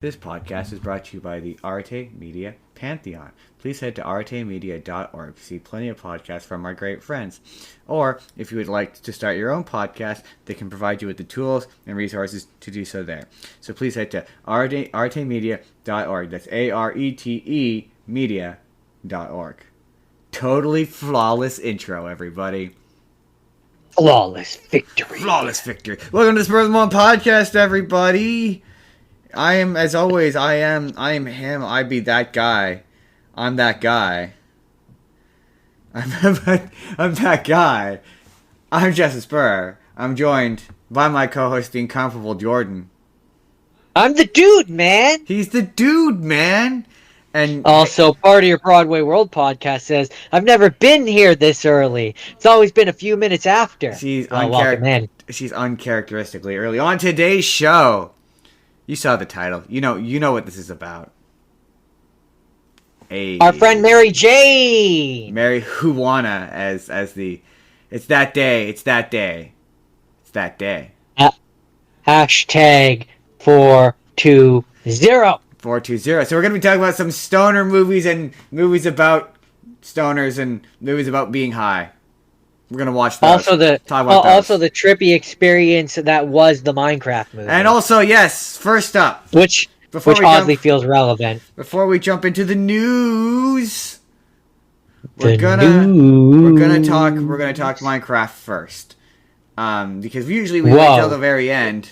This podcast is brought to you by the Arte Media Pantheon. Please head to artemedia.org to see plenty of podcasts from our great friends. Or, if you would like to start your own podcast, they can provide you with the tools and resources to do so there. So please head to artemedia.org. That's A-R-E-T-E media.org. Totally flawless intro, everybody. Flawless victory. Flawless victory. Welcome to the Spurr of the Moment podcast, everybody. I am, as always, I am him. I be that guy. I'm that guy. I'm that guy. I'm Jesse Spurr. I'm joined by my co-host, the incomparable Jordan. I'm the dude, man. He's the dude, man. And also, part of your Broadway World podcast says, I've never been here this early. It's always been a few minutes after. She's uncharacteristically early. On today's show, you saw the title. You know what this is about. Our friend Mary Jane. Mary Juana as the it's that day. It's that day. It's that day. Hashtag 420. 420. So we're going to be talking about some stoner movies and movies about stoners and movies about being high. We're going to watch those. Also the trippy experience that was the MineCraft movie. And also, yes, first up. Which oddly feels relevant. Before we jump into the news, we're gonna talk MineCraft first. Because usually we wait till the very end.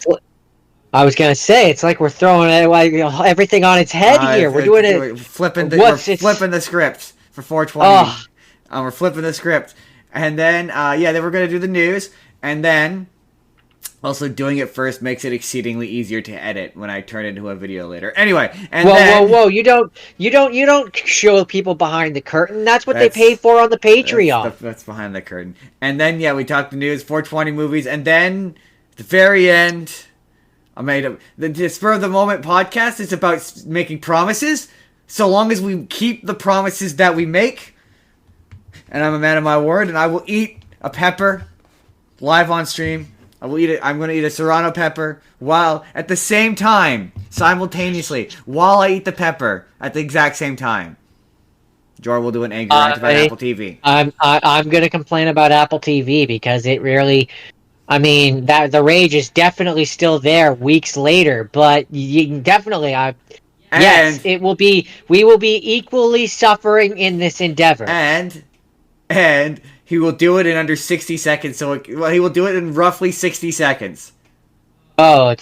I was gonna say, it's like we're throwing everything on its head here. We're doing it. We're flipping the script for 420. We're flipping the script. And then, then we're going to do the news. And then, also doing it first makes it exceedingly easier to edit when I turn it into a video later. Anyway, and whoa! You don't show people behind the curtain. That's what they pay for on the Patreon. That's behind the curtain. And then, we talk the news, 420 movies, and then at the very end, the Spur of the Moment podcast is about making promises. So long as we keep the promises that we make. And I'm a man of my word, and I will eat a pepper live on stream. I'm going to eat a serrano pepper while at the same time, simultaneously, while I eat the pepper at the exact same time. Jordan will do an angry rant about Apple TV. I'm going to complain about Apple TV because it really, that the rage is definitely still there weeks later, but you definitely, yes, it will be. We will be equally suffering in this endeavor. And he will do it in under 60 seconds. He will do it in roughly 60 seconds. Oh,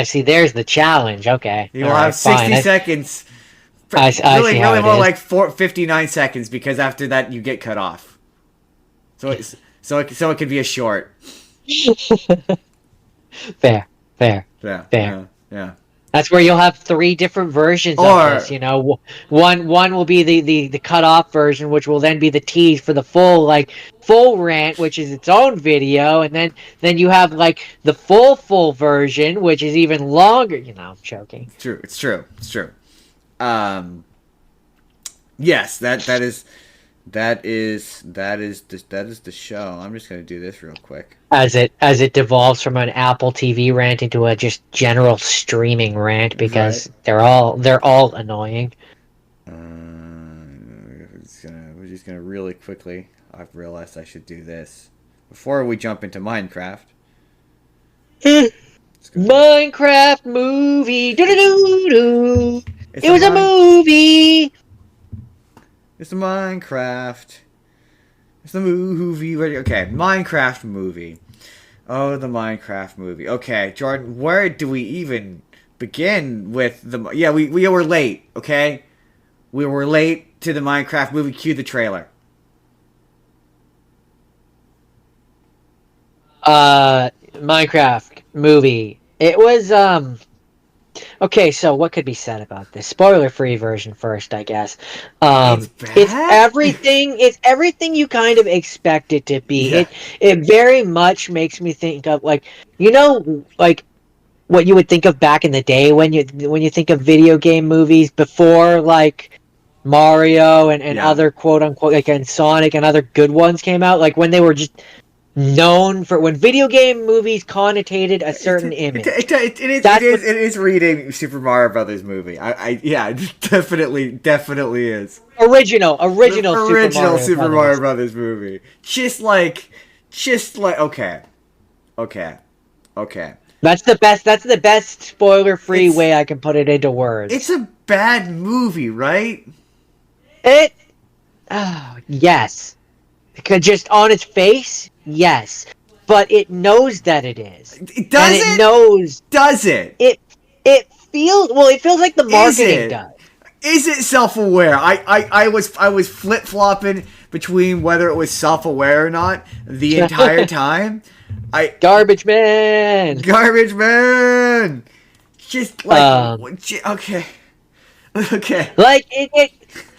see, there's the challenge. Okay. He will have 60 seconds. Really more like 59 seconds, because after that you get cut off. So it could be a short. Fair. Yeah. That's where you'll have 3 different versions of this, One will be the cut-off version, which will then be the tease for the full rant, which is its own video, and then you have, the full version, which is even longer. I'm joking. It's true. Yes, that is the show. I'm just gonna do this real quick. As it devolves from an Apple TV rant into a just general streaming rant, because they're all annoying. We're just gonna really quickly. I've realized I should do this before we jump into MineCraft. MineCraft movie. It was a movie. It's a MineCraft. It's the movie. Okay, MineCraft movie. Oh, the MineCraft movie. Okay, Jordan, where do we even begin with the... Yeah, we were late, okay? We were late to the MineCraft movie. Cue the trailer. MineCraft movie. It was, Okay, so what could be said about this? Spoiler-free version first, I guess. It's everything you kind of expect it to be. Yeah. It very much makes me think of what you would think of back in the day when you think of video game movies before Mario and other quote unquote and Sonic and other good ones came out, when they were just known for when video game movies connotated a certain image. It is reading Super Mario Brothers movie. Yeah, it definitely is. Original Super Mario Brothers movie. Just like, okay. That's the best spoiler-free way I can put it into words. It's a bad movie, right? Yes. Because just on its face, yes. But it knows that it is. It does and it? It knows. Does it? It feels like the marketing does. Is it self-aware? I was flip-flopping between whether it was self-aware or not the entire time. Garbage man. Just like okay. Like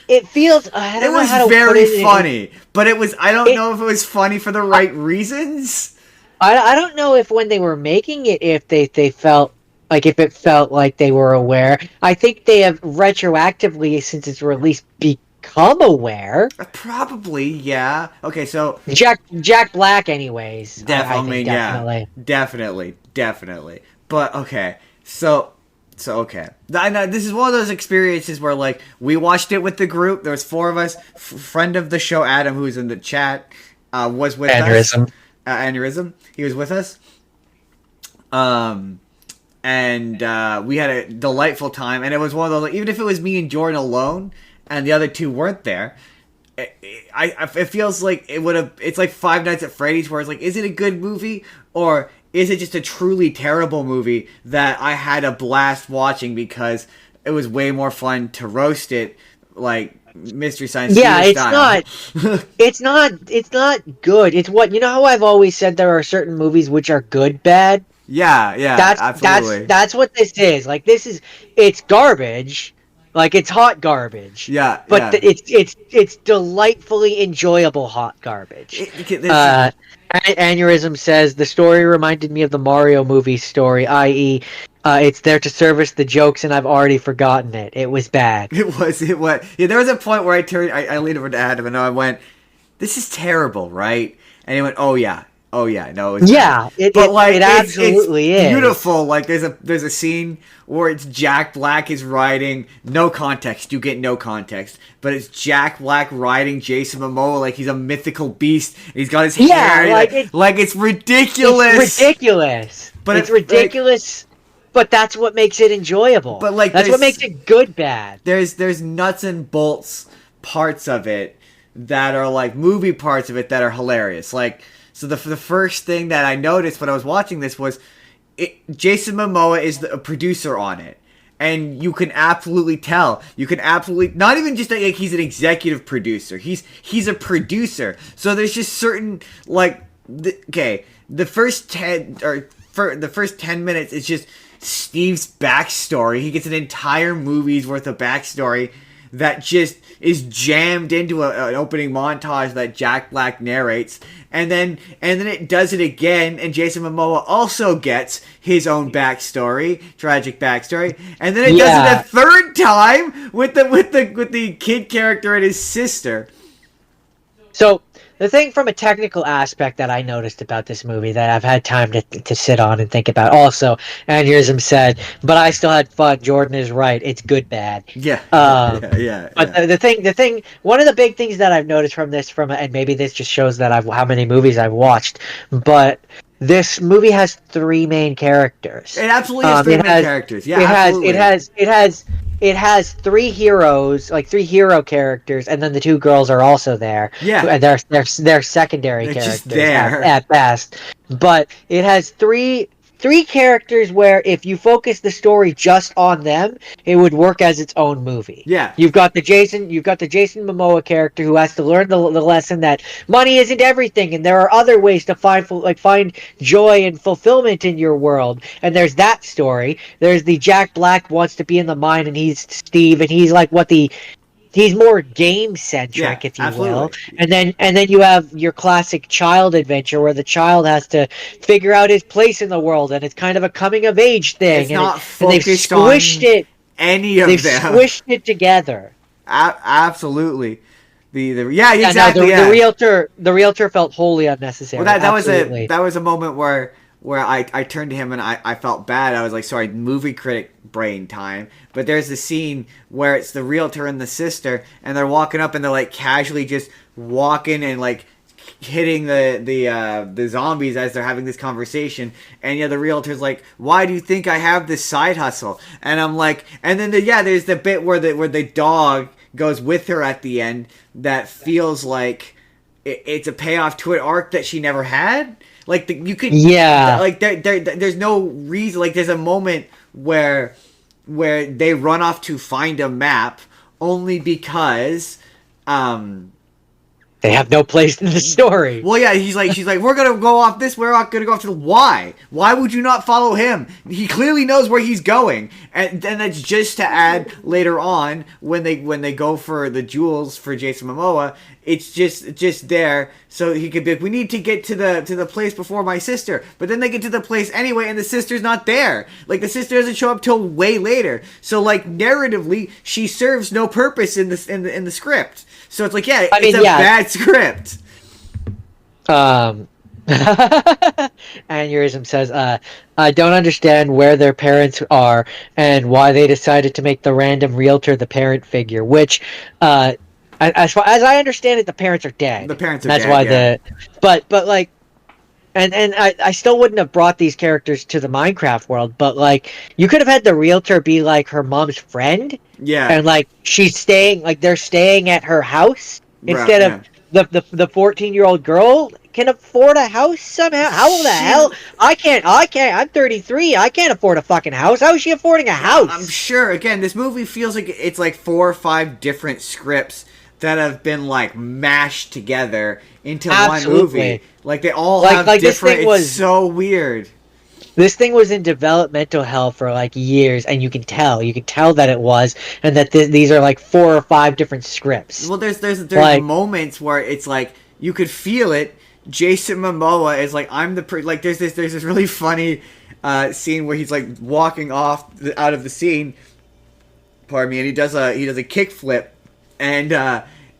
it feels. I don't know how to very put it funny, but it was. I don't know if it was funny for the right reasons. I don't know if when they were making it, if they felt like if it felt like they were aware. I think they have retroactively since its release become aware. Probably, yeah. Okay, so Jack Black, anyways. Definitely. But okay, so okay. This is one of those experiences where like we watched it with the group. There was 4 of us. Friend of the show, Adam, who's in the chat, was with us. Aneurysm. He was with us. And we had a delightful time. And it was one of those, like, even if it was me and Jordan alone, and the other 2 weren't there, it feels like it would have. It's like Five Nights at Freddy's, where it's like, is it a good movie or is it just a truly terrible movie that I had a blast watching because it was way more fun to roast it, like Mystery Science Theater style. It's not good. It's what, you know how I've always said there are certain movies which are good bad? Yeah, absolutely. That's what this is. Like, it's garbage. Like, it's hot garbage. Yeah, but it's delightfully enjoyable hot garbage. Aneurysm says the story reminded me of the Mario movie story, i.e., it's there to service the jokes, and I've already forgotten it. It was bad. It was. Yeah, there was a point where I leaned over to Adam, and I went, "This is terrible, right?" And he went, "Oh yeah, no, it's yeah." It absolutely is beautiful. Like there's a scene where it's Jack Black is riding. No context. You get no context, but it's Jack Black riding Jason Momoa like he's a mythical beast. And he's got his hair. Like it's ridiculous. It's ridiculous. But it's ridiculous. But that's what makes it enjoyable. But like that's what makes it good bad. There's nuts and bolts parts of it that are like movie parts of it that are hilarious. Like, so the first thing that I noticed when I was watching this was Jason Momoa is a producer on it. And you can absolutely tell. You can absolutely, not even just like he's an executive producer. He's a producer. So there's just certain like the first 10 minutes is just Steve's backstory. He gets an entire movie's worth of backstory that just is jammed into an opening montage that Jack Black narrates, and then it does it again, and Jason Momoa also gets his own tragic backstory, and then it does it a third time with the kid character and his sister. So the thing from a technical aspect that I noticed about this movie that I've had time to sit on and think about also, Aneurysm said, but I still had fun. Jordan is right. It's good bad. Yeah. But the thing, one of the big things that I've noticed from this, and maybe this just shows that how many movies I've watched, but this movie has 3 main characters. It absolutely has 3 main characters. Yeah, absolutely. It has 3 heroes, like 3 hero characters, and then the 2 girls are also there. Yeah, and they're secondary characters just there at best. But it has 3 characters where if you focus the story just on them, it would work as its own movie. Yeah, you've got the Jason Momoa character who has to learn the lesson that money isn't everything, and there are other ways to find joy and fulfillment in your world. And there's that story. There's the Jack Black wants to be in the mine, and he's Steve, and he's like he's more game centric, if you will. And then you have your classic child adventure where the child has to figure out his place in the world, and it's kind of a coming of age thing. It's not focused on any of them. They've squished it together. Absolutely. Yeah, Yeah, no, exactly. the realtor felt wholly unnecessary. Well, Absolutely. that was a moment where I turned to him and I felt bad. I was like, sorry, movie critic brain time. But there's a scene where it's the realtor and the sister, and they're walking up and they're like casually just walking and like hitting the zombies as they're having this conversation. And yeah, the realtor's like, why do you think I have this side hustle? And I'm like, and then there's the bit where the dog goes with her at the end that feels like it's a payoff to an arc that she never had. Like you could, Yeah. like there's no reason. Like there's a moment where they run off to find a map only because They have no place in the story. well, yeah, she's like, we're gonna go off this. We're not gonna go off to the why. Why would you not follow him? He clearly knows where he's going, and then that's just to add later on when they go for the jewels for Jason Momoa. It's just there so he could be like, we need to get to the place before my sister. But then they get to the place anyway, and the sister's not there. Like the sister doesn't show up till way later. So like narratively, she serves no purpose in the script. So it's like, yeah, it's a bad script. Aneurysm says, I don't understand where their parents are and why they decided to make the random realtor the parent figure, which, as far as I understand it, the parents are dead. The parents are That's dead, why yeah. but like, and I still wouldn't have brought these characters to the Minecraft world, but like, you could have had the realtor be like her mom's friend. Yeah. And like they're staying at her house instead of the 14-year-old girl can afford a house somehow. How the hell? I can't. I'm 33. I can't afford a fucking house. How is she affording a house? I'm sure. Again, this movie feels like it's like 4 or 5 different scripts that have been like mashed together into one movie. Like they all have different. It's so weird. This thing was in developmental hell for like years, and you can tell that it was, and that these are like 4 or 5 different scripts. Well, there's like, moments where it's like you could feel it. Jason Momoa is like, I'm the like. There's this really funny scene where he's like walking off out of the scene. Pardon me, and he does a kickflip, and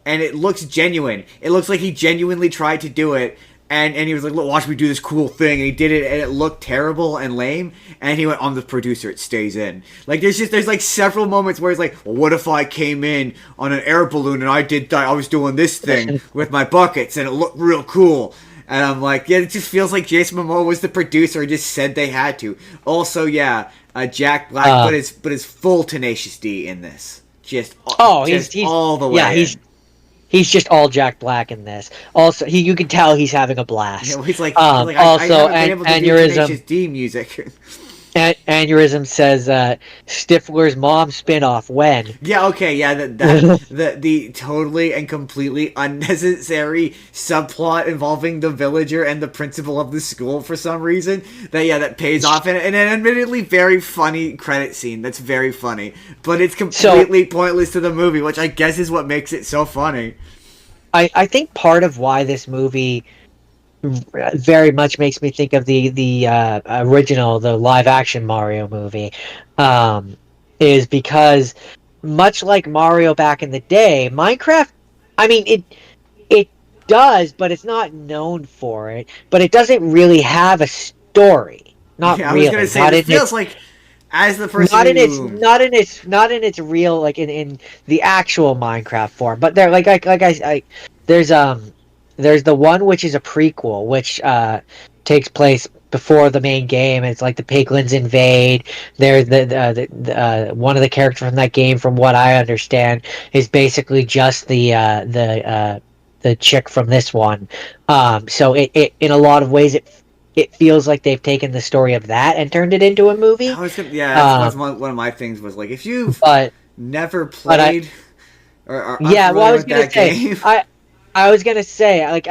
it looks genuine. It looks like he genuinely tried to do it. And he was like, look, watch me do this cool thing. And he did it, and it looked terrible and lame. And he went, I'm the producer, it stays in. Like, there's like several moments where he's like, well, what if I came in on an air balloon and I was doing this thing with my buckets and it looked real cool. And I'm like, yeah, it just feels like Jason Momoa was the producer and just said they had to. Also, yeah, Jack Black put his full Tenacious D in this. He's all the way. Yeah, he's just all Jack Black in this. Also, you can tell he's having a blast. Yeah, well, he's like, also, I haven't been able to do Tenacious D music. Aneurysm says Stifler's mom spinoff when? Yeah, okay, yeah, the totally and completely unnecessary subplot involving the villager and the principal of the school for some reason that pays off in an admittedly very funny credit scene. That's very funny, but it's completely pointless to the movie, which I guess is what makes it so funny. I think part of why this movie very much makes me think of the original, the live action Mario movie, is because much like Mario back in the day, Minecraft, I mean, it does, but it's not known for it, but it doesn't really have a story. Not really. I was gonna say, it feels like as the person not in its real, like in the actual Minecraft form, but there there's the one which is a prequel, which takes place before the main game. It's like the piglins invade. There's the one of the characters from that game, from what I understand, is basically just the chick from this one. So it in a lot of ways it feels like they've taken the story of that and turned it into a movie. That's one of my things was like, if you've never played or yeah, well, I was gonna say I was gonna say, like,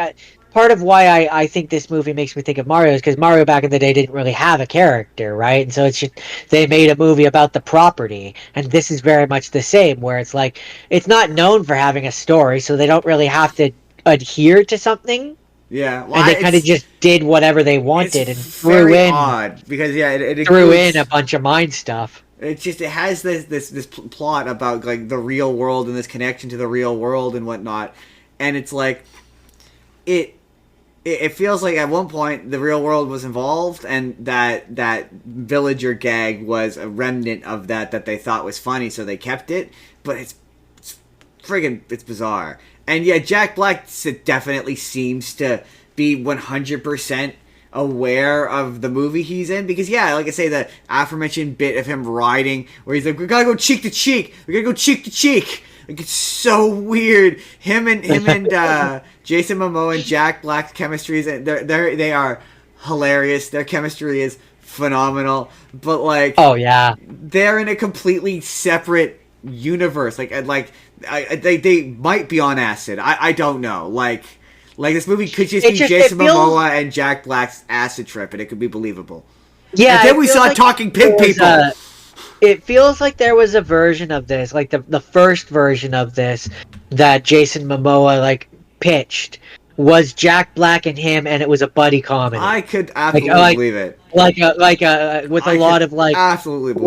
part of why I think this movie makes me think of Mario is because Mario back in the day didn't really have a character, right? And so it's just, they made a movie about the property, and this is very much the same, where it's like, it's not known for having a story, so they don't really have to adhere to something. Yeah, well, and they kind of just did whatever they wanted and threw in it threw in a bunch of mind stuff. It has this plot about like the real world and this connection to the real world and whatnot. and it's like it. It feels like at one point the real world was involved, and that villager gag was a remnant of that they thought was funny, so they kept it. But it's friggin' it's bizarre. And yeah, Jack Black definitely seems to be 100% aware of the movie he's in, because yeah, like I say, the aforementioned bit of him riding where he's like, we gotta go cheek to cheek, we gotta go cheek to cheek. Like, it's so weird. Him and Jason Momoa and Jack Black's chemistry is they are hilarious. Their chemistry is phenomenal. But like, oh yeah, they're in a completely separate universe. They might be on acid. I don't know. Like this movie could just be Jason Momoa and Jack Black's acid trip, and it could be believable. Yeah, and then we saw talking pig people. It feels like there was a version of this, like the first version of this that Jason Momoa like pitched was Jack Black and him, and it was a buddy comedy. I could absolutely believe it. With a lot of like absolutely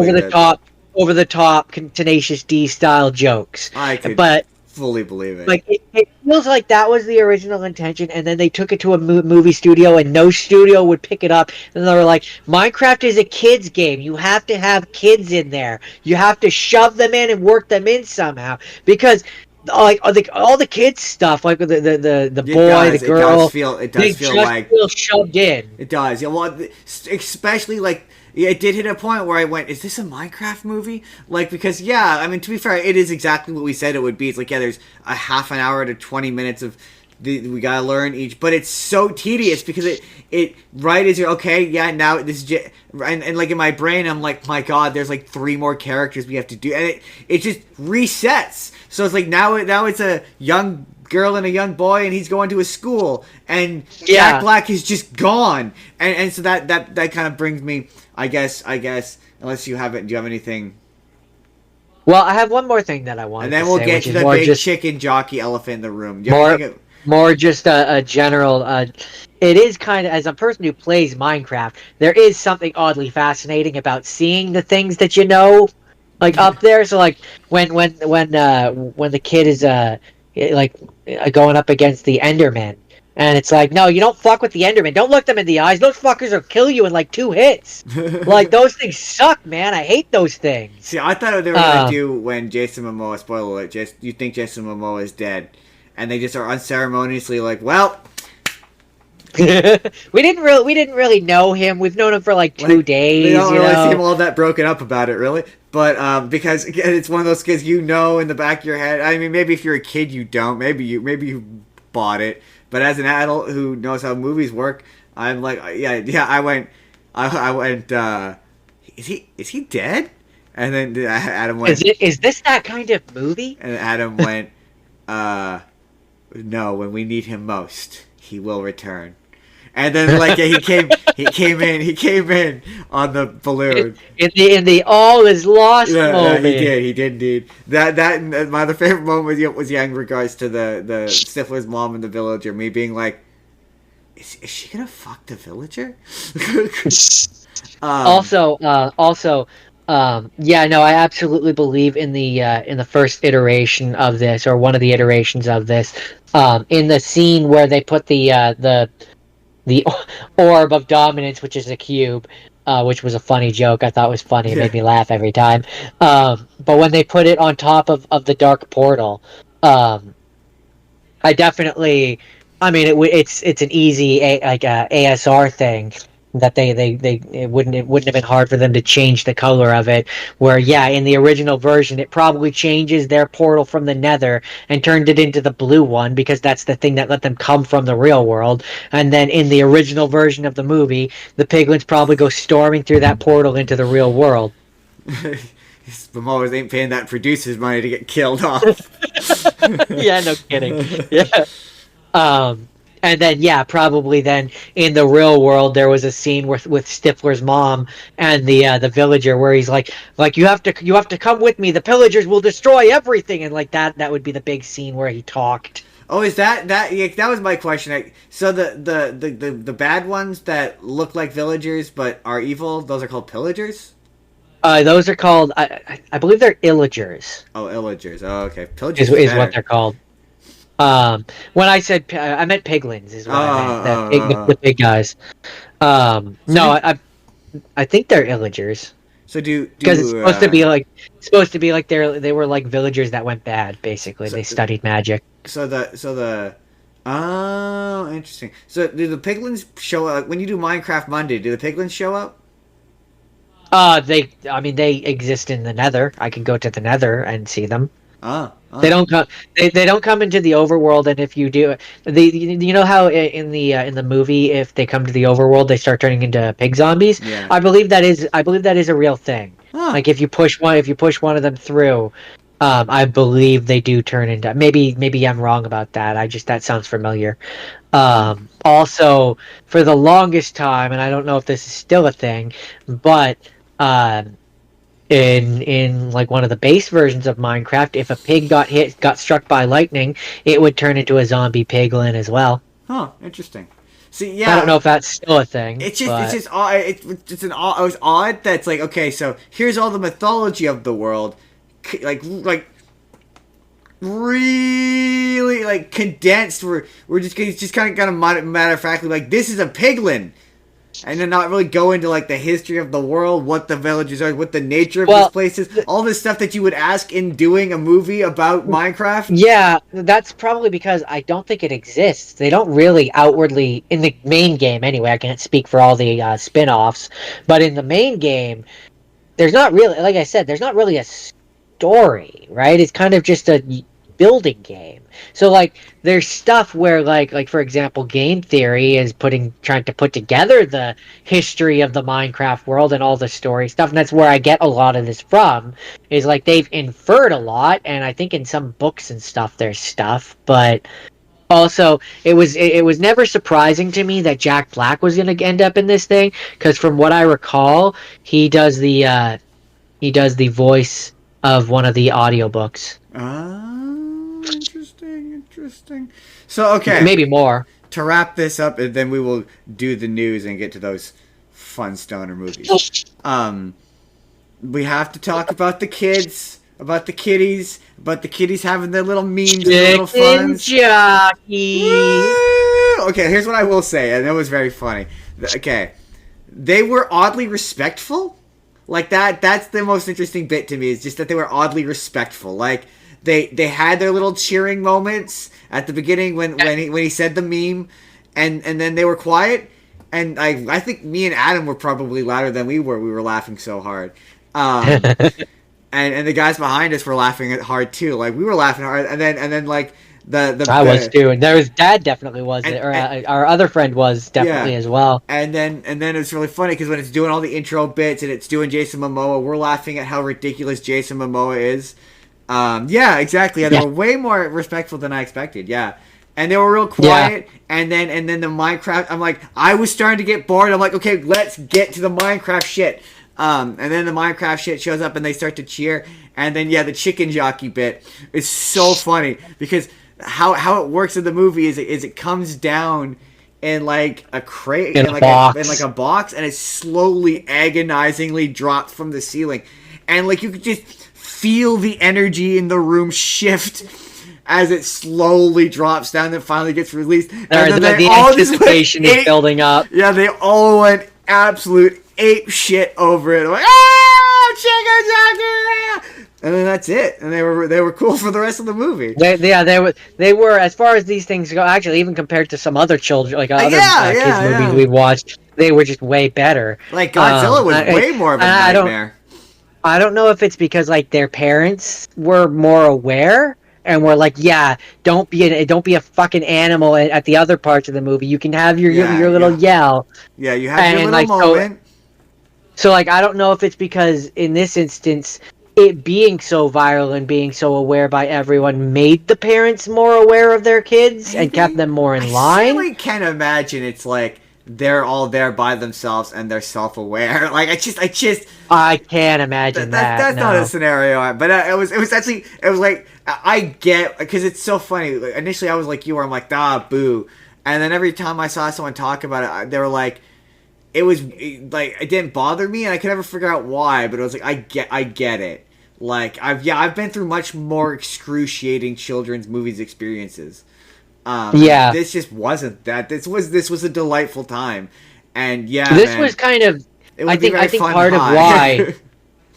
over the top Tenacious D style jokes. I could fully believe it. Like it feels like that was the original intention, and then they took it to a movie studio, and no studio would pick it up. And they were like, "Minecraft is a kids game. You have to have kids in there. You have to shove them in and work them in somehow." Because like all the kids stuff, like the boy, the girl, it does feel shoved in. It does. Yeah, well, especially like. Yeah, it did hit a point where I went, is this a Minecraft movie? Like, because, yeah, I mean, to be fair, it is exactly what we said it would be. It's like, yeah, there's a half an hour to 20 minutes of, we gotta learn each, but it's so tedious because it right as you're, okay, yeah, now this is, and like in my brain, I'm like, my god, there's like 3 more characters we have to do, and it just resets. So it's like, now it's a young girl and a young boy, and he's going to a school, and Jack Black is just gone, and so that kind of brings me, I guess, unless you have it, do you have anything? Well, I have one more thing that I want to say. And then we'll get to the big chicken jockey elephant in the room. More just a general, it is kind of, as a person who plays Minecraft, there is something oddly fascinating about seeing the things that you know, like up there. So like when the kid is going up against the Enderman, and it's like, no, you don't fuck with the Enderman. Don't look them in the eyes. Those fuckers will kill you in like 2 hits. Like, those things suck, man. I hate those things. See, I thought they were going to do when Jason Momoa, spoiler alert, you think Jason Momoa is dead. And they just are unceremoniously like, well... we didn't really know him. We've known him for like 2 days. We don't really seem all that broken up about it, really. But because again, it's one of those kids in the back of your head. I mean, maybe if you're a kid, you don't. Maybe you bought it. But as an adult who knows how movies work, I'm like, yeah. I went. Is he dead? And then Adam went. Is this that kind of movie? And Adam went. No. When we need him most, he will return. And then like he came in on the balloon. In the all is lost moment. Yeah, he did indeed. That my other favorite moment was in regards to the Stifler's mom and the villager. Me being like, is she gonna fuck the villager? I absolutely believe in the first iteration of this, or one of the iterations of this, in the scene where they put the orb of dominance, which is a cube, which was a funny joke. I thought was funny. It made me laugh every time. But when they put it on top of the dark portal, I definitely, I mean, it's an easy ASR thing that it wouldn't have been hard for them to change the color of it, where in the original version it probably changes their portal from the nether and turned it into the blue one, because that's the thing that let them come from the real world. And then in the original version of the movie, the piglins probably go storming through that portal into the real world. Momoa ain't paying that producer's money to get killed off. Yeah, no kidding. Yeah. And then, probably then in the real world, there was a scene with Stifler's mom and the villager, where he's like you have to come with me. The pillagers will destroy everything, and like that would be the big scene where he talked. Oh, is that was my question. So the bad ones that look like villagers but are evil, those are called pillagers? Those are called, I believe they're illagers. Oh, illagers. Oh, okay. Pillagers is what they're called. When I said I meant piglins is Oh, what I meant. oh, The big guys. so No, do I think they're illagers so do because it's do supposed to be like they were like villagers that went bad. Basically, so they studied magic. the oh, interesting. So do the piglins show up when you do Minecraft Monday? Do the piglins show up? I mean, they exist in the Nether. I can go to the Nether and see them. Oh, They oh, don't come. They don't come into the overworld, and if you do, you know how in the movie, if they come to the overworld, they start turning into pig zombies. yeah. I believe that is a real thing. Huh. Like if you push one of them through, I believe they do turn into. Maybe I'm wrong about that. That sounds familiar. Hmm. Also, for the longest time, and I don't know if this is still a thing, but um, in like one of the base versions of Minecraft, if a pig got struck by lightning, it would turn into a zombie piglin as well. Huh. Interesting. See, I don't yeah. know if that's still a thing, It's but just odd. It was odd that's like, okay, so here's all the mythology of the world, like really like condensed. We're just kind of matter of factly like this is a piglin, and then not really go into like the history of the world, what the villages are, what the nature of this well, place is, all this stuff that you would ask in doing a movie about Minecraft. yeah, that's probably because I don't think it exists. They don't really outwardly in the main game anyway. I can't speak for all the spin-offs, but in the main game, there's not really, like I said, there's not really a story, right? It's kind of just a building game. So like there's stuff where like for example, game theory is trying to put together the history of the Minecraft world and all the story stuff, and that's where I get a lot of this from. Is like they've inferred a lot, and I think in some books and stuff there's stuff, but also it was never surprising to me that Jack Black was going to end up in this thing, because from what I recall, he does the voice of one of the audiobooks. Oh, interesting. So okay, Maybe more. to wrap this up, and then we will do the news and get to those fun stoner movies. Um, we have to talk about the kids, about the kitties, about the kitties having their little memes and their little Chicken funs. jockey. Woo! Okay, here's what I will say, and it was very funny. Okay, they were oddly respectful. Like that's the most interesting bit to me, is just that they were oddly respectful. Like they had their little cheering moments at the beginning when he said the meme, and then they were quiet. And I think me and Adam were probably louder than we were. We were laughing so hard. And the guys behind us were laughing hard too. Like we were laughing hard, and then like I was too, and there was Dad definitely was, and, or and our other friend was definitely yeah, as well. and then it's really funny because when it's doing all the intro bits and it's doing Jason Momoa, we're laughing at how ridiculous Jason Momoa is. Yeah, exactly. Yeah, they were way more respectful than I expected. Yeah, and they were real quiet. Yeah. And then the Minecraft. I'm like, I was starting to get bored. I'm like, okay, let's get to the Minecraft shit. And then the Minecraft shit shows up and they start to cheer. And then the chicken jockey bit is so funny because how it works in the movie is it comes down in like a crate in like a box, and it slowly agonizingly drops from the ceiling, and like you could just feel the energy in the room shift as it slowly drops down and finally gets released. And then the anticipation is building up. Yeah, they all went absolute ape shit over it. Like, chicken jockey! And then that's it. And they were cool for the rest of the movie. They were, as far as these things go, actually, even compared to some other children, like other kids movies we've watched, they were just way better. Like Godzilla was way more of a nightmare. I don't know if it's because like their parents were more aware and were like, don't be a fucking animal at the other parts of the movie. You can have your little yell. Yeah, you have your little moment. So like, I don't know if it's because in this instance, it being so viral and being so aware by everyone made the parents more aware of their kids and kept them more in line. I really can't imagine it's like they're all there by themselves and they're self-aware. Like I can't imagine that. That's not a scenario. But it was like I get, because it's so funny. Like, initially I was like you, where I'm like boo, and then every time I saw someone talk about it, they were like, it was like it didn't bother me, and I could never figure out why. But it was like I get it. Like I've been through much more excruciating children's movies experiences. And Yeah, this just wasn't that. This was a delightful time, and yeah, this was man, kind of. it I would be a think. I very think fun part of why. high.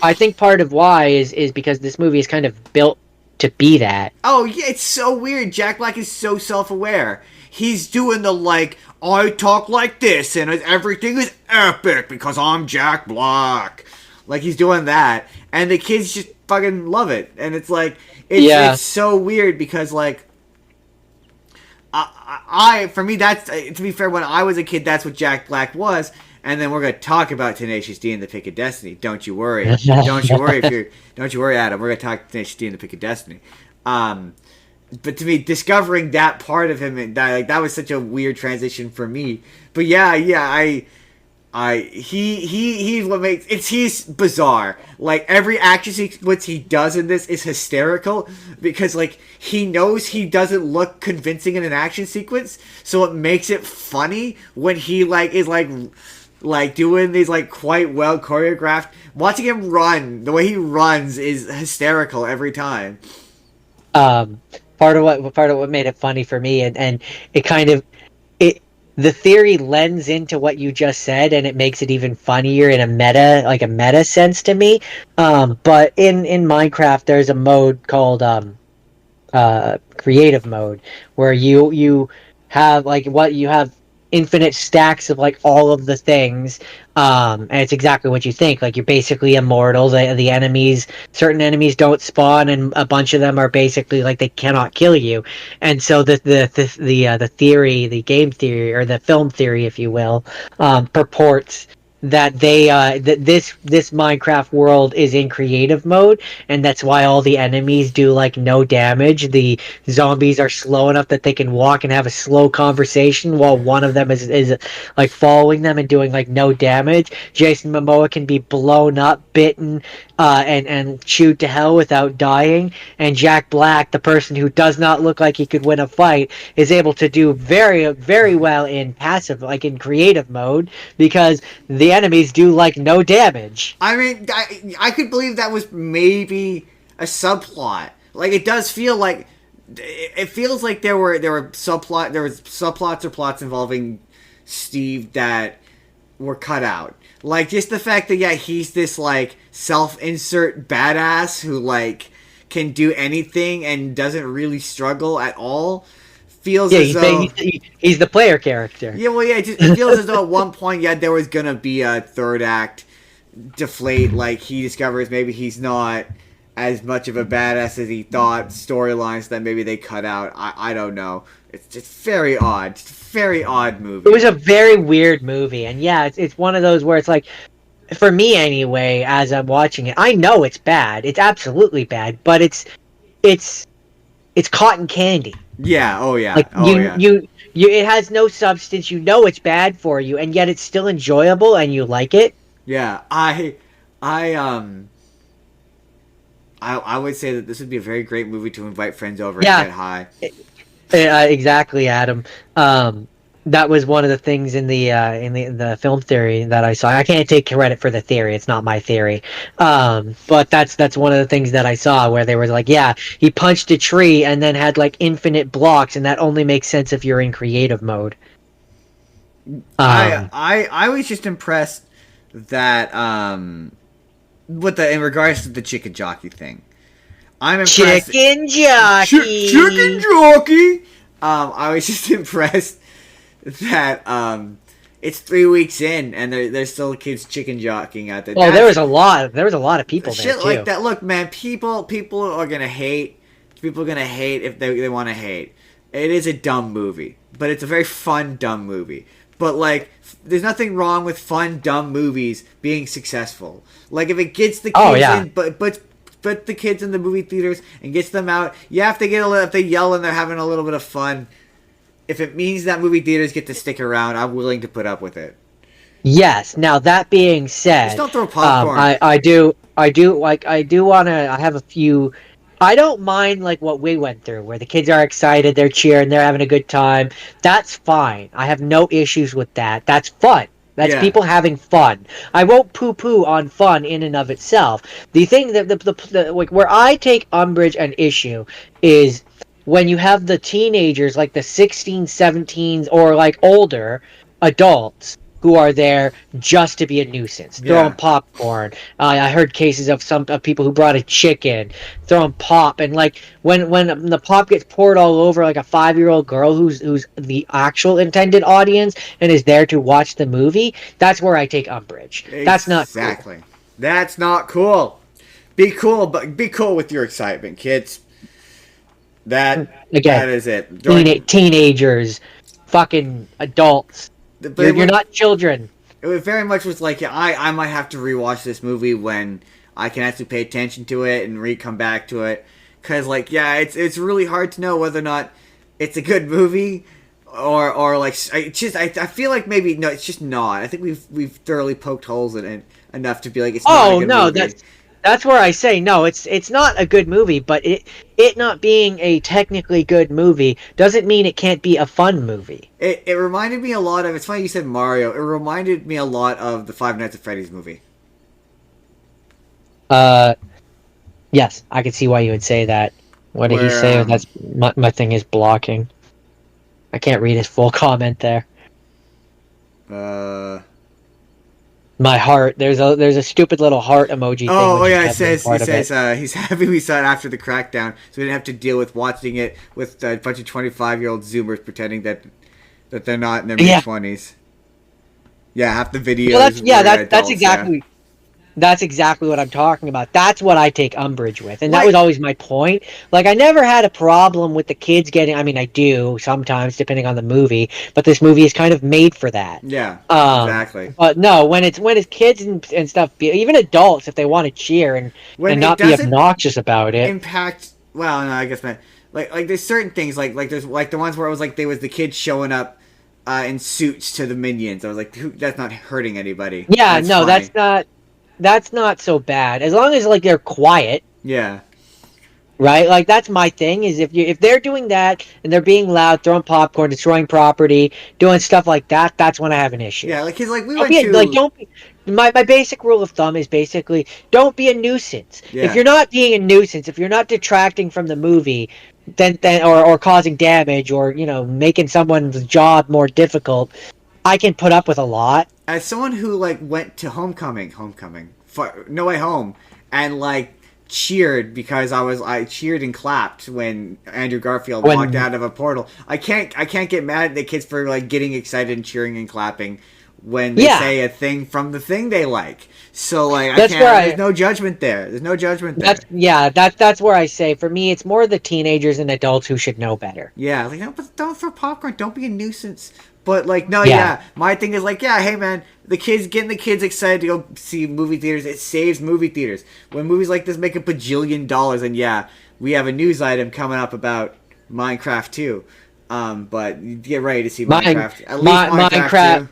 I think part of why is because this movie is kind of built to be that. Oh yeah, it's so weird. Jack Black is so self-aware. He's doing the like, I talk like this and everything is epic because I'm Jack Black. Like he's doing that, and the kids just fucking love it. And it's like, Yeah. it's so weird because like, I for me that's to be fair, when I was a kid, that's what Jack Black was. And then we're gonna talk about Tenacious D and the Pick of Destiny. Don't you worry. Don't you worry if you're. Don't you worry, Adam. We're gonna talk Tenacious D and the Pick of Destiny. But to me, discovering that part of him, and that was such a weird transition for me. But he's what makes he's bizarre. Like every action sequence he does in this is hysterical because like he knows he doesn't look convincing in an action sequence, so it makes it funny when he like is like doing these like quite well choreographed. Watching him run, the way he runs is hysterical every time. um part of what made it funny for me, and it kind of it the theory lends into what you just said, and it makes it even funnier in a meta sense to me. But in Minecraft there's a mode called creative mode, where you have like what you have infinite stacks of like all of the things, and it's exactly what you think. Like you're basically immortal. The enemies, certain enemies don't spawn, and a bunch of them are basically like they cannot kill you. And so the theory, the game theory or the film theory, if you will, purports that this Minecraft world is in creative mode, and that's why all the enemies do like no damage. The zombies are slow enough that they can walk and have a slow conversation, while one of them is like following them and doing like no damage. Jason Momoa can be blown up, bitten, and chewed to hell without dying. And Jack Black, the person who does not look like he could win a fight, is able to do very, very well in passive, like in creative mode, because the enemies do like no damage. I mean, I could believe that was maybe a subplot. Like it does feel like it feels like there was subplots or plots involving Steve that were cut out. Like just the fact that yeah, he's this like self-insert badass who like can do anything and doesn't really struggle at all. Feels Yeah, as though he's the player character. yeah, well, yeah, it feels as though at one point, yeah, there was gonna be a third act deflate. Like he discovers maybe he's not as much of a badass as he thought. Storylines that maybe they cut out. I don't know. It's just very odd. It's a very odd movie. It was a very weird movie, and yeah, it's one of those where it's like, for me anyway, as I'm watching it, I know it's bad. It's absolutely bad, but it's cotton candy. Yeah. Oh yeah. Like Oh yeah. it has no substance. You know it's bad for you, and yet it's still enjoyable, and you like it. Yeah. I I would say that this would be a very great movie to invite friends over and Yeah, get high. exactly, Adam. That was one of the things in the film theory that I saw. I can't take credit for the theory; it's not my theory. But that's one of the things that I saw, where they were like, yeah, he punched a tree and then had like infinite blocks, and that only makes sense if you're in creative mode. I was just impressed that with the in regards to the chicken jockey thing. I'm impressed. Chicken jockey. Chicken jockey. I was just impressed that it's 3 weeks in and there's still kids chicken jockeying out there. Oh, there was a lot. There was a lot of people there Shit too. like that. Look, man, people are gonna hate. People are gonna hate if they want to hate. It is a dumb movie, but it's a very fun dumb movie. But like, there's nothing wrong with fun dumb movies being successful. Like if it gets the kids in, but the kids in the movie theaters and gets them out. Yeah, if they yell and they're having a little bit of fun. If it means that movie theaters get to stick around, I'm willing to put up with it. Yes. Now that being said, just don't throw popcorn. I do want to. I have a few. I don't mind like what we went through, where the kids are excited, they're cheering, they're having a good time. That's fine. I have no issues with that. That's fun. That's Yeah. people having fun. I won't poo-poo on fun in and of itself. The thing that the like where I take umbrage and issue is when you have the teenagers, like the 16, 17s, or like older adults who are there just to be a nuisance, throwing Yeah. popcorn. I heard cases of some of people who brought a chicken, throwing pop, and like when the pop gets poured all over like a 5-year-old girl who's the actual intended audience and is there to watch the movie. That's where I take umbrage. That's not cool. Exactly. That's not cool. Be cool, but be cool with your excitement, kids. That Again, is it. teenagers, fucking adults. You're not children. It very much was like, yeah, I might have to rewatch this movie when I can actually pay attention to it and come back to it, because like, yeah, it's really hard to know whether or not it's a good movie or like I feel like maybe no, it's just not. I think we've thoroughly poked holes in it enough to be like, it's not a good movie. That's where I say no. It's not a good movie, but it not being a technically good movie doesn't mean it can't be a fun movie. It reminded me a lot of. It's funny you said Mario. It reminded me a lot of the Five Nights at Freddy's movie. Yes, I can see why you would say that. What did he say? That's my thing is blocking. I can't read his full comment there. My heart. There's a stupid little heart emoji thing. Oh yeah, it says he's happy we saw it after the crackdown, so we didn't have to deal with watching it with a bunch of 25-year-old Zoomers pretending that they're not in their mid-20s. Yeah, half the videos. Well, that's exactly. That's exactly what I'm talking about. That's what I take umbrage with. And that was always my point. Like, I never had a problem with the kids getting... I mean, I do sometimes, depending on the movie. But this movie is kind of made for that. Yeah, exactly. But no, when it's kids and stuff, even adults, if they want to cheer and not be obnoxious about it... Impact... Well, no, I guess... Like there's certain things, like there's like the ones where it was like there was the kids showing up in suits to the Minions. I was like, that's not hurting anybody. Yeah, that's not so bad as long as like they're quiet. Yeah. Right, like that's my thing. Is if they're doing that and they're being loud, throwing popcorn, destroying property, doing stuff like that, that's when I have an issue. Yeah, like because like don't be. My basic rule of thumb is basically don't be a nuisance. Yeah. If you're not being a nuisance, if you're not detracting from the movie, then or causing damage or making someone's job more difficult, I can put up with a lot. As someone who like went to No Way Home, and like cheered because I cheered and clapped when Andrew Garfield walked out of a portal. I can't get mad at the kids for like getting excited and cheering and clapping when they say a thing from the thing they like. So like there's no judgment there. There's no judgment there. That's where I say for me it's more the teenagers and adults who should know better. Yeah, like don't throw popcorn. Don't be a nuisance. But like my thing is like hey man, getting the kids excited to go see movie theaters, it saves movie theaters. When movies like this make $1 bajillion, and we have a news item coming up about MineCraft 2. But get ready to see MineCraft. At least MineCraft 2.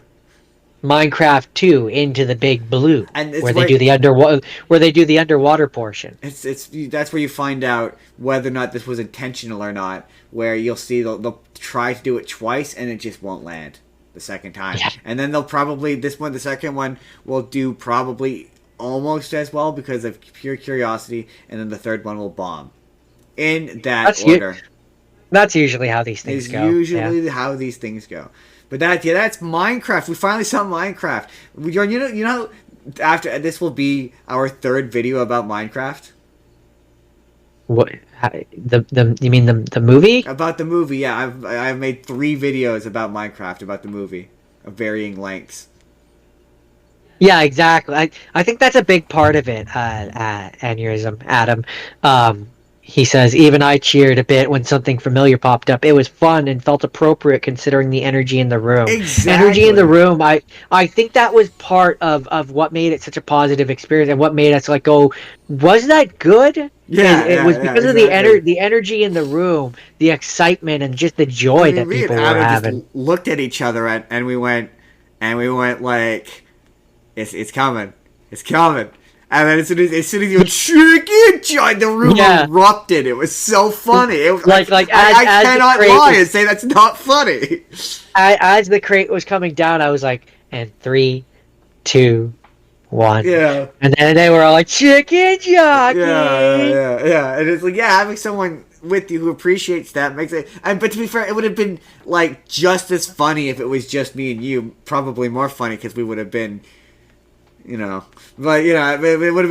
MineCraft 2 Into the Big Blue, and where they do the underwater portion. That's where you find out whether or not this was intentional or not. Where you'll see they'll try to do it twice and it just won't land the second time, and then they'll probably the second one will do probably almost as well because of pure curiosity, and then the third one will bomb. In that order. That's usually how these things go. How these things go. But that's MineCraft. We finally saw MineCraft. You know, after this will be our third video about MineCraft. What? You mean the movie? About the movie, yeah. I've made 3 videos about MineCraft about the movie of varying lengths. Yeah, exactly. I think that's a big part of it. Aneurysm, Adam. He says, even I cheered a bit when something familiar popped up. It was fun and felt appropriate considering the energy in the room. Exactly. Energy in the room. I think that was part of what made it such a positive experience and what made us like go, was that good? Yeah, it was because of the energy in the room, the excitement, and just the joy that people were having. Just looked at each other and we went like, it's coming. And then as soon as you chicken, the room erupted. It was so funny. I cannot lie and say that's not funny. As the crate was coming down, I was like, And 3, 2, 1. Yeah. And then they were all like, chicken jockey! Yeah. And it's like, yeah, having someone with you who appreciates that makes it. But to be fair, it would have been like just as funny if it was just me and you. Probably more funny because we would have been, But it would have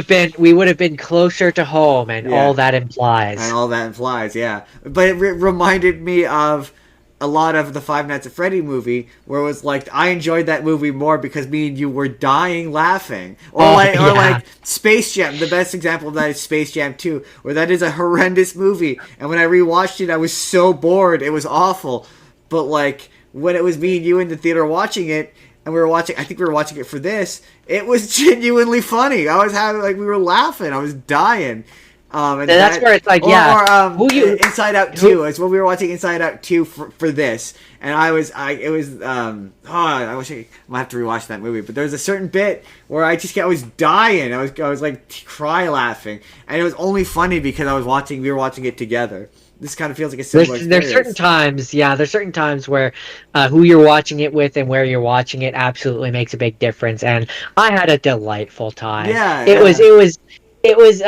been. We would have been closer to home, and all that implies. And all that implies, yeah. But it reminded me of a lot of the Five Nights at Freddy movie, where it was like I enjoyed that movie more because me and you were dying laughing, or like Space Jam. The best example of that is Space Jam 2, where that is a horrendous movie, and when I rewatched it, I was so bored. It was awful, but like when it was me and you in the theater watching it, and I think we were watching it for this, it was genuinely funny. I was having we were laughing. I was dying. And that's where it's like, Inside Out 2. It's when we were watching Inside Out 2 for this. And I wish I might have to rewatch that movie. But there was a certain bit where I was dying. I was like cry laughing. And it was only funny because we were watching it together. This kind of feels like a similar experience. There's certain times where who you're watching it with and where you're watching it absolutely makes a big difference. And I had a delightful time. Yeah. It was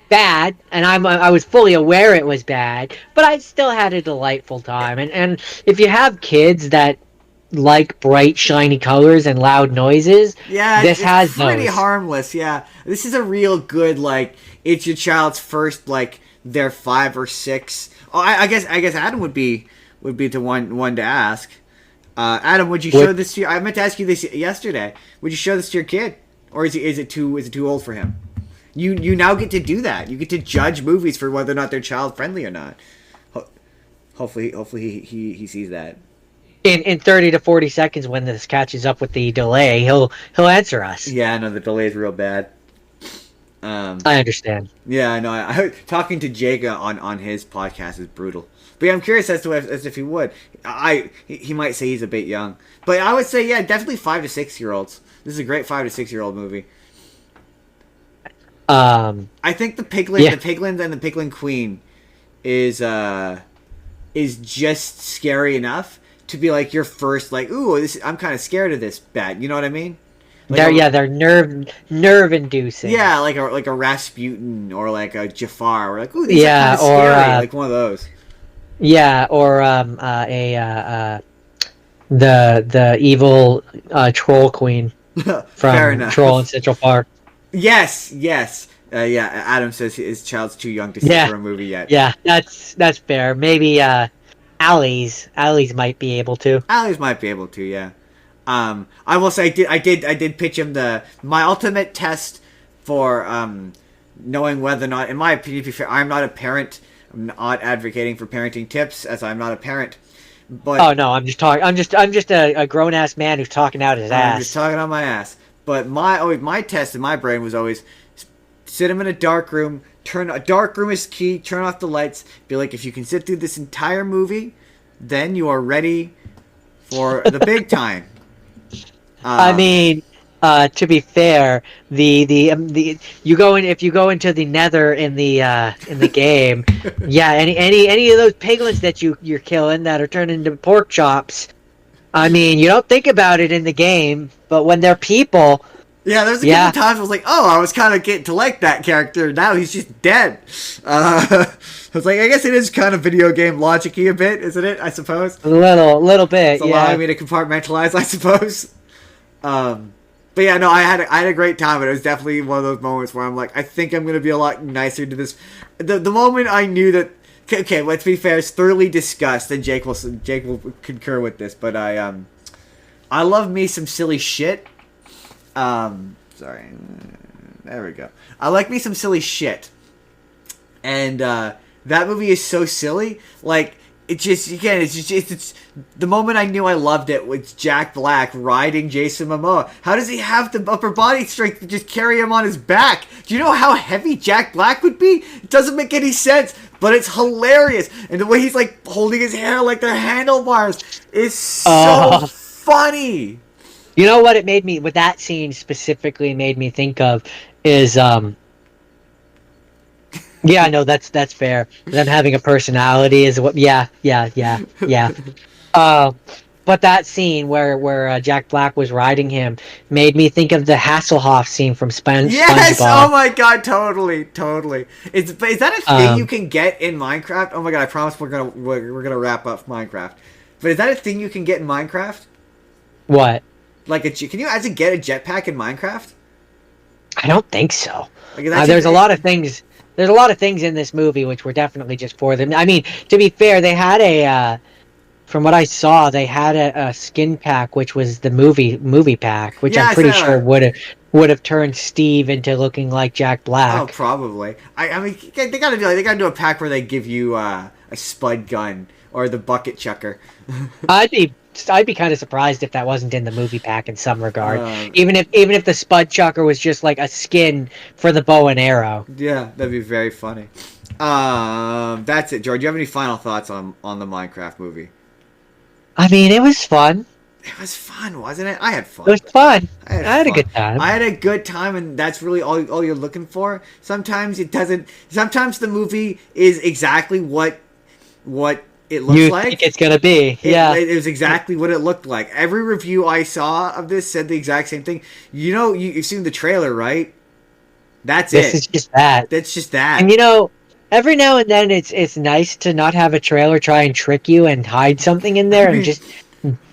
bad, and I was fully aware it was bad, but I still had a delightful time. And if you have kids that like bright, shiny colors and loud noises, this has pretty those. harmless. Yeah, this is a real good it's your child's first they're 5 or 6. Oh, I guess Adam would be the one to ask. Adam, would you show this to I meant to ask you this yesterday. Would you show this to your kid, or is it too old for him? You now get to do that. You get to judge movies for whether or not they're child friendly or not. Hopefully he sees that. In 30 to 40 seconds, when this catches up with the delay, he'll answer us. Yeah, I know the delay is real bad. I understand. Yeah, I know. I talking to Jaga on his podcast is brutal. But yeah, I'm curious as if he would. He might say he's a bit young, but I would say definitely 5 to 6 year olds. This is a great 5 to 6 year old movie. I think the Piglins and the Piglin Queen is just scary enough to be like your first ooh, I'm kind of scared of this bat. You know what I mean? They're nerve inducing. Yeah, like a Rasputin or like a Jafar. We're like, ooh, these are kind of scary. Like one of those. Yeah, or the evil troll queen from Troll in Central Park. Yes. Adam says his child's too young to see for a movie yet. Yeah, that's fair. Maybe Allie's might be able to. Allie's might be able to, yeah. I will say I did pitch him my ultimate test for knowing whether or not, in my opinion, to be fair, I'm not a parent. I'm not advocating for parenting tips, as I'm not a parent. But oh no, I'm just a grown ass man who's talking out his ass. I'm just talking out my ass. But my test in my brain was always sit him in a dark room. A dark room is key. Turn off the lights. Be like, if you can sit through this entire movie, then you are ready for the big time. I mean, to be fair, if you go into the Nether in the game, any of those piglins that you're killing that are turned into pork chops. I mean, you don't think about it in the game, but when they're people... Yeah, there's a couple times I was like, oh, I was kind of getting to like that character. Now he's just dead. I was like, I guess it is kind of video game logic-y a bit, isn't it? I suppose. A little bit, it's allowing me to compartmentalize, I suppose. But yeah, no, I had a great time, but it was definitely one of those moments where I'm like, I think I'm going to be a lot nicer to this. The moment I knew that... Okay, let's be fair. It's thoroughly discussed, and Jake will concur with this. But I love me some silly shit. Sorry, there we go. I like me some silly shit, and that movie is so silly. Like it's the moment I knew I loved it was Jack Black riding Jason Momoa. How does he have the upper body strength to just carry him on his back? Do you know how heavy Jack Black would be? It doesn't make any sense, but it's hilarious. And the way he's like holding his hair like they're handlebars is so funny. You know what what that scene specifically made me think of is yeah, no, that's fair. Them having a personality is what. Yeah. But that scene where Jack Black was riding him made me think of the Hasselhoff scene from Yes! SpongeBob. Oh my god, totally, totally. Is that a thing you can get in Minecraft? Oh my god, I promise we're gonna wrap up Minecraft. But is that a thing you can get in Minecraft? What? Like can you actually get a jetpack in Minecraft? I don't think so. Like that's There's a lot of things. There's a lot of things in this movie which were definitely just for them. I mean, to be fair, they had from what I saw, they had a skin pack which was the movie pack, which yeah, I'm I pretty saw sure that. would have turned Steve into looking like Jack Oh, Black. probably. I mean, they gotta do a pack where they give you a spud gun or the bucket chucker. I'd be I'd be kind of surprised if that wasn't in the movie pack in some regard. Uh, Even if the Spud Chucker was just like a skin for the bow and arrow. yeah, that'd be very funny. That's it, George. Do you have any final thoughts on the Minecraft movie? I mean, it was fun. It was fun, wasn't it? I had fun. It was fun. I had I had a fun. good time. I had a good time, and that's really all you're looking for. Sometimes it doesn't. Sometimes the movie is exactly what it looks You like. think it's gonna be? Yeah. It was exactly what it looked like. Every review I saw of this said the exact same thing. You know, you've seen the trailer, right? That's This it. is just that. That's just that. And every now and then it's nice to not have a trailer try and trick you and hide something in there and just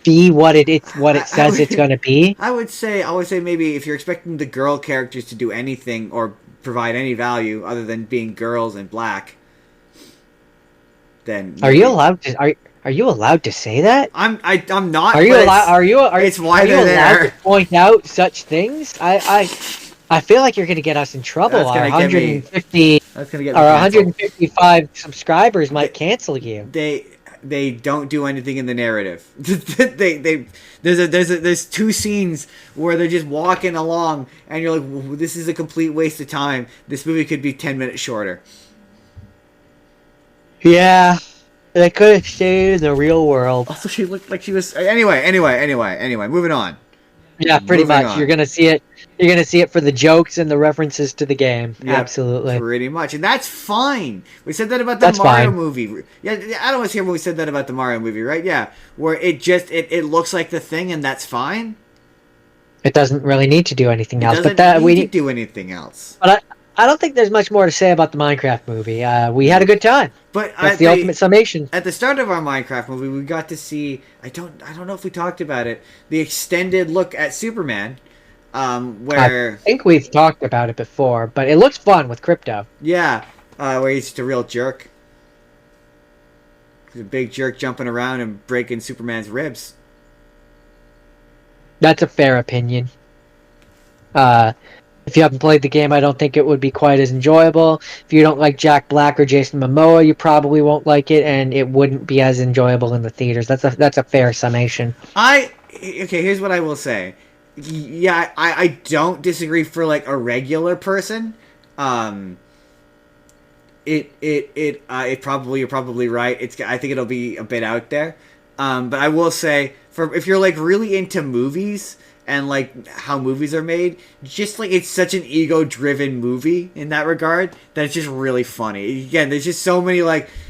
be what it says it's gonna be. I would say maybe if you're expecting the girl characters to do anything or provide any value other than being girls and black, then Are you allowed to are you allowed to say that? I'm not. Are you but allowed? It's why are you they're allowed there. to point out such things? I feel like you're going to get us in trouble. That's Our gonna get me- 150 That's gonna get or me canceled. 155 subscribers might cancel you. They don't do anything in the narrative. There's two scenes where they're just walking along and you're like, "Well, this is a complete waste of time. This movie could be 10 minutes shorter." Yeah, they could have stayed in the real world. Also, she looked like she was. Anyway. Moving on. Yeah, pretty Moving much. on. You're gonna see it. You're gonna see it for the jokes and the references to the game. Yep, Absolutely. pretty much, and that's fine. We said that about the That's Mario fine. movie. Yeah, Adam was here when we said that about the Mario movie, right? Yeah, where it looks like the thing, and that's fine. It doesn't really need to do anything It else, doesn't but that need to do anything else. But I don't think there's much more to say about the Minecraft movie. We had a good time. But That's the ultimate summation. at the start of our Minecraft movie, we got to see. I don't know if we talked about it. The extended look at Superman, where I think we've talked about it before, but it looks fun with Crypto. where he's just a real jerk. He's a big jerk jumping around and breaking Superman's ribs. That's a fair opinion. If you haven't played the game, I don't think it would be quite as enjoyable. If you don't like Jack Black or Jason Momoa, you probably won't like it, and it wouldn't be as enjoyable in the theaters. That's a fair summation. Okay, here's what I will say. Yeah, I don't disagree for like a regular person. You're probably right. I think it'll be a bit out there. But I will say if you're like really into movies and like how movies are made, just like it's such an ego-driven movie in that regard that it's just really funny. Again, there's just so many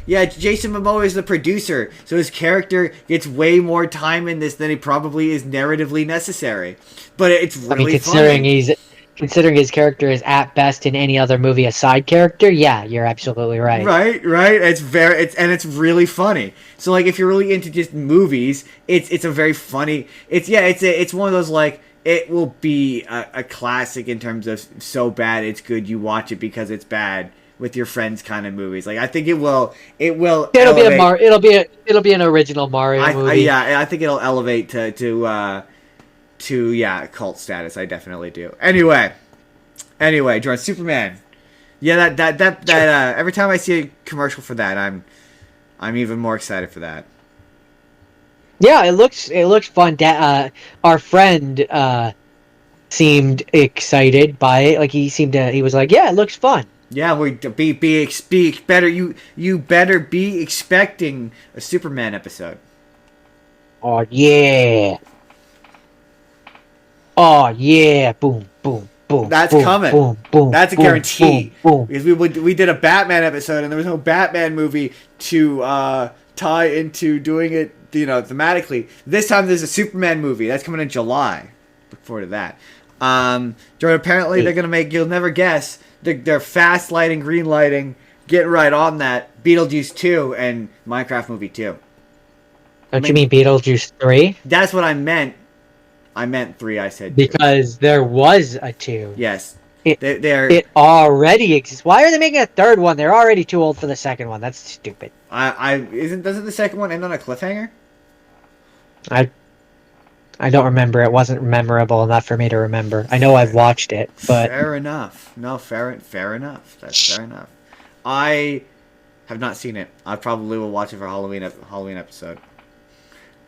Jason Momoa is the producer, so his character gets way more time in this than he probably is narratively necessary. But it's really funny. Considering his character is at best in any other movie a side character, yeah, you're absolutely right. Right. It's really funny. So like if you're really into just movies, it's a very funny. It's one of those like it will be a classic in terms of so bad it's good you watch it because it's bad with your friends kind of movies. Like I think it will. It'll be an original Mario movie. I think it'll elevate to cult status. I definitely do. Anyway, Jordan, Superman. Yeah, that every time I see a commercial for that, I'm even more excited for that. Yeah, it looks fun. Our friend seemed excited by it. Like he was like, yeah, it looks fun. Yeah, better. You better be expecting a Superman episode. Oh yeah. Oh yeah! Boom, boom, boom. That's boom, coming. Boom, boom. That's a boom, guarantee. Boom, boom. Because we did a Batman episode and there was no Batman movie to tie into doing it thematically, this time there's a Superman movie that's coming in July. Look forward to that. Jordan, apparently they're gonna make, you'll never guess, they're fast lighting, green lighting, getting right on that Beetlejuice 2 and Minecraft movie 2. Don't you mean Beetlejuice 3? That's what I meant. I meant 3. I said 2. Because there was a 2. Yes. It already exists. Why are they making a third one? They're already too old for the second one. That's stupid. Doesn't the second one end on a cliffhanger? I don't remember. It wasn't memorable enough for me to remember. I know I've watched it, but fair enough. No, fair enough. That's fair enough. I have not seen it. I probably will watch it for Halloween episode.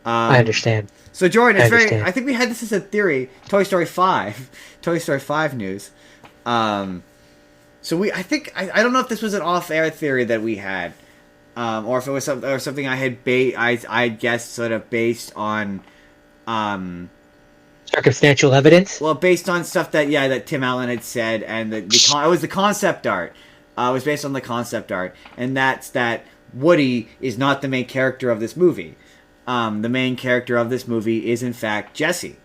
I understand. So Jordan, I think we had this as a theory. Toy Story 5 news. So I don't know if this was an off-air theory that we had, or if it was something I had I guessed sort of based on circumstantial evidence. Well, based on stuff that Tim Allen had said, and it was the concept art. It was based on the concept art, and that's that Woody is not the main character of this movie. The main character of this movie is in fact Jesse,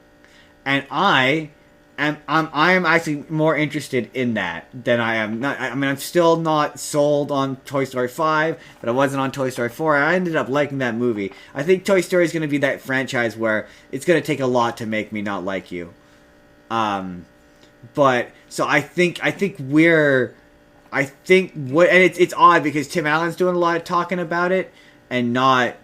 and I am actually more interested in that than I am. I'm still not sold on Toy Story 5, but I wasn't on Toy Story 4. I ended up liking that movie. I think Toy Story is going to be that franchise where it's going to take a lot to make me not like you. But so I think it's odd because Tim Allen's doing a lot of talking about it and not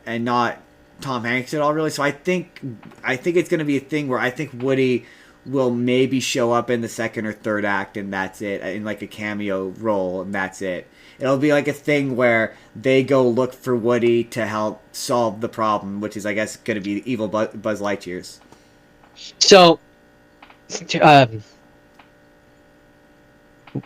Tom Hanks at all, really. So I think it's going to be a thing where I think Woody will maybe show up in the second or third act, and that's it, in like a cameo role, and that's it. It'll be like a thing where they go look for Woody to help solve the problem, which is, I guess, going to be evil Buzz Lightyear's. So,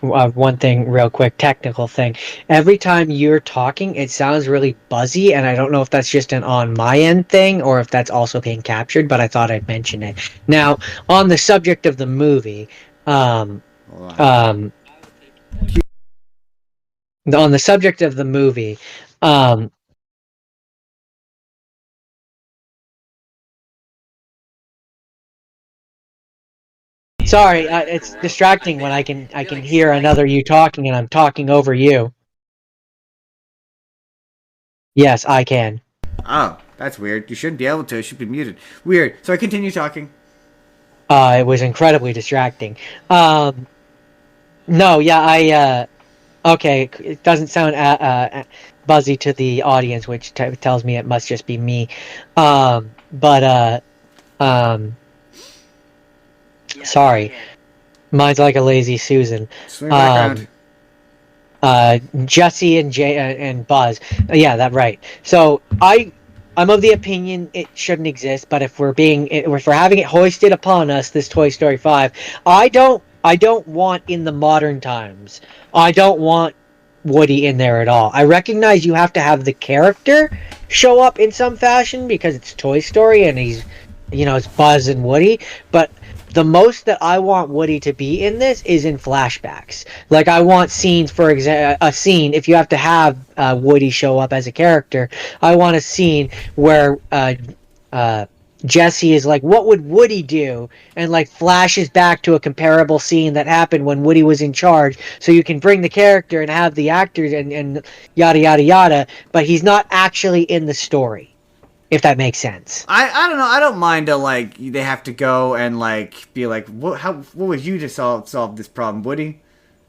one thing real quick, technical thing. Every time you're talking, it sounds really buzzy, and I don't know if that's just an on my end thing or if that's also being captured, but I thought I'd mention it. Now, on the subject of the movie, on the subject of the movie, sorry, it's distracting when I can hear another you talking and I'm talking over you. Yes, I can. Oh, that's weird. You shouldn't be able to. It should be muted. Weird. So I continue talking. It was incredibly distracting. No, yeah, okay, it doesn't sound buzzy to the audience, which tells me it must just be me. Sorry. Mine's like a lazy Susan. Swing back around. Jesse and Buzz. Yeah, that's right. So I'm of the opinion it shouldn't exist, but if we're having it hoisted upon us, this Toy Story 5, I don't want in the modern times. I don't want Woody in there at all. I recognize you have to have the character show up in some fashion because it's Toy Story and he's, it's Buzz and Woody, but the most that I want Woody to be in this is in flashbacks. Like, I want scenes, for example, a scene, if you have to have Woody show up as a character, I want a scene where Jesse is like, what would Woody do? And like flashes back to a comparable scene that happened when Woody was in charge, so you can bring the character and have the actors and yada yada yada, but he's not actually in the story. If that makes sense. I don't know. I don't mind they have to go and be like, what would you to solve this problem, Woody?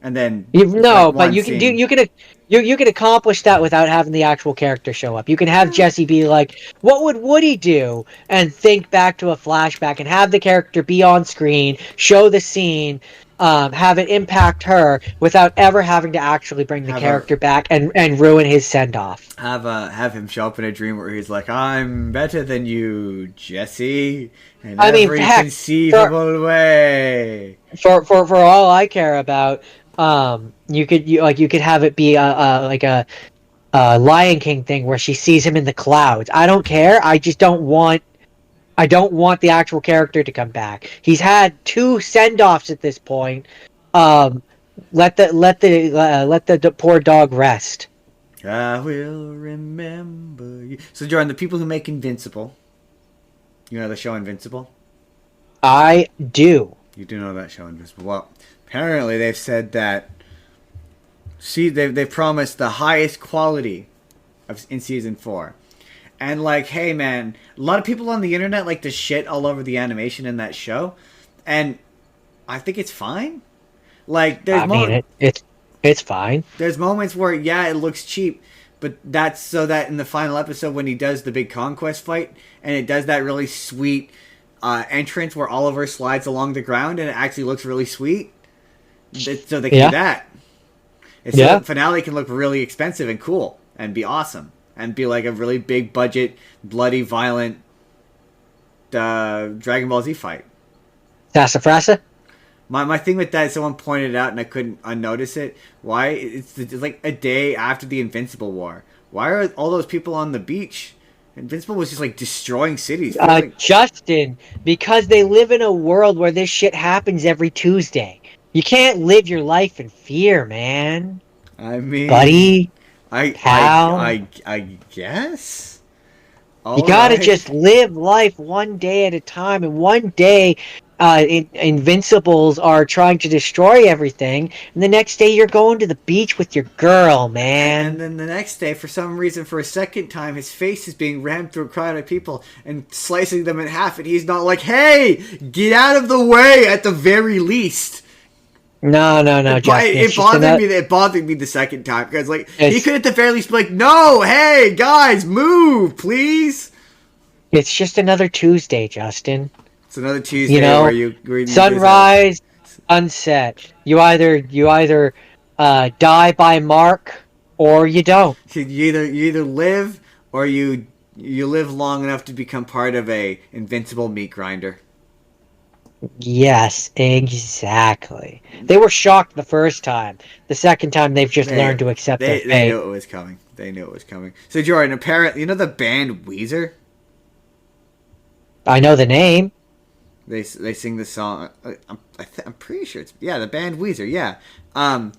And then but you can you can accomplish that without having the actual character show up. You can have Jesse be like, what would Woody do? And think back to a flashback and have the character be on screen, show the scene, have it impact her without ever having to actually bring the character back and ruin his send-off. Have him show up in a dream where he's like, I'm better than you, Jesse, in every conceivable way. For all I care about, you could have it be a Lion King thing where she sees him in the clouds. I don't care. I just don't want the actual character to come back. He's had 2 send-offs at this point. Let the poor dog rest. I will remember you. So, Jordan, the people who make Invincible, you know the show Invincible? I do. You do know that show Invincible. Well, apparently they've said that. See, they've promised the highest quality in season 4. And, like, hey, man, a lot of people on the internet like to shit all over the animation in that show. And I think it's fine. Like, It's fine. there's moments where, yeah, it looks cheap. But that's so that in the final episode when he does the big conquest fight, and it does that really sweet entrance where Oliver slides along the ground, and it actually looks really sweet. So they can do that. So the finale can look really expensive and cool and be awesome and be like a really big budget, bloody, violent Dragon Ball Z fight. Sassafrasa? My thing with that is someone pointed it out and I couldn't unnotice it. Why? It's like a day after the Invincible War. Why are all those people on the beach? Invincible was just like destroying cities. Justin, because they live in a world where this shit happens every Tuesday. You can't live your life in fear, man. I mean, buddy, I guess. You gotta just live life one day at a time, and one day, Invincibles are trying to destroy everything, and the next day you're going to the beach with your girl, man. And then the next day, for some reason, for a second time, his face is being rammed through a crowd of people and slicing them in half, and he's not like, "Hey, get out of the way!" At the very least. No, Justin. It bothered me the second time because, like, he could at the very least be like, "No, hey guys, move, please." It's just another Tuesday, Justin. It's another Tuesday where you sunrise, sunset. You either die by Mark or you don't. You either live or you live long enough to become part of a invincible meat grinder. Yes, exactly. They were shocked the first time. The second time, they've just learned to accept their fate. They knew it was coming. So, Jordan, apparently, you know the band Weezer? I know the name. They sing the song. I'm pretty sure it's the band Weezer. Yeah. The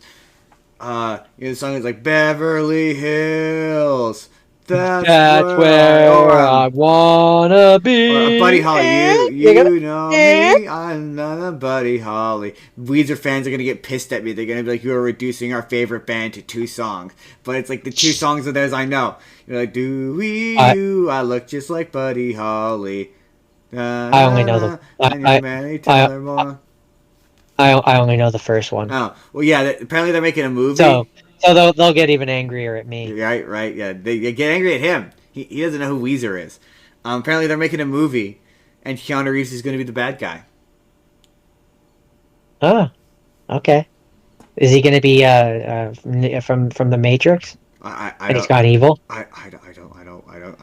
song is like Beverly Hills. That's where I wanna be. Or Buddy Holly, you know me, I'm not a Buddy Holly. Weezer fans are gonna get pissed at me. They're gonna be like, "You are reducing our favorite band to 2 songs." But it's like the 2 songs of theirs I know. You're like, I look just like Buddy Holly. I only know the. I only know the first one. Oh well, yeah. Apparently they're making a movie. So they'll get even angrier at me. Right, yeah. They get angry at him. He doesn't know who Weezer is. Apparently they're making a movie, and Keanu Reeves is going to be the bad guy. Oh, okay. Is he going to be from the Matrix? And he's got evil. I don't.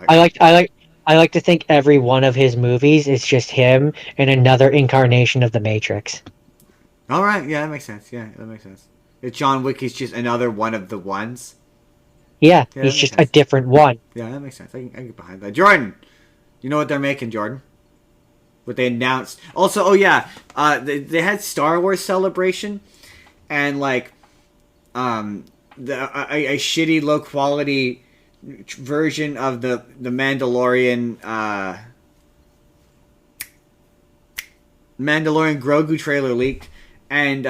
I like to think every one of his movies is just him in another incarnation of the Matrix. All right, yeah, that makes sense. John Wick is just another one of the ones. Yeah, he's just a different one. Yeah, that makes sense. I can get behind that. Jordan, you know what they're making, Jordan? What they announced. Also, they had Star Wars Celebration, and like, a shitty, low quality version of the Mandalorian Grogu trailer leaked. And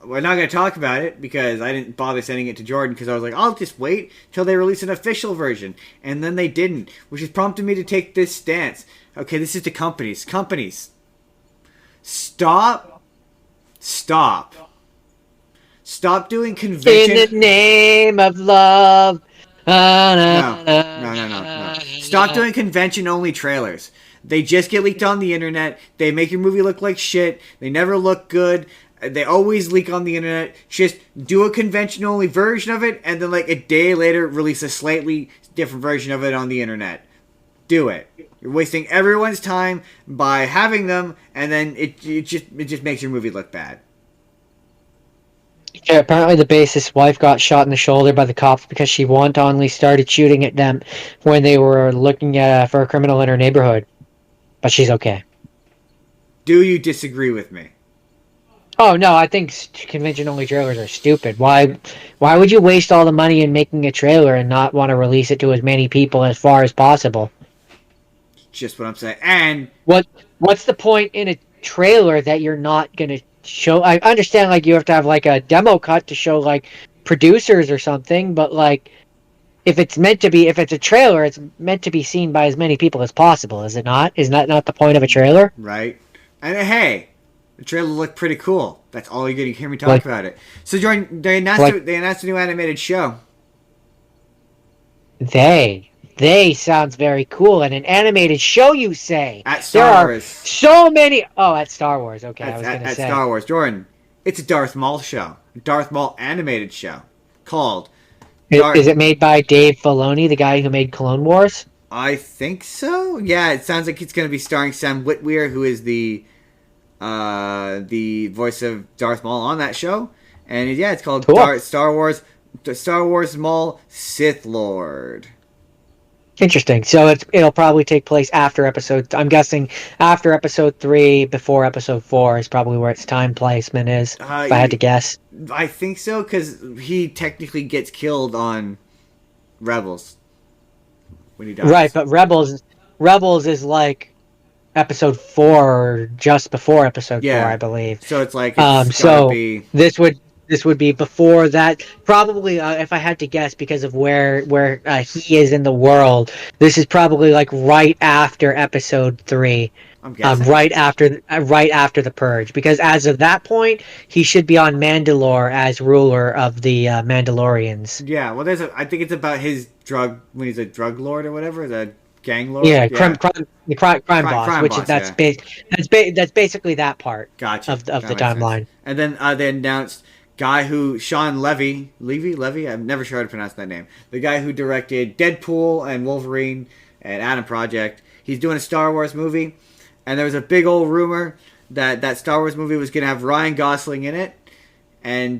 we're not going to talk about it because I didn't bother sending it to Jordan because I was like, I'll just wait till they release an official version. And then they didn't, which has prompted me to take this stance. Okay, this is to companies. Companies, stop doing convention. In the name of love. No. Stop doing convention-only trailers. They just get leaked on the internet. They make your movie look like shit. They never look good. They always leak on the internet. Just do a convention-only version of it, and then like a day later, release a slightly different version of it on the internet. Do it. You're wasting everyone's time by having them, and then it just makes your movie look bad. Yeah, apparently the bassist's wife got shot in the shoulder by the cops because she wantonly started shooting at them when they were looking for a criminal in her neighborhood. But she's okay. Do you disagree with me? Oh no, I think convention-only trailers are stupid. Why would you waste all the money in making a trailer and not want to release it to as many people as far as possible? Just what I'm saying. And What's the point in a trailer that you're not gonna show? I understand like you have to have like a demo cut to show like producers or something, but like if it's a trailer, it's meant to be seen by as many people as possible, is it not? Is that not the point of a trailer? right. And hey, the trailer looked pretty cool. That's all you're going to hear me talk Like, about it. So, Jordan, they like announced a new animated show. they sounds very cool. And an animated show, you say? At There Star are Wars. so many. Oh, at Star Wars. Okay, I was gonna At say. Star Wars. Jordan, it's a Darth Maul show. A Darth Maul animated show called Is it made by Dave Filoni, the guy who made Clone Wars? I think so. Yeah, it sounds like it's going to be starring Sam Witwer, who is the voice of Darth Maul on that show. And yeah, it's called Cool. Star Wars Maul Sith Lord. Interesting. So it'll probably take place after episode. I'm guessing after episode 3, before episode 4 is probably where its time placement is. If I had to guess. I think so because he technically gets killed on Rebels when he dies. Right, but Rebels is like episode 4 or just before episode 4, I believe. So it's like it's gotta be... this would be before that, probably. If I had to guess, because of where he is in the world, this is probably like right after episode 3. I'm guessing. Right after the purge, because as of that point, he should be on Mandalore as ruler of the Mandalorians. Yeah, well, I think it's about his when he's a drug lord or whatever, the gang lord. Yeah, crime boss, that's basically that part. Gotcha. of the timeline. Sense. And then they announced Sean Levy. I'm never sure how to pronounce that name. The guy who directed Deadpool and Wolverine and Atom Project. He's doing a Star Wars movie, and there was a big old rumor that Star Wars movie was going to have Ryan Gosling in it, and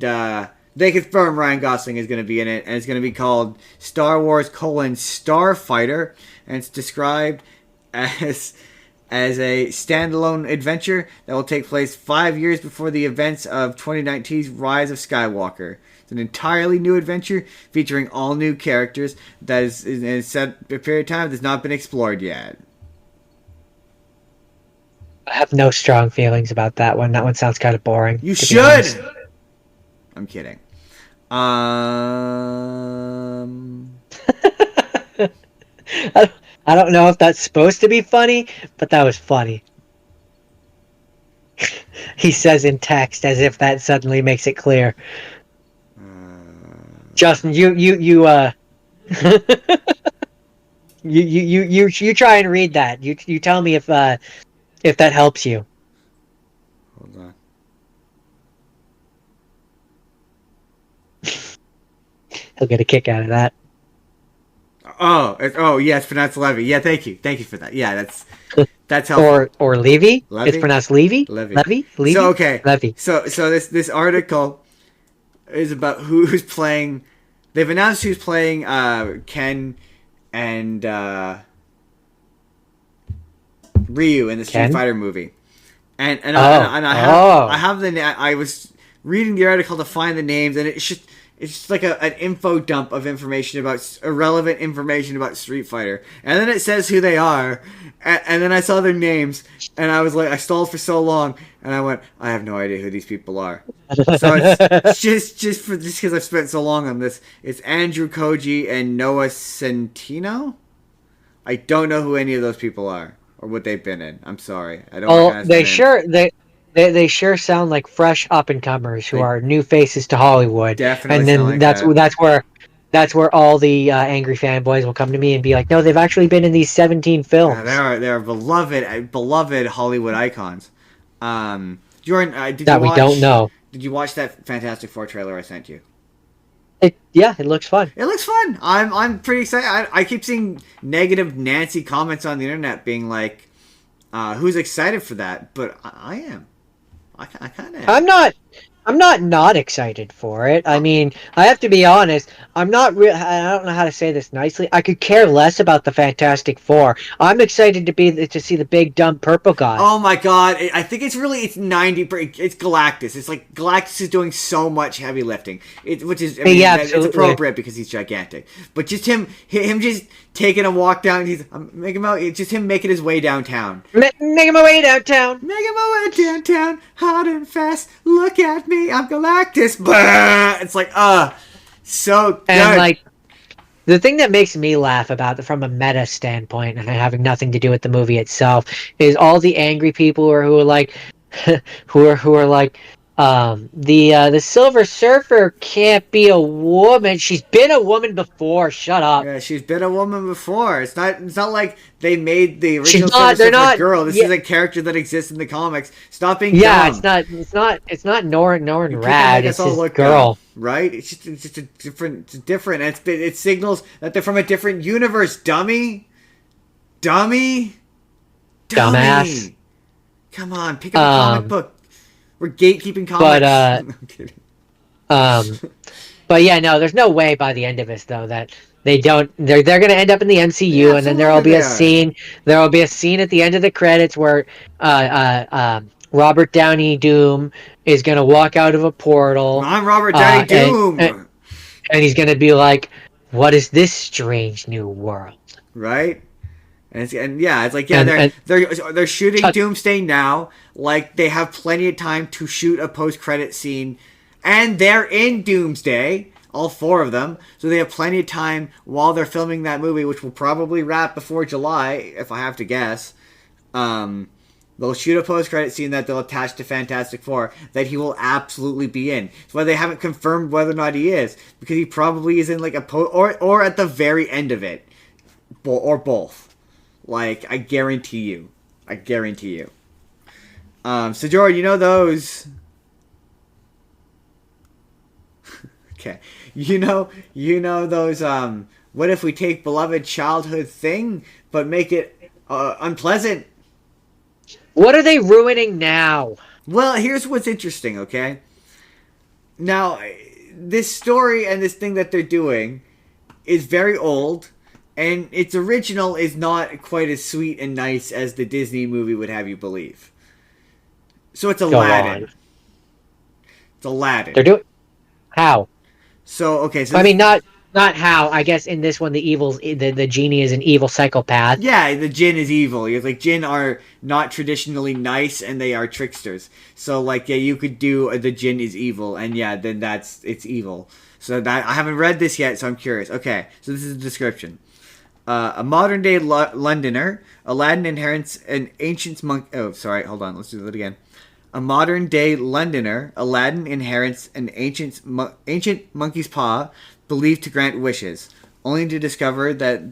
they confirm Ryan Gosling is going to be in it, and it's going to be called Star Wars: Starfighter, and it's described as a standalone adventure that will take place 5 years before the events of 2019's Rise of Skywalker. It's an entirely new adventure featuring all new characters that is in a set period of time that's not been explored yet. I have no strong feelings about that one. That one sounds kind of boring. You should! I'm kidding. I don't know if that's supposed to be funny, but that was funny. He says in text as if that suddenly makes it clear. Justin, you you try and read that. You tell me if that helps you. Hold on. He'll get a kick out of that. Oh, yeah, it's pronounced Levy. Yeah, thank you for that. Yeah, that's helpful. Or Levy. Levy? It's pronounced Levy. Levy. So okay, Levy. So this article is about who's playing. They've announced who's playing Ken and Ryu in the Street Fighter movie, and I have I was reading the article to find the names, and it's just like an info dump of information about irrelevant information about Street Fighter, and then it says who they are, and then I saw their names, and I was like, I stalled for so long, and I went, I have no idea who these people are. So it's just because I've spent so long on this. It's Andrew Koji and Noah Centino. I don't know who any of those people are or what they've been in. I'm sorry, I don't. Oh, they sure sound like fresh up and comers who are new faces to Hollywood. Definitely, and then like that's where all the angry fanboys will come to me and be like, no, they've actually been in these 17 films. Yeah, they are beloved Hollywood icons. Jordan, we don't know. Did you watch that Fantastic Four trailer I sent you? It looks fun. It looks fun. I'm pretty excited. I keep seeing negative Nancy comments on the internet being like, "Who's excited for that?" But I am. I kind of am. I'm not excited for it. I mean, I have to be honest. I'm not real. I don't know how to say this nicely. I could care less about the Fantastic Four. I'm excited to see the big dumb purple guy. Oh my god! I think it's 90. It's Galactus. It's like Galactus is doing so much heavy lifting. Which is, I mean, Yeah, it's absolutely. appropriate because he's gigantic. But just him just taking a walk down. Just him making his way downtown. Making my way downtown. Making my way downtown, hot and fast. Look at me, I'm Galactus. Blah! It's like, so good. And like the thing that makes me laugh about from a meta standpoint and having nothing to do with the movie itself is all the angry people who are like who are like the Silver Surfer can't be a woman. She's been a woman before. Shut up. Yeah, she's been a woman before. It's not like they made the original She's not. Silver They're Surfer not. girl. This Yeah, is a character that exists in the comics. Stop being yeah. dumb. It's not Norrin People Rad. make us It's all his look girl. dumb, right? It's just a different. It's different. And it signals that they're from a different universe. Dummy. Dumbass. Come on, pick up a comic book. We're gatekeeping comics. But I'm kidding. but yeah, no. There's no way by the end of this though that they don't. They're going to end up in the MCU, and then there will be a scene. There will be a scene at the end of the credits where Robert Downey Doom is going to walk out of a portal. I'm Robert Downey Doom. And he's going to be like, "What is this strange new world?" Right? They're shooting Doomsday now. Like they have plenty of time to shoot a post-credit scene, and they're in Doomsday, all four of them. So they have plenty of time while they're filming that movie, which will probably wrap before July, if I have to guess. They'll shoot a post-credit scene that they'll attach to Fantastic Four that he will absolutely be in. That's why they haven't confirmed whether or not he is, because he probably is in like or at the very end of it, or both. Like, I guarantee you. So Jordan, you know those... Okay. You know those, what if we take beloved childhood thing, but make it, unpleasant? What are they ruining now? Well, here's what's interesting, okay? Now, this story and this thing that they're doing is very old, and its original is not quite as sweet and nice as the Disney movie would have you believe. So it's Aladdin. It's Aladdin. They're doing how? So okay, so I mean, not how. I guess in this one, the genie is an evil psychopath. Yeah, the jinn is evil. It's like jinn are not traditionally nice, and they are tricksters. So like, yeah, you could do the jinn is evil, and yeah, then it's evil. So that I haven't read this yet, so I'm curious. Okay, so this is the description. A modern-day Londoner, Aladdin inherits an ancient monk... Oh, sorry, hold on, let's do that again. A modern-day Londoner, Aladdin inherits an ancient monkey's paw believed to grant wishes, only to discover that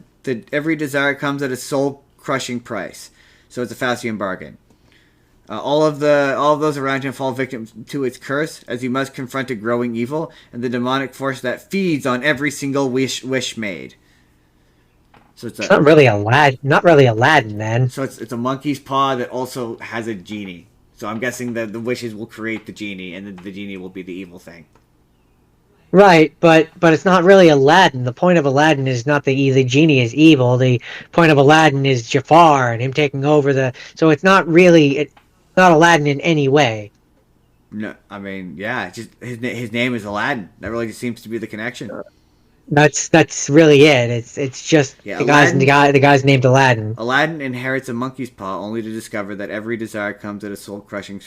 every desire comes at a soul-crushing price. So it's a Faustian bargain. All of those around him fall victim to its curse, as he must confront a growing evil and the demonic force that feeds on every single wish made. So it's not really Aladdin, then. So it's a monkey's paw that also has a genie. So I'm guessing that the wishes will create the genie, and then the genie will be the evil thing. Right, but it's not really Aladdin. The point of Aladdin is not the genie is evil. The point of Aladdin is Jafar and him taking over the. So it's not Aladdin in any way. No, I mean, yeah, just his name is Aladdin. That really just seems to be the connection. That's really it. It's just the guy's named Aladdin. Aladdin inherits a monkey's paw, only to discover that every desire comes at a soul crushing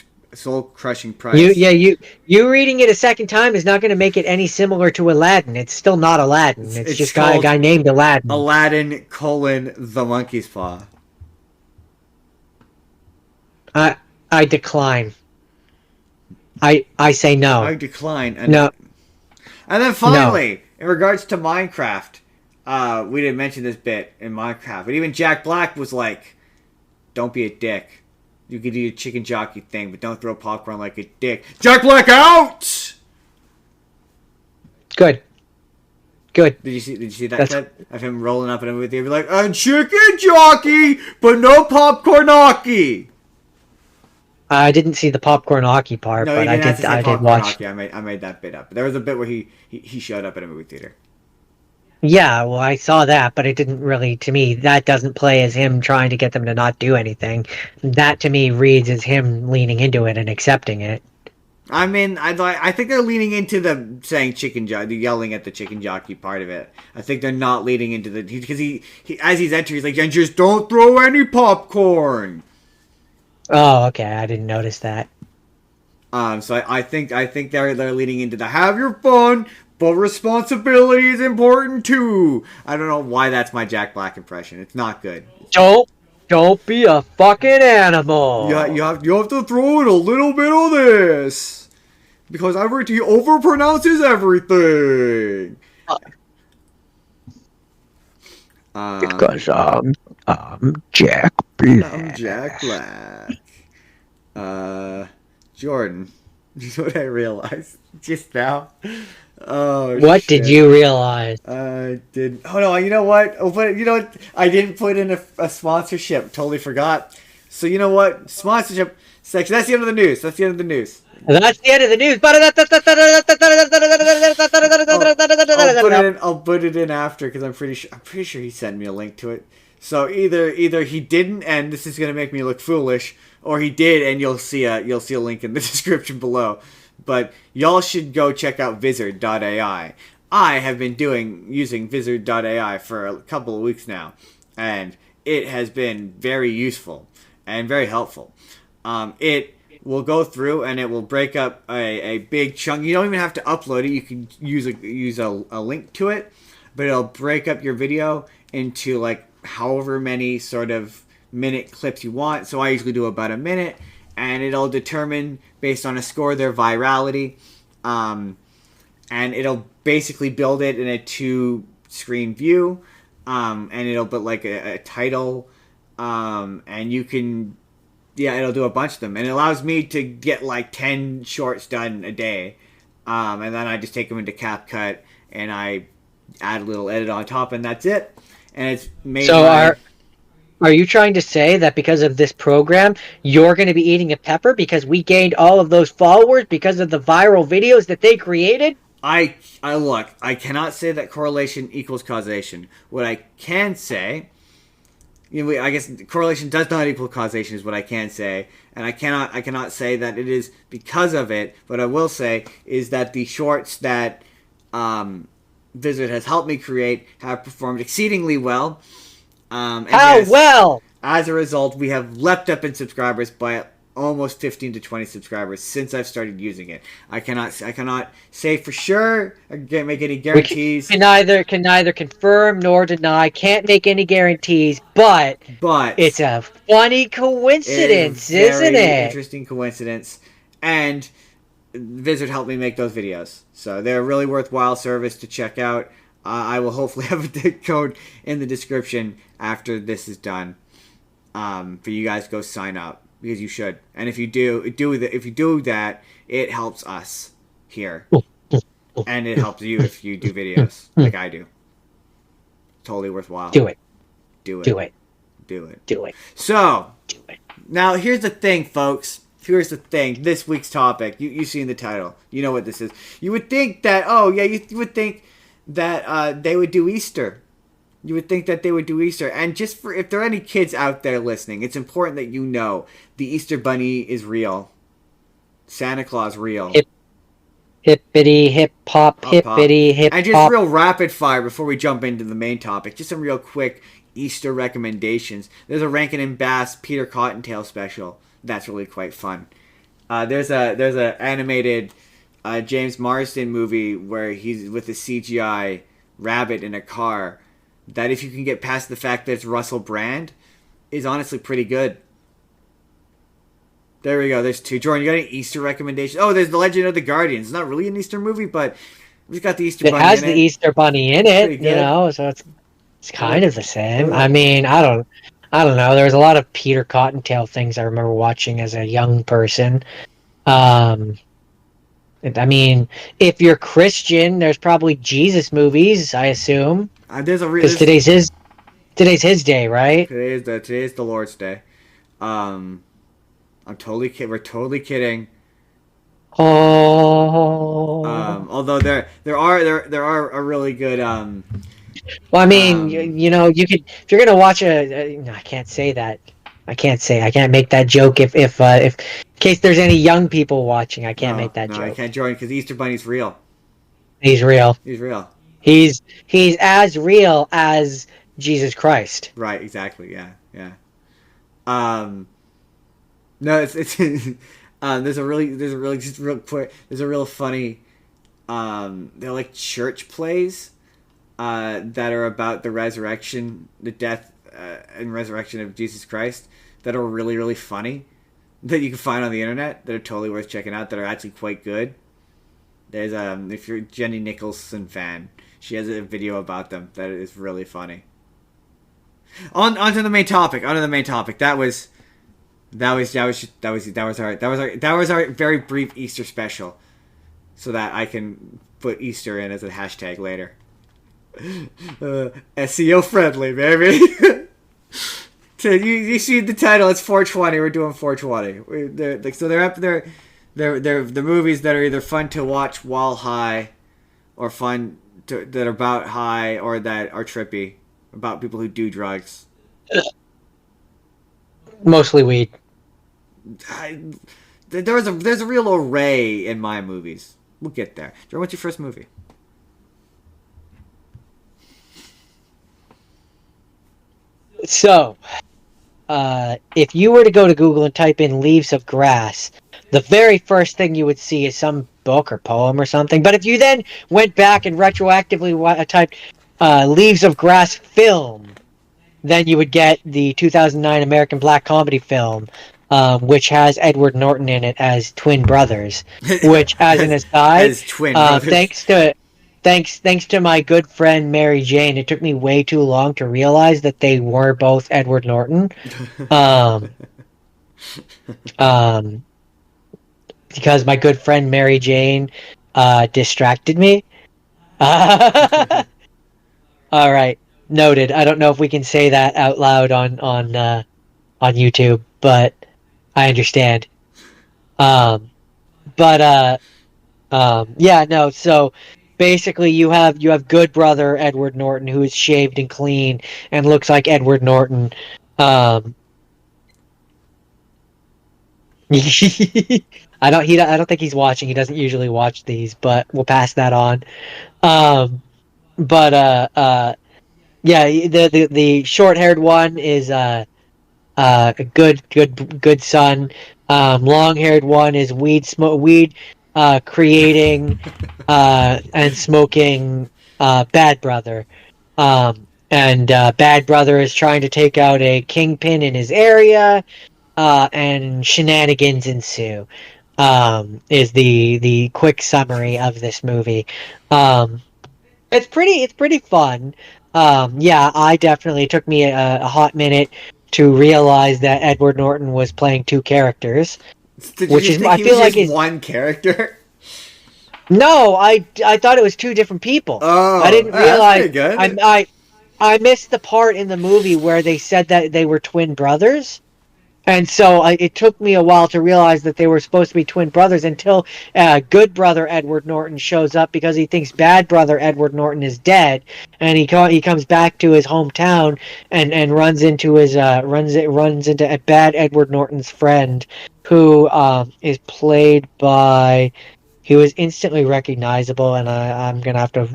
price. You reading it a second time is not going to make it any similar to Aladdin. It's still not Aladdin. It's just a guy named Aladdin. Aladdin : the monkey's paw. I decline. I say no. I decline. No. And then finally, in regards to Minecraft, we didn't mention this bit in Minecraft, but even Jack Black was like, "Don't be a dick. You can do your chicken jockey thing, but don't throw popcorn like a dick." Jack Black out. Good. Did you see that clip of him rolling up and everything? Be like, "I'm chicken jockey, but no popcorn-ocky." I didn't see the popcorn hockey part, No, he but I didn't have to did. say I did popcorn watch. hockey. I made that bit up. There was a bit where he showed up at a movie theater. Yeah, well, I saw that, but it didn't really. To me, that doesn't play as him trying to get them to not do anything. That to me reads as him leaning into it and accepting it. I mean, I think they're leaning into the saying chicken jockey, the yelling at the chicken jockey part of it. I think they're not leading into the because he as he's entering, he's like, and just don't throw any popcorn. Oh, okay, I didn't notice that. So I think they're leading into the have your fun, but responsibility is important too. I don't know why that's my Jack Black impression. It's not good. Don't be a fucking animal. You have to throw in a little bit of this because he overpronounces everything. Because I'm Jack Black. I'm Jack Black. Jordan, you know what I realized just now? Oh, What shit. did you realize? Did oh no, you know what? Oh, but you know what? I didn't put in a sponsorship. Totally forgot. So you know what? Sponsorship section. That's the end of the news. That's the end of the news. That's the end of the news. I'll put it in after because I'm pretty sure he sent me a link to it. So either he didn't, and this is gonna make me look foolish, or he did, and you'll see a link in the description below. But y'all should go check out Vizard.ai. I have been using Vizard.ai for a couple of weeks now, and it has been very useful and very helpful. It will go through and it will break up a big chunk. You don't even have to upload it. You can use a link to it, but it'll break up your video into like however many sort of minute clips you want. So I usually do about a minute, and it'll determine based on a score their virality, and it'll basically build it in a 2-screen view, and it'll put like a title, and you can, it'll do a bunch of them, and it allows me to get like 10 shorts done a day, and then I just take them into CapCut and I add a little edit on top, and that's it. And it's made. So are you trying to say that because of this program, you're going to be eating a pepper because we gained all of those followers because of the viral videos that they created? I look. I cannot say that correlation equals causation. What I can say, I guess correlation does not equal causation is what I can say, and I cannot say that it is because of it. What I will say is that the shorts that Vizard has helped me create have performed exceedingly well. Well? As a result, we have leapt up in subscribers by almost 15 to 20 subscribers since I've started using it. I cannot say for sure. I can't make any guarantees. We can neither confirm nor deny. Can't make any guarantees, but it's a funny coincidence, isn't it? Interesting coincidence, and Vizard helped me make those videos, so they're a really worthwhile service to check out. I will hopefully have a code in the description after this is done, for you guys to go sign up, because you should. And if you do that, it helps us here, and it helps you if you do videos like I do. Totally worthwhile. Do it. So now here's the thing, folks. Here's the thing. This week's topic. You seen the title. You know what this is. You would think that. Oh yeah. You would think that they would do Easter. You would think that they would do Easter. And just for if there are any kids out there listening, it's important that you know the Easter Bunny is real. Santa Claus real. Hippity hip hop, hippity hip hop. And just real rapid fire before we jump into the main topic. Just some real quick Easter recommendations. There's a Rankin and Bass Peter Cottontail special. That's really quite fun. There's a animated James Marsden movie where he's with a CGI rabbit in a car. That if you can get past the fact that it's Russell Brand, is honestly pretty good. There we go. There's 2. Jordan, you got any Easter recommendations? Oh, there's The Legend of the Guardians. It's not really an Easter movie, but we've got the Easter Bunny in it. It has the Easter Bunny in it, so it's kind of the same. I mean, I don't know. There was a lot of Peter Cottontail things I remember watching as a young person. I mean, if you're Christian, there's probably Jesus movies, I assume. Because today's his day, right? Today is the Lord's Day. I'm totally kidding. We're totally kidding. Oh. Although there are a really good Well, I mean, um you could if you're gonna watch no, I can't say that. I can't make that joke if in case there's any young people watching, I can't no make that no I joke. can't join because the Easter Bunny's real. He's real. He's real. He's as real as Jesus Christ. Right. Exactly. Yeah. Yeah. Um. No. It's there's a really just real quick there's a real funny they're like church plays that are about the resurrection, the death and resurrection of Jesus Christ that are really really funny that you can find on the internet that are totally worth checking out that are actually quite good. There's if you're a Jenny Nicholson fan, she has a video about them that is really funny. On to the main topic. On to the main topic. That was our very brief Easter special, so that I can put Easter in as a hashtag later. SEO friendly, baby. So you see the title? It's 420. We're doing 420. They're up there. They're the movies that are either fun to watch while high, or that are about high, or that are trippy about people who do drugs. Mostly weed. I, there's a real array in my movies. We'll get there. Jordan, what's your first movie? So, if you were to go to Google and type in "leaves of grass," the very first thing you would see is some book or poem or something. But if you then went back and retroactively typed "leaves of grass" film, then you would get the 2009 American black comedy film, which has Edward Norton in it as twin brothers. Which, as an aside, as twin brothers. thanks to my good friend Mary Jane, it took me way too long to realize that they were both Edward Norton. Um, um, because my good friend Mary Jane distracted me. All right, noted. I don't know if we can say that out loud on YouTube, but I understand. Um, but yeah, no. So basically, you have good brother Edward Norton, who is shaved and clean and looks like Edward Norton. Um, I don't think he's watching. He doesn't usually watch these, but we'll pass that on. Um, but yeah, the short haired one is a good son. Long haired one is weed creating and smoking bad brother. And bad brother is trying to take out a kingpin in his area, and shenanigans ensue. Is the quick summary of this movie. Um, it's pretty fun. Yeah, I definitely it took me a hot minute to realize that Edward Norton was playing two characters, Did which you is think I he was feel like just is one character? no, I thought it was two different people. I Oh, didn't that's realize pretty good. I missed the part in the movie where they said that they were twin brothers. And so it took me a while to realize that they were supposed to be twin brothers until good brother Edward Norton shows up because he thinks bad brother Edward Norton is dead, and he comes back to his hometown and runs into runs into a bad Edward Norton's friend, who is played by he was instantly recognizable, and I'm gonna have to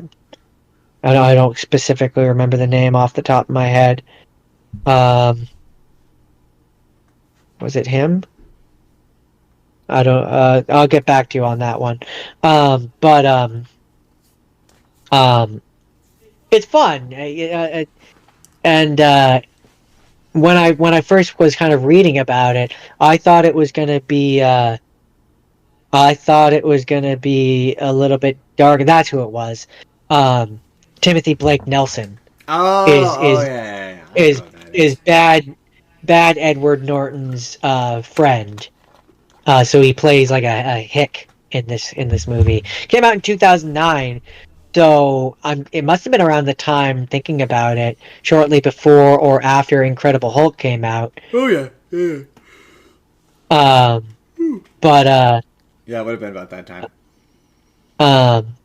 I don't specifically remember the name off the top of my head. Um, was it him? I don't. I'll get back to you on that one. But um, it's fun. And when I first was kind of reading about it, I thought it was gonna be. I thought it was gonna be a little bit dark. That's who it was. Um, Timothy Blake Nelson is Oh, is yeah, yeah, yeah. I know is what that is is. bad Edward Norton's friend. So he plays like a hick in this movie. Came out in 2009, so it must have been around the time thinking about it, shortly before or after Incredible Hulk came out. Oh yeah, yeah. Um, but Yeah, it would have been about that time. um,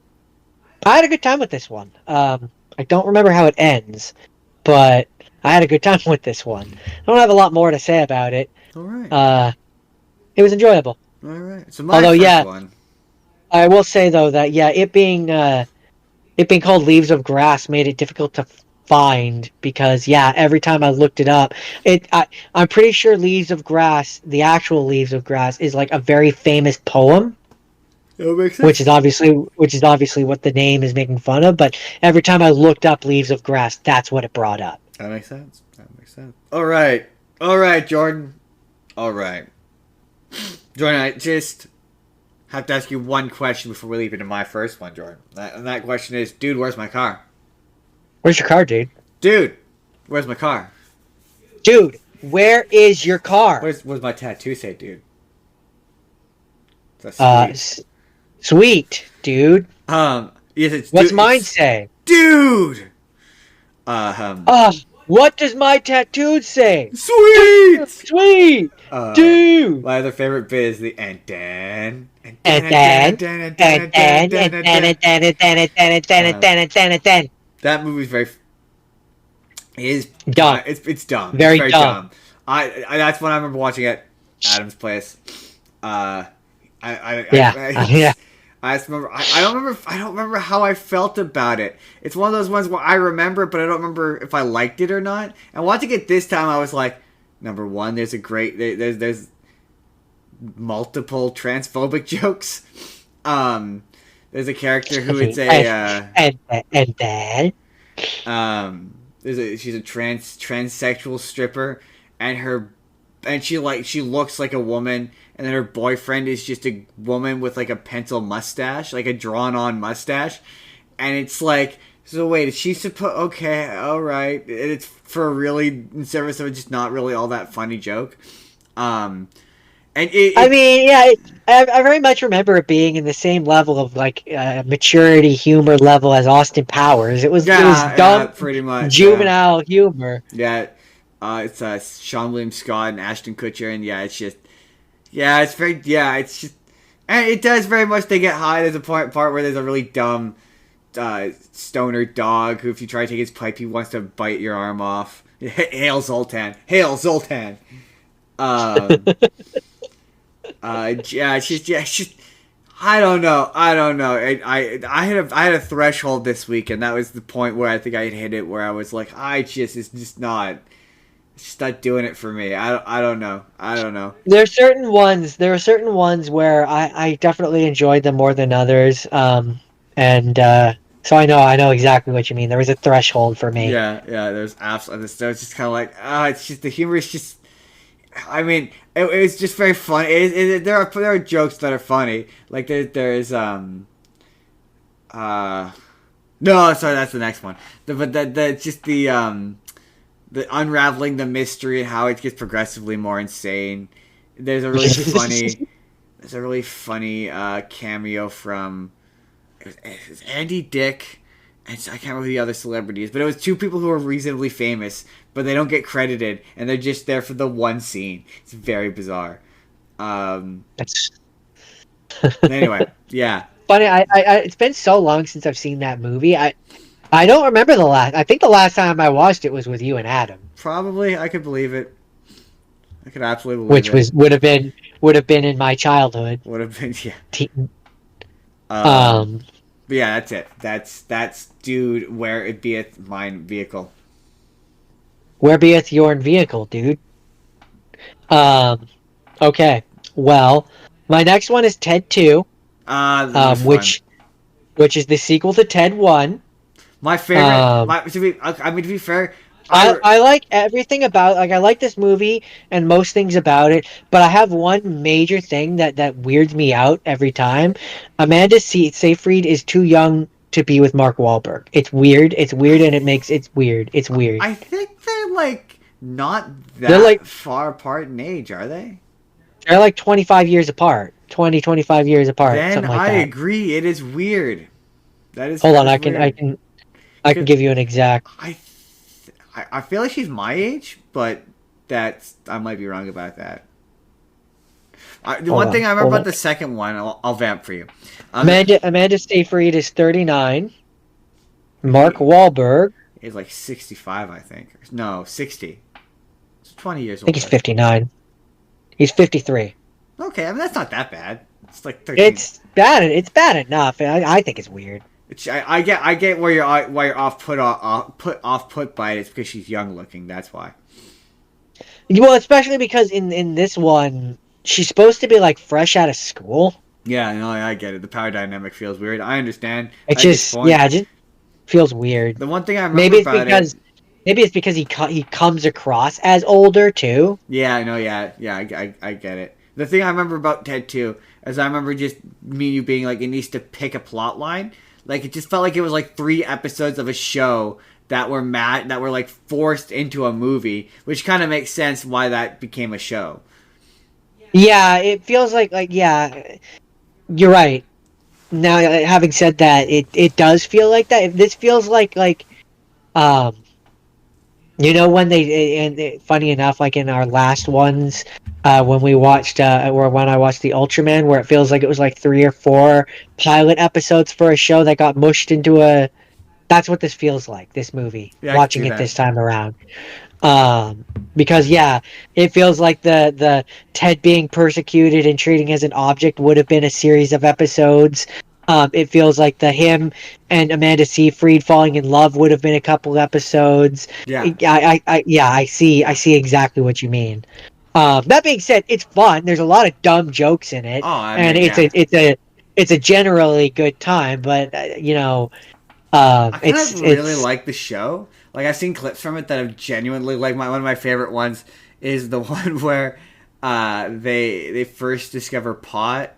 I had a good time with this one. I don't remember how it ends, but I had a good time with this one. I don't have a lot more to say about it. All right. Uh, it was enjoyable. All right. So my Although, first yeah, one. I will say though that yeah, it being called Leaves of Grass made it difficult to find because yeah, every time I looked it up, I'm pretty sure Leaves of Grass, the actual Leaves of Grass, is like a very famous poem, That makes which sense. is obviously what the name is making fun of. But every time I looked up Leaves of Grass, that's what it brought up. That makes sense. That makes sense. All right. All right, Jordan. All right. Jordan, I just have to ask you one question before we leap into my first one, Jordan. And that question is, dude, where's my car? Where's your car, dude? Dude, where's my car? Dude, where is your car? Where's my tattoo say, dude? That's Uh, sweet. s- Sweet, dude. Yes, it's What's dude. mine say? Dude. Ah, what does my tattoo say? Sweet. Sweet, dude. My other favorite bit is the and then and then And and then then, and then and then and and then and then, then and and then, then. and then, and then, and then, and then, and then, and then. That movie's very. It is Dumb. It's dumb. Very It's very dumb. dumb. I that's when I remember watching it. Adam's place. Yeah, yeah. I just remember. I don't remember. I don't remember how I felt about it. It's one of those ones where I remember, but I don't remember if I liked it or not. And watching it this time, I was like, number one, there's a great there's multiple transphobic jokes. There's a character who is a And then, she's a transsexual stripper, and she looks like a woman, and then her boyfriend is just a woman with like a pencil mustache, like a drawn on mustache, and it's like, so wait, is she supposed? Okay, all right, and it's for a really in service of just not really all that funny joke, and I mean, yeah, I very much remember it being in the same level of like maturity humor level as Austin Powers. It was yeah, dumb, pretty much, yeah. juvenile humor. Yeah, it's Sean William Scott and Ashton Kutcher, and yeah, it's just, yeah, it's very, yeah, it's just, and it does very much. They get high. There's a part where there's a really dumb stoner dog who, if you try to take his pipe, he wants to bite your arm off. Hail Zoltan! Hail Zoltan! Um, it's just. I don't know. I had a threshold this week, and that was the point where I think I had hit it, where I was like, it's just not doing it for me. I don't know. There are certain ones. There are certain ones where I definitely enjoyed them more than others. And so I know exactly what you mean. There was a threshold for me. Yeah. There's absolutely. There's just kind of like, it's just the humor is just. I mean, it's just very funny. There are jokes that are funny. Like there's no, sorry, that's the next one. But just the unraveling the mystery and how it gets progressively more insane. There's a really funny cameo from it was Andy Dick, and I can't remember who the other celebrity is, but it was two people who are reasonably famous, but they don't get credited, and they're just there for the one scene. It's very bizarre. That's Anyway, yeah. funny. It's been so long since I've seen that movie. I don't remember the last. I think the last time I watched it was with you and Adam, Probably, I could believe it. I could absolutely believe which it. was would have been in my childhood. Would have been, yeah. Teen- But yeah, that's it. That's dude. Where it beeth mine vehicle. Where beeth your vehicle, dude? Okay. Well, my next one is Ted 2, which is the sequel to Ted 1. My favorite. To be fair, I like everything about I like this movie and most things about it, but I have one major thing that weirds me out every time. Amanda Seyfried is too young to be with Mark Wahlberg. It's weird. It's weird, and it's weird. It's weird. I think they're like not that They're like far apart in age, are they? They're like 25 years apart. 25 years apart. Then something like I that. agree. It is weird. Hold on, I can give you an exact. I feel like she's my age, but I might be wrong about that. The Hold one on, thing I remember hold about on. the second one, I'll vamp for you. Amanda Seyfried is 39. Mark He Wahlberg, is like 65, I think. No, 60. It's 20 years I think he's older. 59. He's 53. Okay, I mean that's not that bad. It's like 13. It's bad. It's bad enough. I think it's weird. I get why you're off put by it. It's because she's young looking. That's why. Well, especially because in this one, she's supposed to be like fresh out of school. Yeah, no, I get it. The power dynamic feels weird. I understand. It I get your just point. yeah, it just feels weird. The one thing I remember Maybe it's about it. because maybe it's because he comes across as older too. Yeah, I know. Yeah. I get it. The thing I remember about Ted 2 is I remember just me and you being like, it needs to pick a plot line. Like it just felt like it was like 3 episodes of a show that were like forced into a movie, which kind of makes sense why that became a show. Yeah, it feels like yeah, you're right. Now, having said that, it does feel like that. This feels like um when funny enough, like in our last ones, when we watched or when I watched the Ultraman, where it feels like it was like 3 or 4 pilot episodes for a show that got mushed into a. That's what this feels like. This movie, Yeah, I can see watching it that. this time around. Because yeah, it feels like the Ted being persecuted and treating as an object would have been a series of episodes. It feels like the him and Amanda Seyfried falling in love would have been a couple episodes. Yeah. Yeah, I see exactly what you mean. That being said, it's fun. There's a lot of dumb jokes in it, Oh, I and mean, yeah. it's a generally good time. But I kind of really it's like the show. Like I've seen clips from it that have genuinely like one of my favorite ones is the one where they first discover pot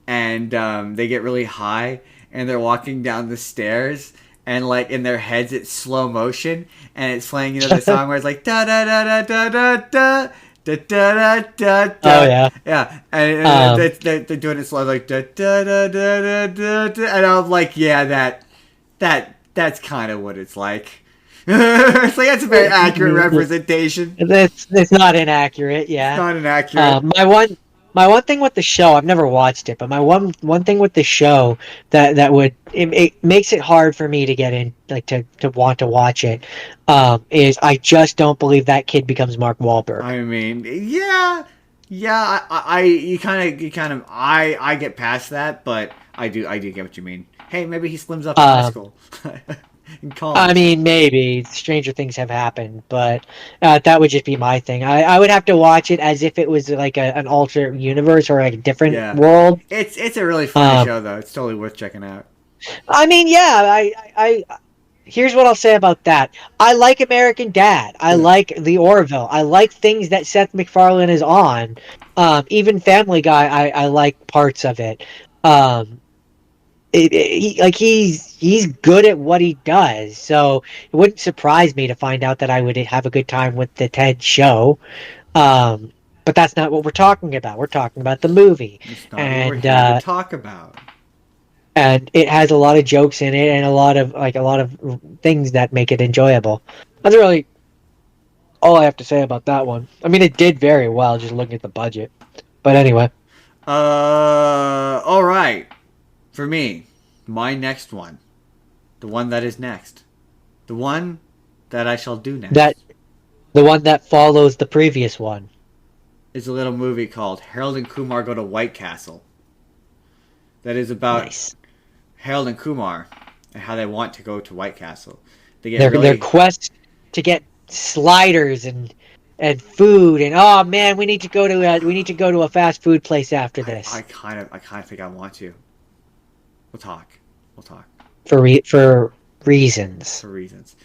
and they get really high and they're walking down the stairs and like in their heads it's slow motion and it's playing the song where it's like da da da da da da da da da da oh da yeah. yeah and Um, they're doing it slow like da da da da da da da and I'm like yeah that's kind of what it's like. It's like that's a very accurate representation. it's not inaccurate, It's yeah. not inaccurate. My one thing with the show, I've never watched it, but my one thing with the show that would it makes it hard for me to get in, like to want to watch it, is I just don't believe that kid becomes Mark Wahlberg. I mean, yeah. I get past that, but I do get what you mean. Hey, maybe he slims up in high Um, school, in I college. mean, maybe stranger things have happened, but that would just be my thing. I would have to watch it as if it was like an alternate universe or like a different Yeah, world. it's a really funny Um, show though. It's totally worth checking out. I mean, yeah, here's what I'll say about that. I like American Dad. I Yeah. like The Orville. I like things that Seth MacFarlane is on. Even Family Guy, I like parts of it. Um, he's good at what he does, so it wouldn't surprise me to find out that I would have a good time with the Ted show. Um, but that's not what we're talking about. We're talking about the movie, It's not what we're and here to talk about. it has a lot of jokes in it and a lot of things that make it enjoyable. That's really all I have to say about that one. I mean, it did very well just looking at the budget. But anyway, All right. For me, my next one, the one that is next, the one that I shall do that next, the one that follows the previous one. is a little movie called Harold and Kumar Go to White Castle. That is about Nice. Harold and Kumar and how they want to go to White Castle. They get Their really. quest to get sliders and food and oh man, we need to go to a fast food place after I this kind of think I want to. We'll talk. We'll talk for reasons. for reasons.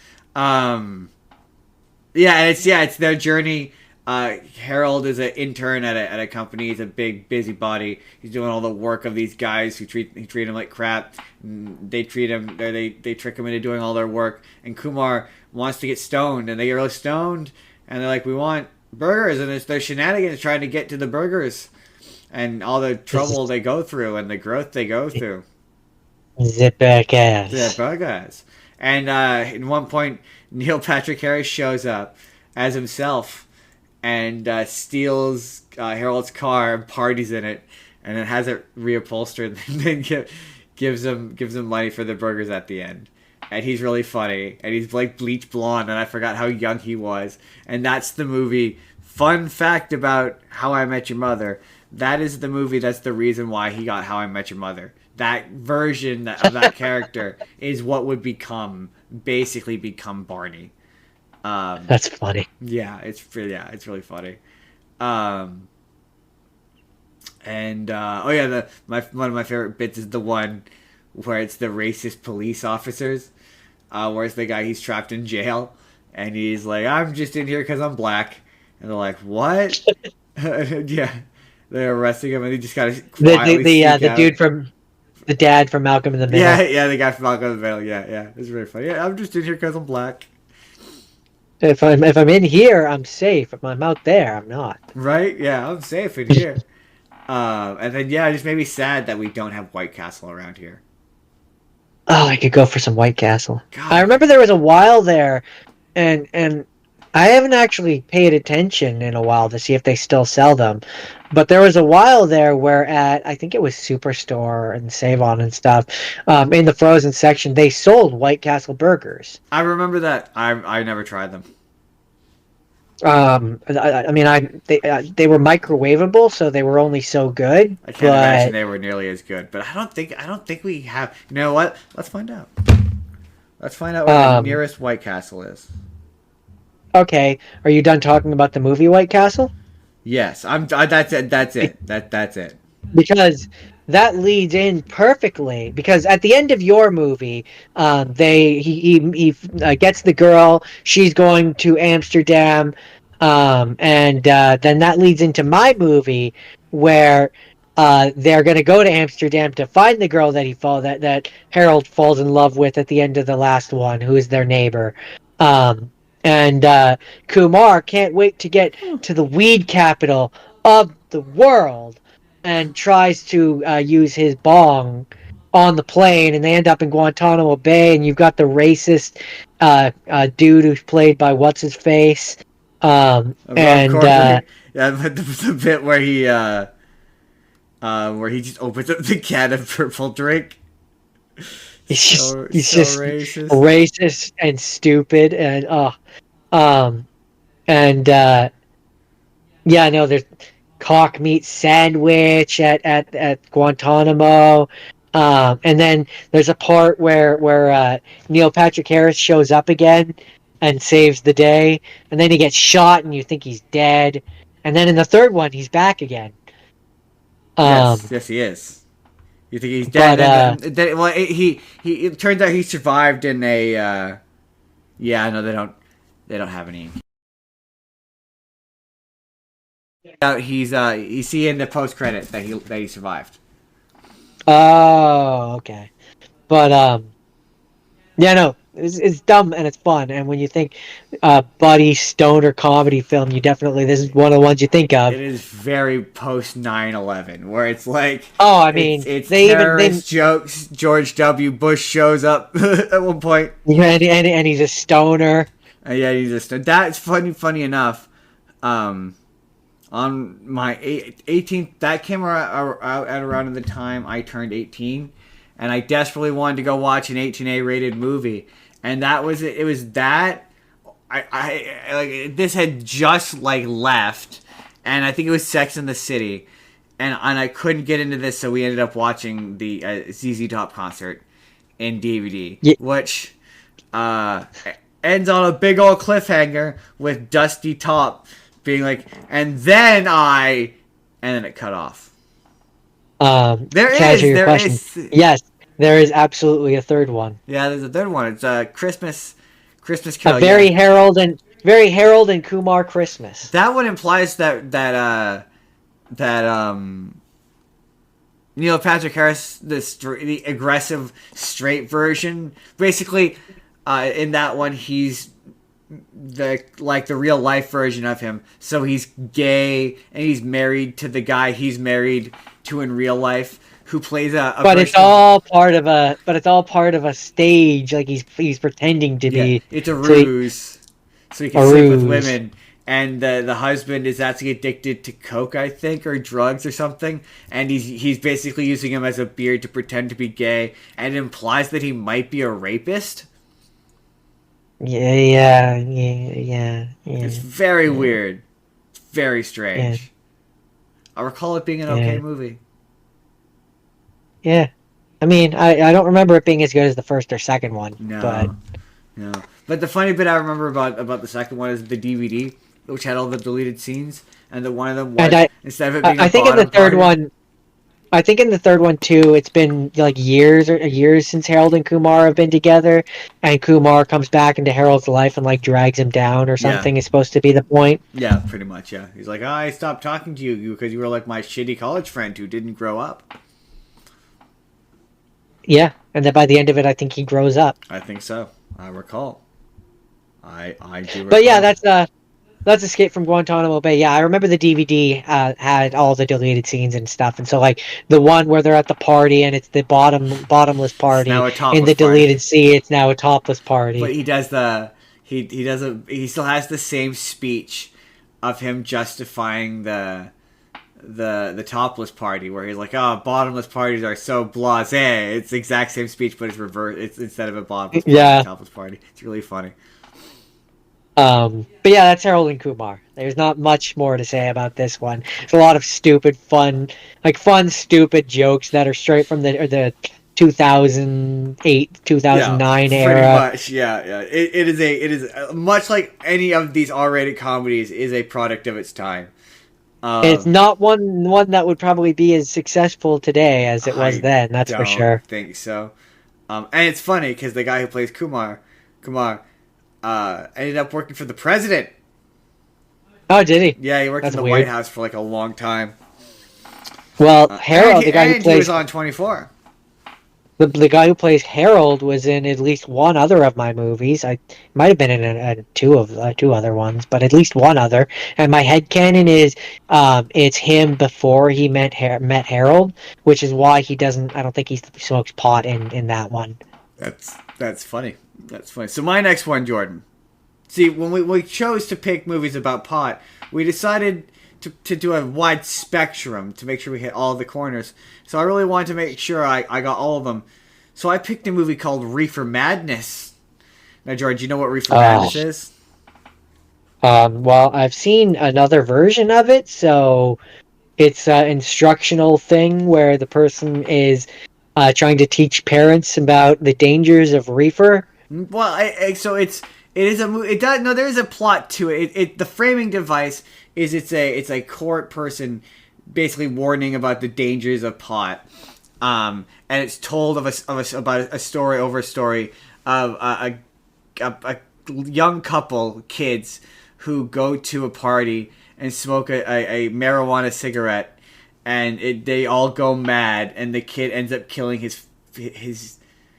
Yeah, it's their journey. Harold is an intern at a company. He's a big busybody. He's doing all the work of these guys who treat him like crap. They treat him. They trick him into doing all their work. And Kumar wants to get stoned, and they get really stoned, and they're like, "We want burgers," and it's their shenanigans trying to get to the burgers, and all the trouble they go through and the growth they go through. Zip back The ass. burgers. And in one point, Neil Patrick Harris shows up as himself, and steals Harold's car and parties in it, and then has it reupholstered, and then gives him money for the burgers at the end. And he's really funny, and he's like bleach blonde, and I forgot how young he was. And that's the movie. Fun fact about How I Met Your Mother: that is the movie. That's the reason why he got How I Met Your Mother. That version of that character is what would basically become Barney. That's funny. Yeah, it's really funny. And one of my favorite bits is the one where it's the racist police officers, where it's the guy, he's trapped in jail, and he's like, "I'm just in here because I'm black," and they're like, "What?" Yeah, they're arresting him, and he just gotta quietly the dude from the dad from Malcolm in the Middle. Yeah, the guy from Malcolm in the Middle. Yeah, it's really funny. Yeah, I'm just in here because I'm black. If I'm in here, I'm safe. If I'm out there, I'm not. Right? Yeah, I'm safe in here. And then it just made me sad that we don't have White Castle around here. Oh, I could go for some White Castle. God. I remember there was a while there, and I haven't actually paid attention in a while to see if they still sell them. But there was a while there where I think it was Superstore and Save-On and stuff, in the frozen section, they sold White Castle burgers. I remember that. I never tried them. They were microwavable, so they were only so good. I can't imagine they were nearly as good. But I don't think we have. You know what? Let's find out. Let's find out where the nearest White Castle is. Okay, are you done talking about the movie White Castle? Yes, that's it. That's it. Because that leads in perfectly. Because at the end of your movie, he gets the girl. She's going to Amsterdam, and then that leads into my movie where they're going to go to Amsterdam to find the girl that Harold falls in love with at the end of the last one, who is their neighbor. And Kumar can't wait to get to the weed capital of the world, and tries to use his bong on the plane, and they end up in Guantanamo Bay, and you've got the racist dude who's played by what's-his-face. But the bit where he just opens up the can of purple drink. He's just racist and stupid, there's cock meat sandwich at Guantanamo, and then there's a part where Neil Patrick Harris shows up again and saves the day, and then he gets shot and you think he's dead, and then in the third one he's back again. Yes, he is. You think he's dead? It turns out he survived in a. No, they don't have any. You see in the post credit that he survived. Oh, okay. But it's dumb and it's fun. And when you think buddy stoner comedy film, this is one of the ones you think of. It is very post 9/11, where it's like, it's terrorist jokes. George W. Bush shows up at one point. Yeah, and he's a stoner. That's funny enough. On my 18th, that came out at around the time I turned 18, and I desperately wanted to go watch an 18A rated movie, and that was it. It was that this had just left, and I think it was Sex and the City, and I couldn't get into this, so we ended up watching the ZZ Top concert in DVD, which ends on a big old cliffhanger with Dusty Top being like, and then it cut off. There is. Yes, there is absolutely a third one. Yeah, there's a third one. It's Christmas Carol. A very Harold and Kumar Christmas. That one implies that Neil Patrick Harris, the aggressive straight version, basically, in that one he's the real life version of him. So he's gay and he's married to the guy he's married to in real life, who plays but it's all part of a stage. Like he's pretending to be. It's a ruse, so he can sleep with women. and the husband is actually addicted to coke, I think, or drugs or something, and he's basically using him as a beard to pretend to be gay, and it implies that he might be a rapist. Yeah. It's very Yeah. weird. It's very Yeah. strange. I recall it being an okay Yeah. movie. Yeah. I mean, I don't remember it being as good as the first or second one, but No, no. But the funny bit I remember about the second one is the DVD, which had all the deleted scenes, and the one of them and was, instead of it being a I think in the bottom third party. one, I think in the third one too, it's been like years since Harold and Kumar have been together, and Kumar comes back into Harold's life and like drags him down or Yeah, something is supposed to be the point. yeah, pretty much. Yeah, he's like, I stopped talking to you because you were like my shitty college friend who didn't grow up. Yeah, and then by the end of it, I think he grows up. I think so. I recall. I do recall. But yeah, that's Escape from Guantanamo Bay. Yeah, I remember the DVD had all the deleted scenes and stuff, and so like the one where they're at the party and it's the bottomless It's party. now a In topless the party. deleted scene, it's now a topless But party. he does he still has the same speech of him justifying the topless party where he's like, oh, bottomless parties are so blasé. It's the exact same speech, but it's reversed. It's instead of a bottomless party, Yeah. it's a topless party. It's really funny. But yeah, that's Harold and Kumar. There's not much more to say about this one. It's a lot of stupid, fun, stupid jokes that are straight from the 2008, 2009 Pretty era. much. Yeah. It is much like any of these R-rated comedies is a product of its time. It's not one that would probably be as successful today as it was I then. That's for don't sure. think so. And it's funny because the guy who plays Kumar, ended up working for the president. Oh, did he? Yeah, he worked That's in the weird. White House for like a long time. Well, Harold, the guy who he plays was on 24. the guy who plays Harold was in at least one other of my movies. I might have been in two other ones, but at least one other. And my headcanon is it's him before he met Harold, which is why he doesn't. I don't think he smokes pot in that one. That's funny. That's funny. So my next one, Jordan. See, when we chose to pick movies about pot, we decided to do a wide spectrum to make sure we hit all the corners. So I really wanted to make sure I got all of them. So I picked a movie called Reefer Madness. Now, George, you know what Reefer Madness is? Well, I've seen another version of it, so it's an instructional thing where the person is trying to teach parents about the dangers of reefer. Well, so it is a movie. It does no. There is a plot to it. The framing device is it's a court person basically warning about the dangers of pot, and it's told about a story over a story of a young couple kids who go to a party and smoke a marijuana cigarette, and they all go mad, and the kid ends up killing his.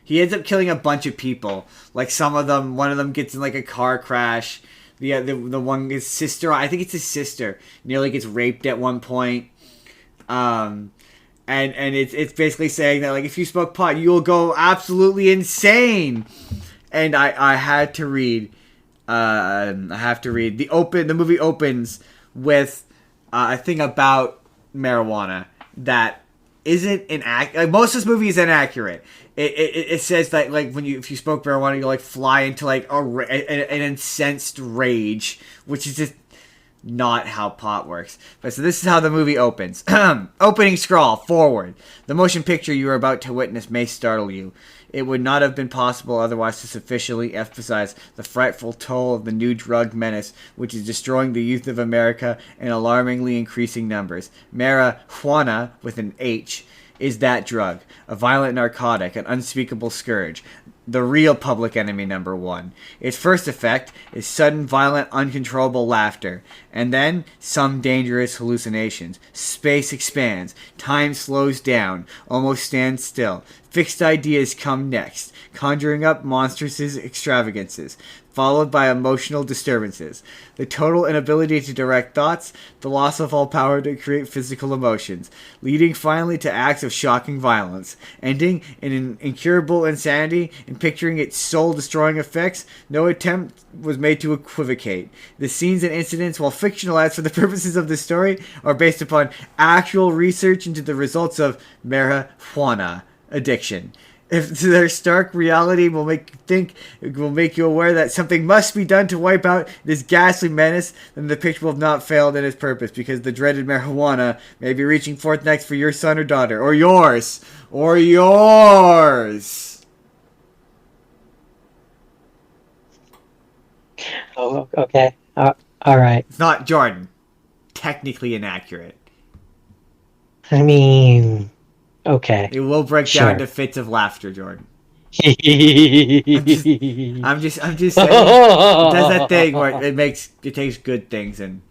He ends up killing a bunch of people. Like one of them gets in like a car crash. The one, his sister, I think it's his sister, nearly gets raped at one point. And it's basically saying that like if you smoke pot, you'll go absolutely insane. And I had to read. The movie opens with a thing about marijuana that isn't inaccurate. Like, most of this movie is inaccurate. It says that like if you smoke marijuana, you like fly into like an incensed rage, which is just not how pot works. But so this is how the movie opens. Opening scroll forward. The motion picture you are about to witness may startle you. It would not have been possible otherwise to sufficiently emphasize the frightful toll of the new drug menace, which is destroying the youth of America in alarmingly increasing numbers. Marijuana, with an H, is that drug, a violent narcotic, an unspeakable scourge, the real public enemy number one. Its first effect is sudden, violent, uncontrollable laughter, and then some dangerous hallucinations. Space expands, time slows down, almost stands still. fixed ideas come next, conjuring up monstrous extravagances, followed by emotional disturbances. The total inability to direct thoughts, the loss of all power to create physical emotions, leading finally to acts of shocking violence, ending in an incurable insanity and picturing its soul-destroying effects. No attempt was made to equivocate. The scenes and incidents, while fictionalized for the purposes of the story, are based upon actual research into the results of marijuana addiction. If their stark reality will make you aware that something must be done to wipe out this ghastly menace, then the picture will have not failed in its purpose, because the dreaded marijuana may be reaching forth next for your son or daughter, or yours, or yours. Oh, okay. All right. It's not Jordan. Technically inaccurate. I mean, okay. It will break Sure. down to fits of laughter, Jordan. I'm just saying. It does that thing where it takes good things and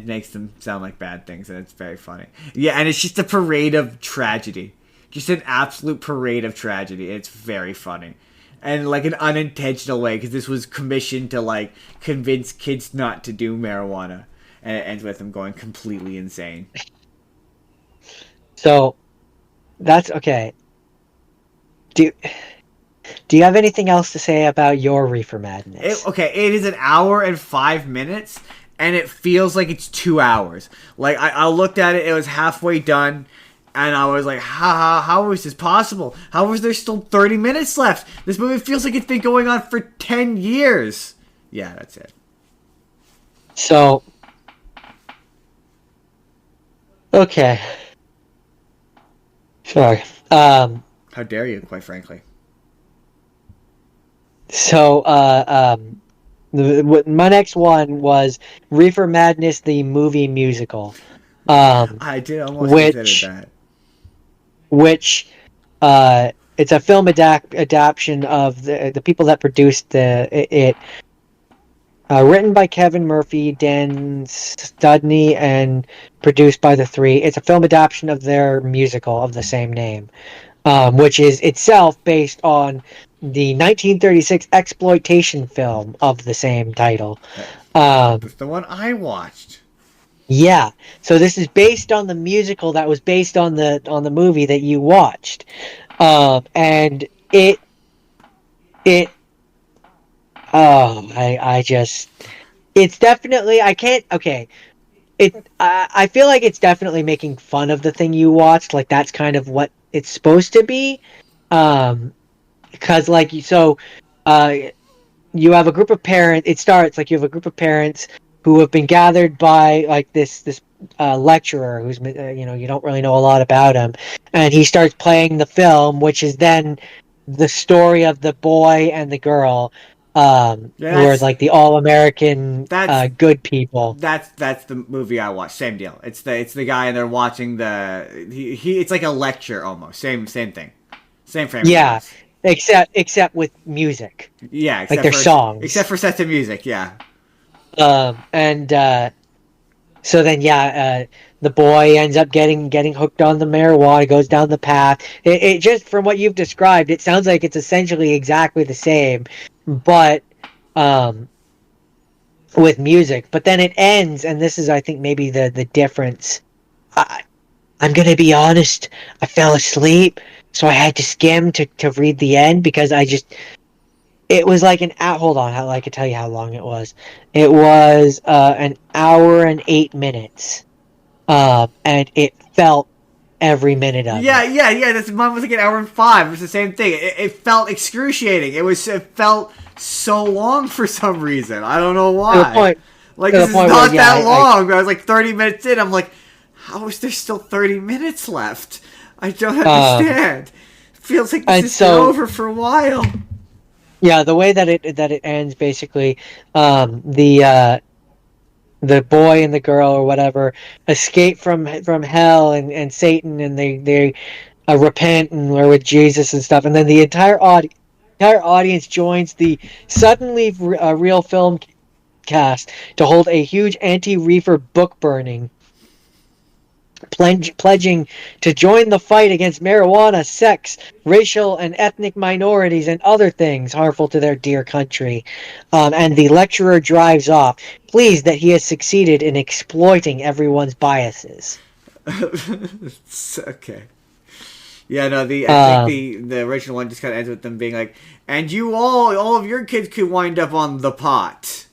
makes them sound like bad things, and it's very funny. Yeah, and it's just a parade of tragedy, just an absolute parade of tragedy. It's very funny, and like an unintentional way, because this was commissioned to like convince kids not to do marijuana, and it ends with them going completely insane. So, that's okay. Do you have anything else to say about your Reefer Madness? It is an hour and 5 minutes, and it feels like it's 2 hours. Like, I looked at it, it was halfway done, and I was like, how is this possible? How is there still 30 minutes left? This movie feels like it's been going on for 10 years. Yeah, that's it. So, okay. Sorry. How dare you, quite frankly. So, my next one was Reefer Madness, the movie musical. I did almost consider that. Which, it's a film adaptation of the people that produced it. Written by Kevin Murphy, Dan Studney, and produced by the three. It's a film adaptation of their musical of the same name, which is itself based on the 1936 exploitation film of the same title. That's the one I watched. Yeah, so this is based on the musical that was based on the movie that you watched, and it. It's definitely, I can't, okay. I feel like it's definitely making fun of the thing you watched. Like, that's kind of what it's supposed to be. Because, like, so, you have a group of parents, it starts like you have a group of parents who have been gathered by, like, this lecturer who's, you don't really know a lot about him. And he starts playing the film, which is then the story of the boy and the girl. Who are like the all-American good people. That's the movie I watched. Same deal. It's the guy, and they're watching it's like a lecture almost. Same thing. Same frame. Yeah, except with music. Yeah, like their songs. Except for sets of music. Yeah. So then the boy ends up getting hooked on the marijuana, goes down the path. It just, from what you've described, it sounds like it's essentially exactly the same, but with music. But then it ends, and this is, I think, maybe the difference. I'm gonna be honest, I fell asleep, so I had to skim to read the end, because it was like an hour. Hold on, I could tell you how long it was. It was an hour and 8 minutes, and it felt every minute of it. Yeah. This mine was like an hour and 5. It was the same thing. It felt excruciating. It felt so long for some reason. I don't know why. This is not that long. I was like 30 minutes in. I'm like, how is there still 30 minutes left? I don't understand. It feels like this has been over for a while. Yeah, the way that it ends, basically, the boy and the girl or whatever escape from hell and Satan, and they repent and are with Jesus and stuff, and then the entire audience joins the suddenly real film cast to hold a huge anti-reefer book burning. pledging to join the fight against marijuana, sex, racial and ethnic minorities, and other things harmful to their dear country. And the lecturer drives off, pleased that he has succeeded in exploiting everyone's biases. Okay. Yeah, no, I think the original one just kind of ends with them being like, and you all of your kids could wind up on the pot.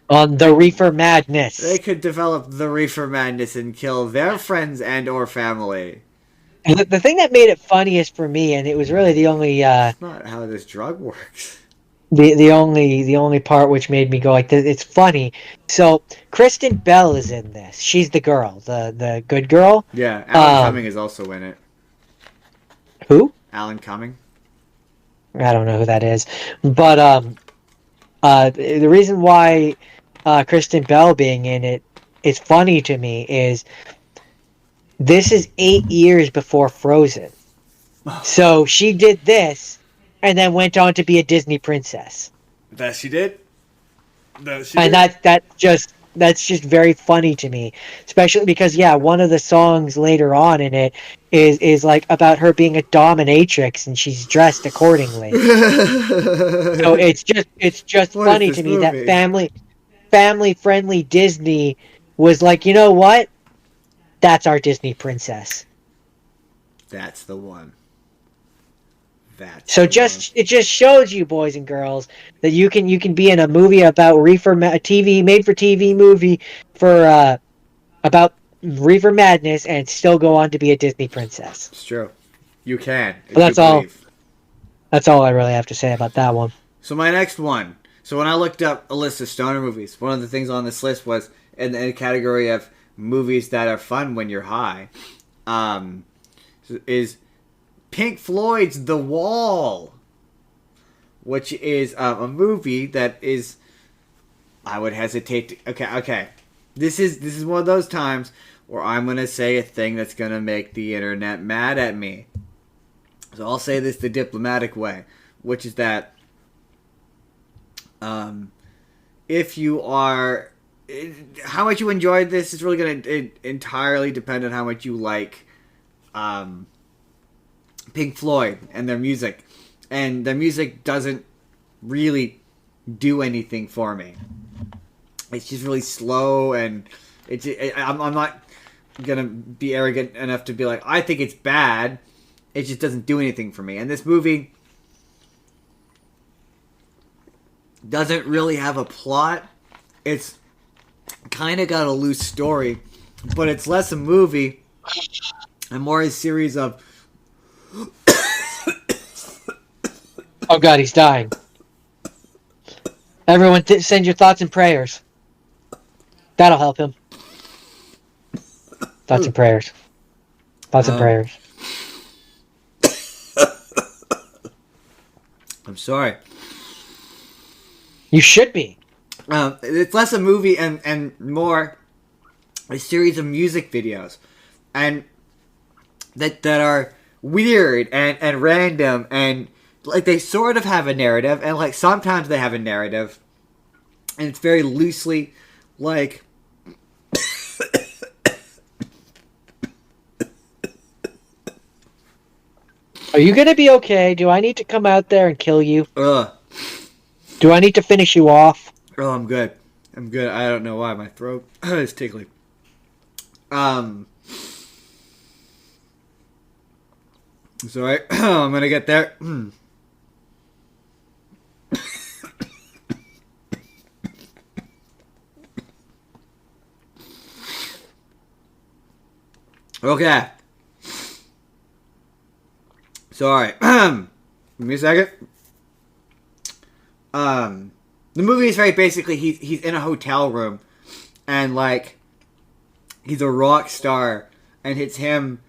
On the reefer madness. They could develop the reefer madness and kill their friends and or family. The thing that made it funniest for me, and it was really the only That's not how this drug works. the only part which made me go like, it's funny. So Kristen Bell is in this. She's the girl, the good girl. Yeah, Alan Cumming is also in it. Who? Alan Cumming. I don't know who that is, but the reason why Kristen Bell being in it is funny to me is this is 8 years before Frozen, so she did this and then went on to be a Disney princess. That she did. And that's just very funny to me, especially because one of the songs later on in it is like about her being a dominatrix and she's dressed accordingly. So it's just funny to me that family friendly Disney was like, you know what? That's our Disney princess. That's the one. It just shows you, boys and girls, that you can be in a movie about made for TV movie for about reefer madness and still go on to be a Disney princess. It's true. You can. But that's all I really have to say about that one. So my next one. So when I looked up a list of stoner movies, one of the things on this list was in the category of movies that are fun when you're high, is Pink Floyd's The Wall, which is a movie that is, I would hesitate to, okay. This is one of those times where I'm going to say a thing that's going to make the internet mad at me. So I'll say this the diplomatic way, which is that if you are, how much you enjoyed this is really going to entirely depend on how much you like Pink Floyd and their music. And their music doesn't really do anything for me. It's just really slow, and I'm not gonna be arrogant enough to be like, I think it's bad. It just doesn't do anything for me. And this movie doesn't really have a plot. It's kind of got a loose story, but it's less a movie and more a series of oh god, he's dying. Everyone send your thoughts and prayers. That'll help him. Thoughts and prayers. Thoughts and prayers. I'm sorry. You should be. It's less a movie and more a series of music videos, and that are weird and random, and like they sort of have a narrative, and like sometimes they have a narrative, and it's very loosely like Are you gonna be okay? Do I need to come out there and kill you? Do I need to finish you off? Oh, I'm good. I don't know why my throat is tickling. Sorry, I'm gonna get there. Okay. Sorry. Give me a second. The movie is very basically he's in a hotel room, and like he's a rock star, and it's him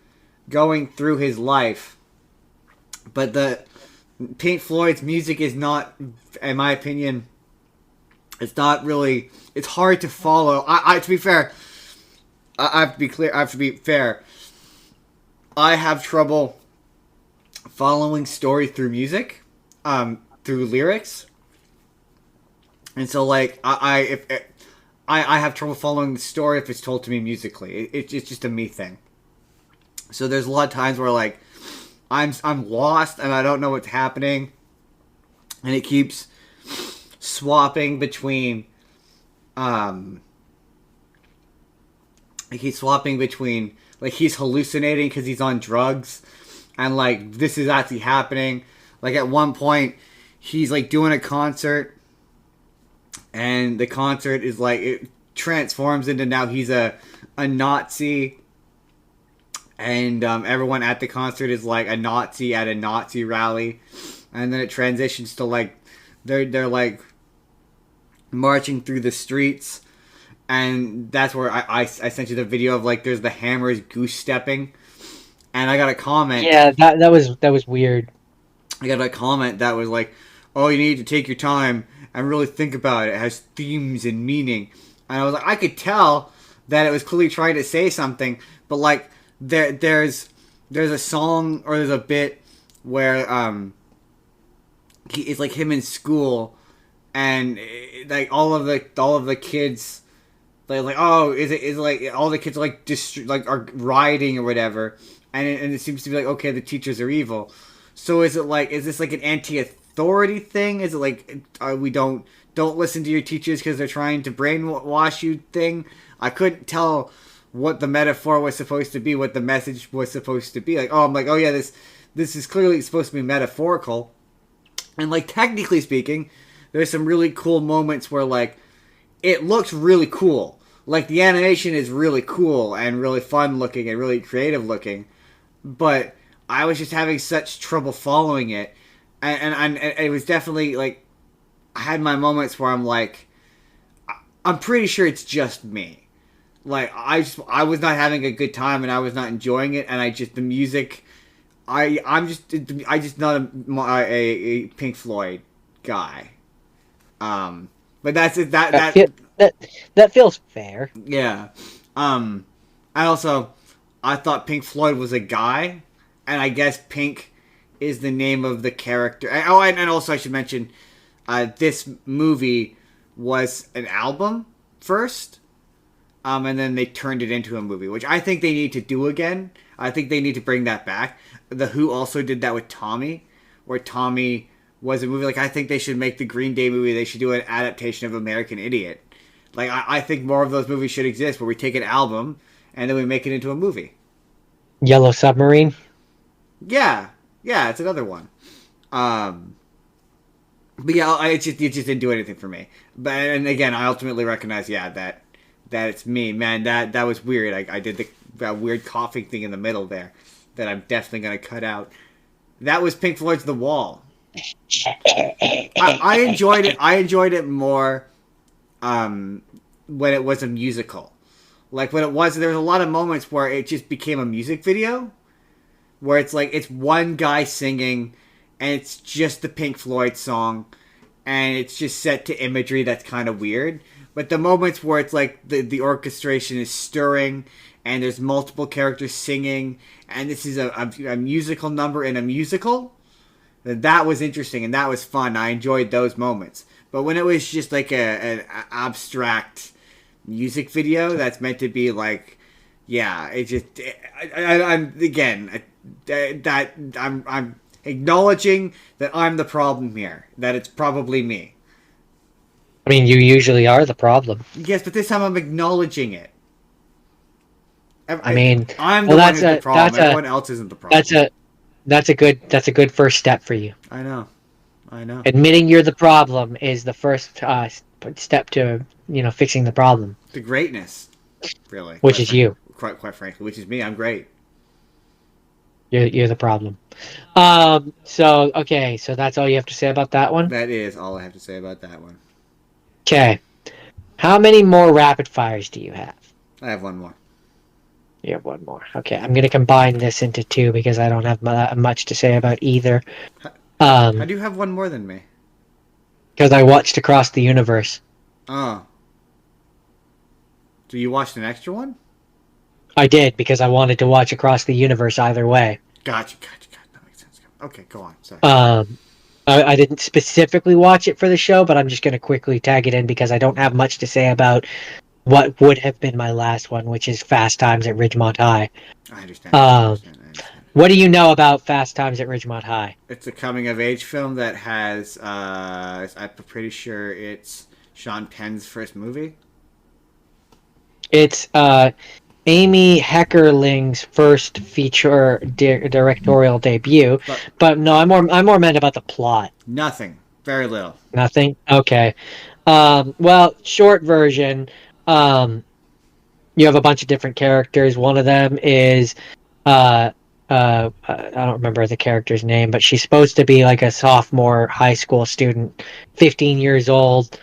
going through his life. But the Pink Floyd's music is not, in my opinion, it's not really. It's hard to follow. I to be fair, I have to be clear. I have to be fair. I have trouble following story through music, through lyrics, and so like I have trouble following the story if it's told to me musically. It's just a me thing. So there's a lot of times where like I'm lost and I don't know what's happening, and it keeps swapping between like he's hallucinating because he's on drugs, and like this is actually happening. Like at one point he's like doing a concert, and the concert is like it transforms into now he's a Nazi, and everyone at the concert is like a Nazi at a Nazi rally, and then it transitions to like they're like marching through the streets, and that's where I sent you the video of like there's the Hammers goose stepping, and I got a comment. Yeah, that was weird. I got a comment that was like, "Oh, you need to take your time and really think about it. It has themes and meaning." And I was like, I could tell that it was clearly trying to say something, but like there's a song or there's a bit where it's like him in school, and like all of the kids like oh is like all the kids are like are rioting or whatever, and it seems to be like okay the teachers are evil. So is this like an anti-authority thing? Is it like we don't listen to your teachers because they're trying to brainwash you thing? I couldn't tell what the metaphor was supposed to be, what the message was supposed to be. Like, oh, I'm like, oh yeah, this is clearly supposed to be metaphorical. And like technically speaking, there's some really cool moments where like it looks really cool. Like the animation is really cool and really fun looking and really creative looking, but I was just having such trouble following it, and it was definitely like I had my moments where I'm like, I'm pretty sure it's just me. Like I was not having a good time and I was not enjoying it, and the music, I'm just not a Pink Floyd guy. But that's it. That feels fair. Yeah. And also, I thought Pink Floyd was a guy, and I guess Pink is the name of the character. Oh, and also I should mention, this movie was an album first, and then they turned it into a movie, which I think they need to do again. I think they need to bring that back. The Who also did that with Tommy, where Tommy was a movie. Like, I think they should make the Green Day movie. They should do an adaptation of American Idiot. Like, I think more of those movies should exist, where we take an album and then we make it into a movie. Yellow Submarine? Yeah, it's another one. But yeah, it just didn't do anything for me. But and again, I ultimately recognize, that it's me, man. That was weird. I did the weird coughing thing in the middle there that I'm definitely gonna cut out. That was Pink Floyd's The Wall. I enjoyed it. I enjoyed it more when it was a musical. Like when it was, there was a lot of moments where it just became a music video, where it's like it's one guy singing, and it's just the Pink Floyd song, and it's just set to imagery that's kind of weird. But the moments where it's like the orchestration is stirring, and there's multiple characters singing, and this is a musical number in a musical, that was interesting and that was fun. I enjoyed those moments. But when it was just like an abstract music video that's meant to be like, yeah, it just I'm again that I'm acknowledging that I'm the problem here, that it's probably me. I mean, you usually are the problem. Yes, but this time I'm acknowledging it. I mean, I'm the one who's the problem. Everyone else isn't the problem. That's a good first step for you. I know. Admitting you're the problem is the first step to fixing the problem. The greatness, really. Which is you. Quite frankly, which is me. I'm great. You're the problem. So that's all you have to say about that one? That is all I have to say about that one. Okay. How many more rapid fires do you have? I have one more. You have one more. Okay, I'm going to combine this into two because I don't have much to say about either. How do you have one more than me? Because I watched Across the Universe. Oh. So you watched an extra one? I did, because I wanted to watch Across the Universe either way. Gotcha. That makes sense. Okay, go on. Sorry. I didn't specifically watch it for the show, but I'm just going to quickly tag it in because I don't have much to say about what would have been my last one, which is Fast Times at Ridgemont High. I understand. I understand. What do you know about Fast Times at Ridgemont High? It's a coming of age film that has. I'm pretty sure it's Sean Penn's first movie. It's Amy Heckerling's first feature directorial debut. But no, I'm more meant about the plot. Nothing. Very little. Nothing. Okay. Well, short version. You have a bunch of different characters. One of them is I don't remember the character's name, but she's supposed to be like a sophomore high school student, 15 years old.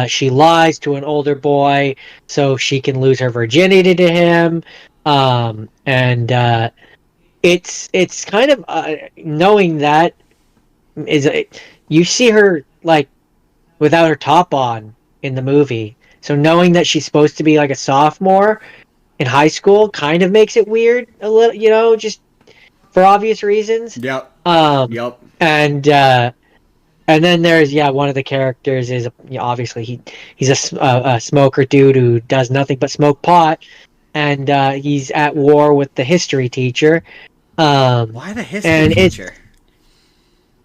She lies to an older boy so she can lose her virginity to him. And it's kind of knowing that you see her like without her top on in the movie. So knowing that she's supposed to be like a sophomore in high school kind of makes it weird a little, just for obvious reasons. Yep. Yep. And then there's one of the characters is obviously he's a smoker dude who does nothing but smoke pot, and he's at war with the history teacher. Why the history teacher?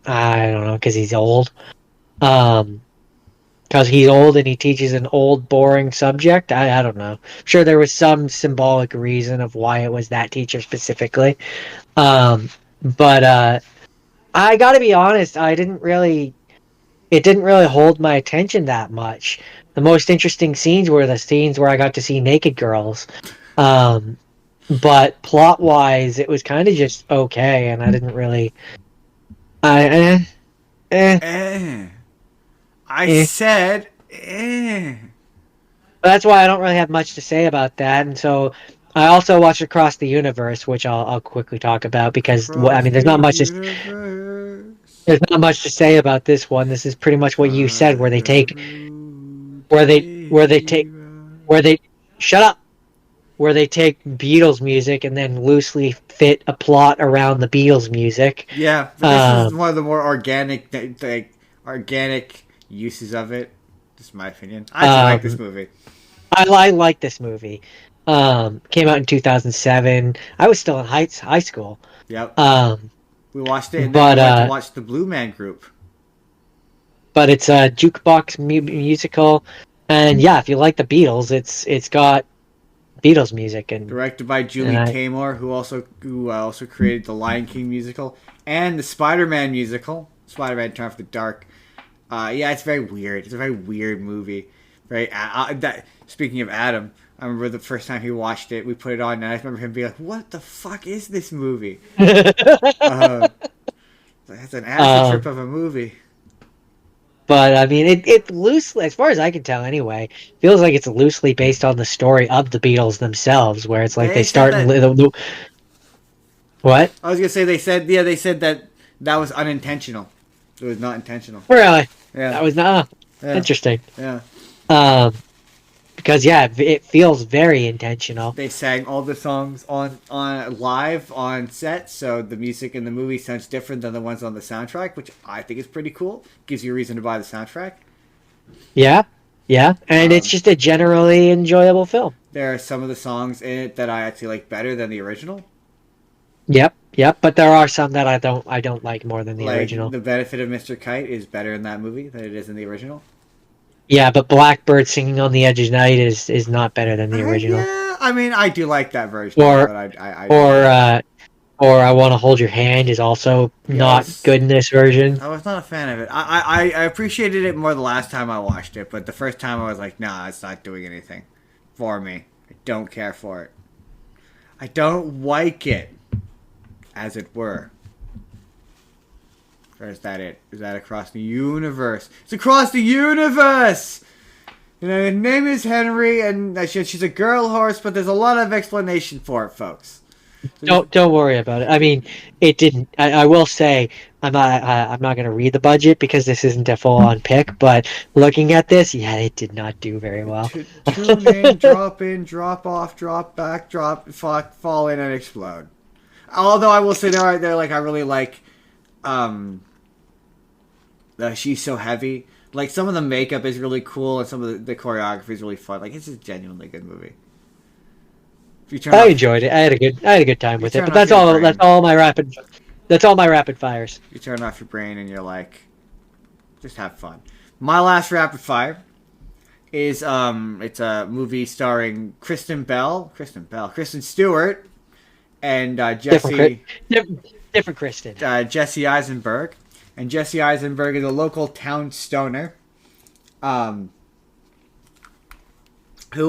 I don't know, because he's old. Because he's old and he teaches an old, boring subject. I don't know. I'm sure there was some symbolic reason of why it was that teacher specifically. But I gotta be honest, it didn't really hold my attention that much. The most interesting scenes were the scenes where I got to see naked girls. But plot-wise, it was kind of just okay, and I didn't really... I said, That's why I don't really have much to say about that, and so I also watched Across the Universe, which I'll quickly talk about because there's not much to say about this one. This is pretty much what you said, where they take Beatles music and then loosely fit a plot around the Beatles music. Yeah, but this is one of the more organic uses of it. Just my opinion. I like this movie. I like this movie. Came out in 2007. I was still in high school. Yep. We watched it, and then we went to watch the Blue Man Group. But it's a jukebox musical, and if you like the Beatles, it's got Beatles music, and directed by Julie Taymor, who also created the Lion King musical and the Spider-Man musical, Spider-Man: Turn Off the Dark. It's very weird. It's a very weird movie. Right. Speaking of Adam, I remember the first time he watched it, we put it on, and I remember him being like, "What the fuck is this movie?" That's an acid trip of a movie. But I mean, it loosely, as far as I can tell, anyway, feels like it's loosely based on the story of the Beatles themselves, where it's like they start. What? I was gonna say they said that was unintentional. It was not intentional. Really? Yeah. That was not interesting. Yeah. Because it feels very intentional. They sang all the songs on live on set, so the music in the movie sounds different than the ones on the soundtrack, which I think is pretty cool. Gives you a reason to buy the soundtrack. Yeah, and it's just a generally enjoyable film. There are some of the songs in it that I actually like better than the original. Yep, but there are some that I don't like more than the original. The Benefit of Mr. Kite is better in that movie than it is in the original. Yeah, but Blackbird Singing on the Edge of Night is not better than the original. Yeah, I mean, I do like that version. Or I Want to Hold Your Hand is also not good in this version. I was not a fan of it. I appreciated it more the last time I watched it, but the first time I was like, nah, it's not doing anything for me. I don't care for it. I don't like it, as it were. Or is that it? Is that Across the Universe? It's Across the Universe! Her name is Henry, and she's a girl horse, but there's a lot of explanation for it, folks. So don't worry about it. I mean, it didn't. I will say I'm not going to read the budget because this isn't a full-on pick. But looking at this, it did not do very well. Tune in, drop in, drop off, drop back, drop, fuck, fall in, and explode. Although I will say I really like. She's So Heavy. Like some of the makeup is really cool, and some of the choreography is really fun. Like it's a genuinely good movie. If you turn I off, enjoyed it. I had a good time you with it. turn But off that's your all. brain. That's all my rapid fires. You turn off your brain, and you're like, just have fun. My last rapid fire is it's a movie starring Kristen Stewart, and Different Kristen. Jesse Eisenberg, and Jesse Eisenberg is a local town stoner, who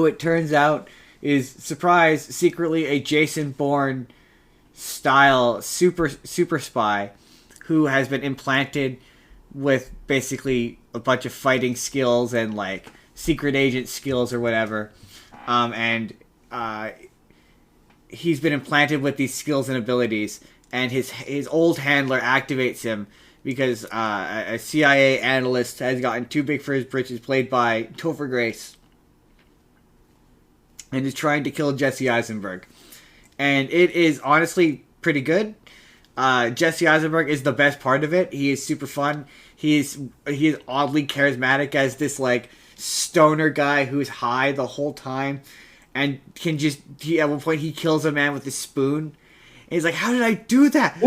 it turns out is secretly a Jason Bourne style super spy, who has been implanted with basically a bunch of fighting skills and like secret agent skills or whatever, and he's been implanted with these skills and abilities, and his old handler activates him because a CIA analyst has gotten too big for his britches, played by Topher Grace, and is trying to kill Jesse Eisenberg. And it is honestly pretty good. Jesse Eisenberg is the best part of it. He is super fun. He is oddly charismatic as this like stoner guy who's high the whole time, and can just at one point he kills a man with a spoon. And he's like, "How did I do that?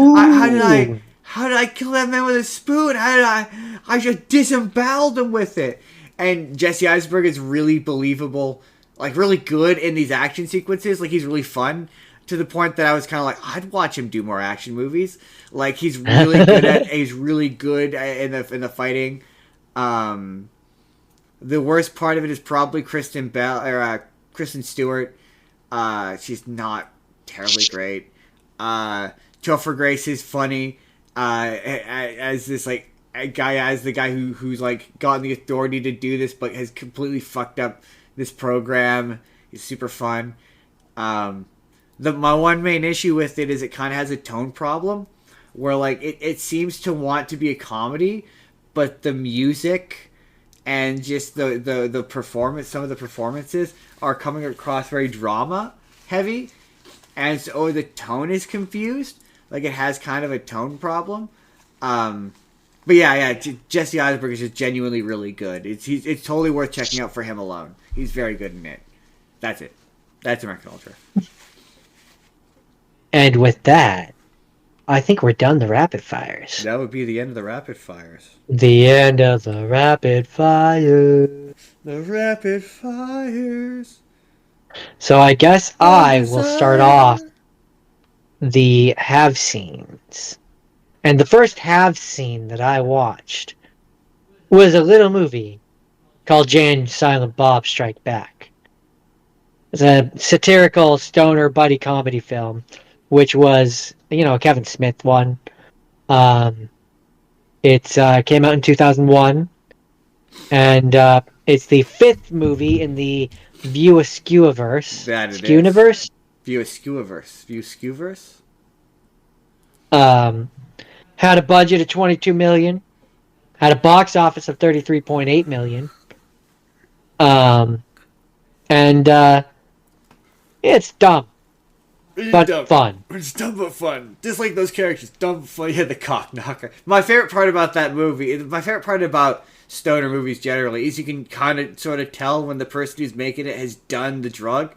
How did I kill that man with a spoon? I just disemboweled him with it." And Jesse Eisenberg is really believable, like really good in these action sequences. Like he's really fun, to the point that I was kind of like, I'd watch him do more action movies. Like he's really good in the fighting. The worst part of it is probably Kristen Stewart. She's not terribly great. Topher Grace is funny as this like a guy, as the guy who's like gotten the authority to do this, but has completely fucked up this program. He's super fun. My one main issue with it is it kind of has a tone problem, where like it seems to want to be a comedy, but the music and just the performance, some of the performances are coming across very drama heavy, and so the tone is confused. Like it has kind of a tone problem. But yeah, Jesse Eisenberg is just genuinely really good. It's totally worth checking out for him alone. He's very good in it. That's it. That's American Ultra. And with that, I think we're done the rapid fires. That would be the end of the rapid fires. The end of the rapid fire. The rapid fires. So I guess I will start off the have scenes. And the first have scene that I watched was a little movie called Jay and Silent Bob Strike Back. It's a satirical stoner buddy comedy film, which was, a Kevin Smith one. It came out in 2001, and it's the fifth movie in the View Askew-averse. That it Skew-niverse? is. View Askew-averse. Had a budget of $22 million. Had a box office of $33.8 million. And it's dumb. But fun. It's dumb but fun. Just like those characters. Dumb but fun. Yeah, the cock knocker. My favorite part about that movie, my favorite part about stoner movies generally, is you can kind of sort of tell when the person who's making it has done the drug.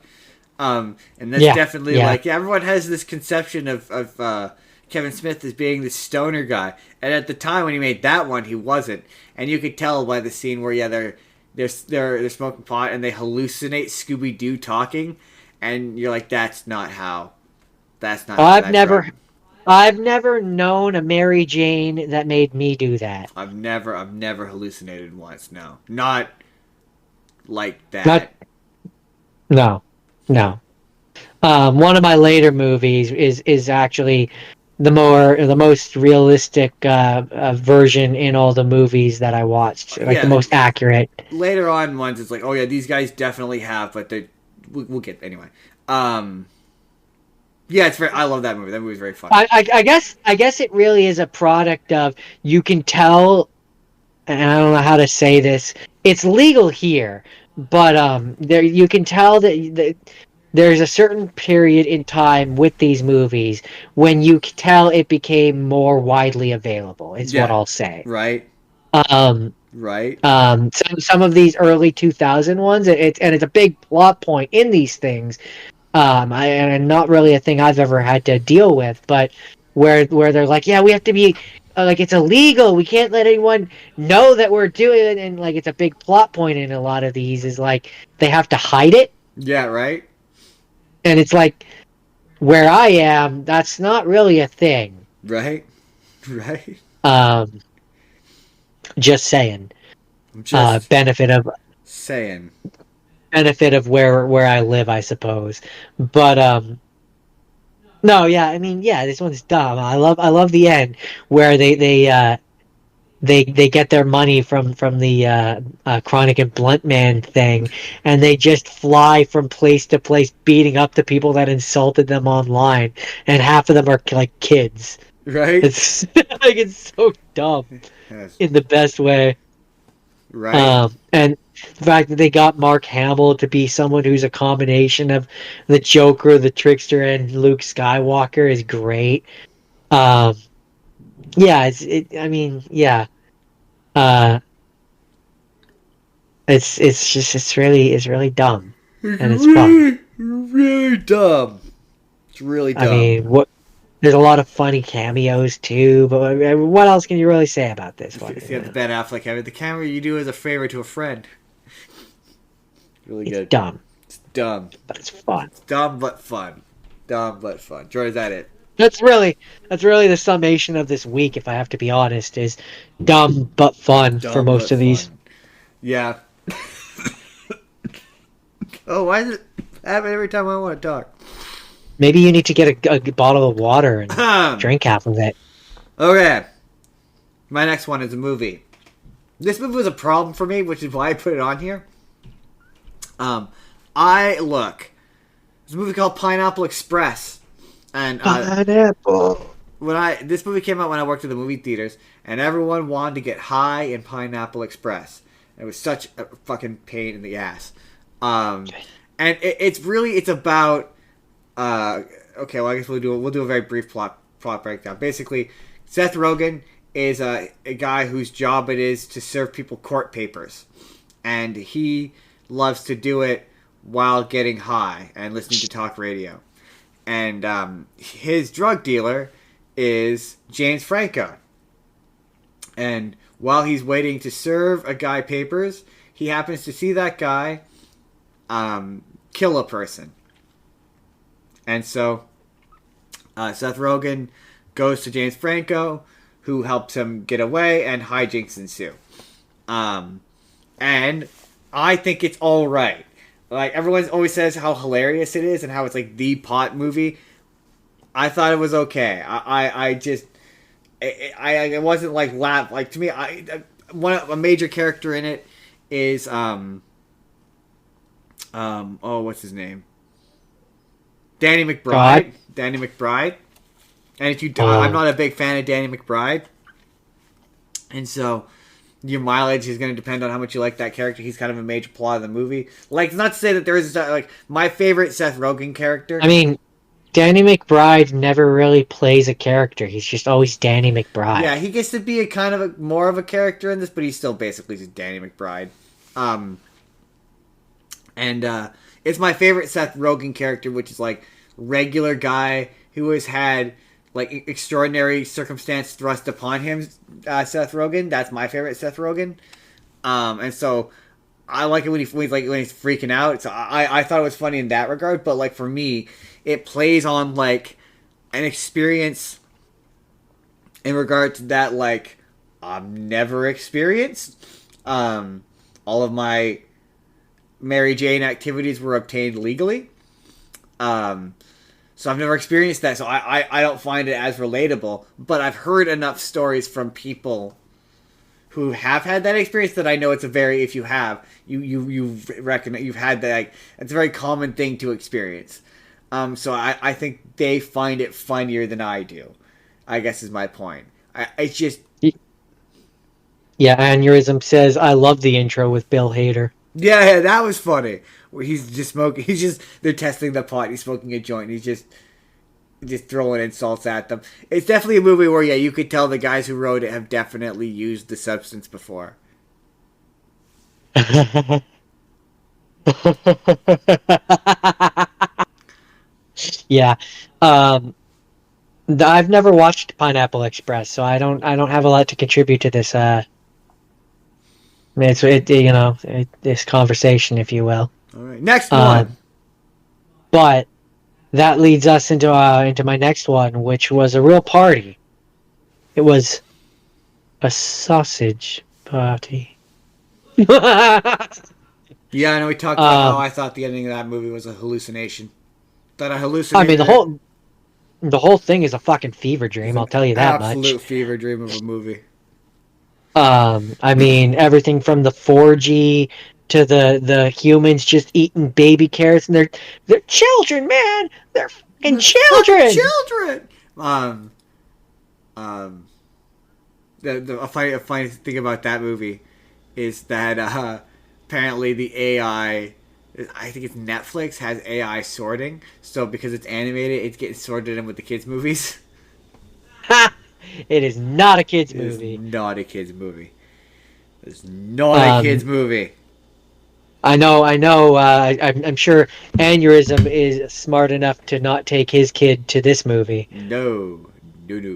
And that's definitely like, everyone has this conception of Kevin Smith as being the stoner guy. And at the time when he made that one, he wasn't. And you could tell by the scene where, they're smoking pot and they hallucinate Scooby-Doo talking. And you're like, that's not how. That's not. I've never known a Mary Jane that made me do that. I've never hallucinated once. No, not like that. No. One of my later movies is actually the most realistic version in all the movies that I watched. Like the most accurate. Later on ones, it's like, oh yeah, these guys definitely have, but we'll get anyway. Yeah, it's very. I love that movie. That movie's very fun. I guess it really is a product of, you can tell, and I don't know how to say this. It's legal here, but you can tell that there's a certain period in time with these movies when you can tell it became more widely available. Is what I'll say. Right. Right. Some of these early 2000 ones, it's a big plot point in these things. And not really a thing I've ever had to deal with, but where they're like, yeah, we have to be like it's illegal. We can't let anyone know that we're doing it, and like it's a big plot point in a lot of these is like they have to hide it, Yeah. Right. and it's like where I am, that's not really a thing. Right. Right. Um, just saying. I'm just Benefit of saying. where I live, I suppose. But no, yeah, I mean, yeah, this one's dumb. I love the end where they get their money from the Chronic and Blunt Man thing, and they just fly from place to place, beating up the people that insulted them online, and half of them are like kids. Right. It's like it's so dumb Yes. in the best way. Right. And the fact that they got Mark Hamill to be someone who's a combination of the Joker, the Trickster, and Luke Skywalker is great. Um, yeah, I mean, yeah. Uh, it's really dumb, It's and it's fun. really, really dumb. It's really I dumb. mean, there's a lot of funny cameos too, but what else can you really say about this one? See, the Ben Affleck having the camera you do as a favor to a friend. Really It's good. dumb, It's dumb. but it's fun. It's dumb but fun. Dumb but fun. Jordan, is that it? That's really the summation of this week, if I have to be honest, is dumb but fun for Dumb most but of these. fun. Yeah. Oh, why does it happen every time I want to talk? Maybe you need to get a bottle of water and drink half of it. Okay. My next one is a movie. This movie was a problem for me, which is why I put it on here. There's a movie called Pineapple Express, and Pineapple. this movie came out when I worked at the movie theaters, and everyone wanted to get high in Pineapple Express. It was such a fucking pain in the ass. And it's about okay, well, I guess we'll do a very brief plot breakdown. Basically, Seth Rogen is a guy whose job it is to serve people court papers, and he loves to do it while getting high and listening to talk radio. And his drug dealer is James Franco. And while he's waiting to serve a guy papers, he happens to see that guy kill a person. And so Seth Rogen goes to James Franco, who helps him get away, and hijinks ensue. And I think it's all right. Like, everyone always says how hilarious it is and how it's like the pot movie. I thought it was okay. I wasn't like laugh. Like, to me, a major character in it is what's his name? Danny McBride. God. Danny McBride. And if you don't, I'm not a big fan of Danny McBride. And so your mileage is going to depend on how much you like that character. He's kind of a major plot of the movie. Like, not to say that there is like my favorite Seth Rogen character. I mean, Danny McBride never really plays a character. He's just always Danny McBride. Yeah, he gets to be a kind of more of a character in this, but he's still basically just Danny McBride. It's my favorite Seth Rogen character, which is like regular guy who has had like extraordinary circumstance thrust upon him. Seth Rogen, that's my favorite Seth Rogen. And so I like it when he's freaking out. So I thought it was funny in that regard. But like for me, it plays on like an experience in regard to that like I've never experienced. All of my Mary Jane activities were obtained legally. So I've never experienced that, so I don't find it as relatable. But I've heard enough stories from people who have had that experience that I know it's a very, if you have, you reckon that you've had that, like, it's a very common thing to experience. So I think they find it funnier than I do, I guess is my point. It's just... Yeah, Aneurysm says, I love the intro with Bill Hader. Yeah, that was funny. Where he's just smoking. They're testing the pot. He's smoking a joint. He's just throwing insults at them. It's definitely a movie where, yeah, you could tell the guys who wrote it have definitely used the substance before. Yeah. Um, I've never watched Pineapple Express, so I don't have a lot to contribute to this. This conversation, if you will. All right, next one. Um, but that leads us into my next one, which was a real party. It was a sausage party. Yeah, I know we talked about how I thought the ending of that movie was a hallucination. That I I mean, hallucinated the it. whole thing is a fucking fever It's dream. an I'll tell you that much. absolute fever dream of a movie. I mean, everything from the 4G to the humans just eating baby carrots, and they're children, man. They're fucking It's fucking children. children. Um, a funny thing about that movie is that apparently the AI, I think it's Netflix, has AI sorting. So because it's animated, it's getting sorted in with the kids' movies. Ha! It is not a kids It is movie. not a kids' movie. It's not a kids' Um, movie. I know, I know. I'm sure Aneurysm is smart enough to not take his kid to this movie. No, no, no,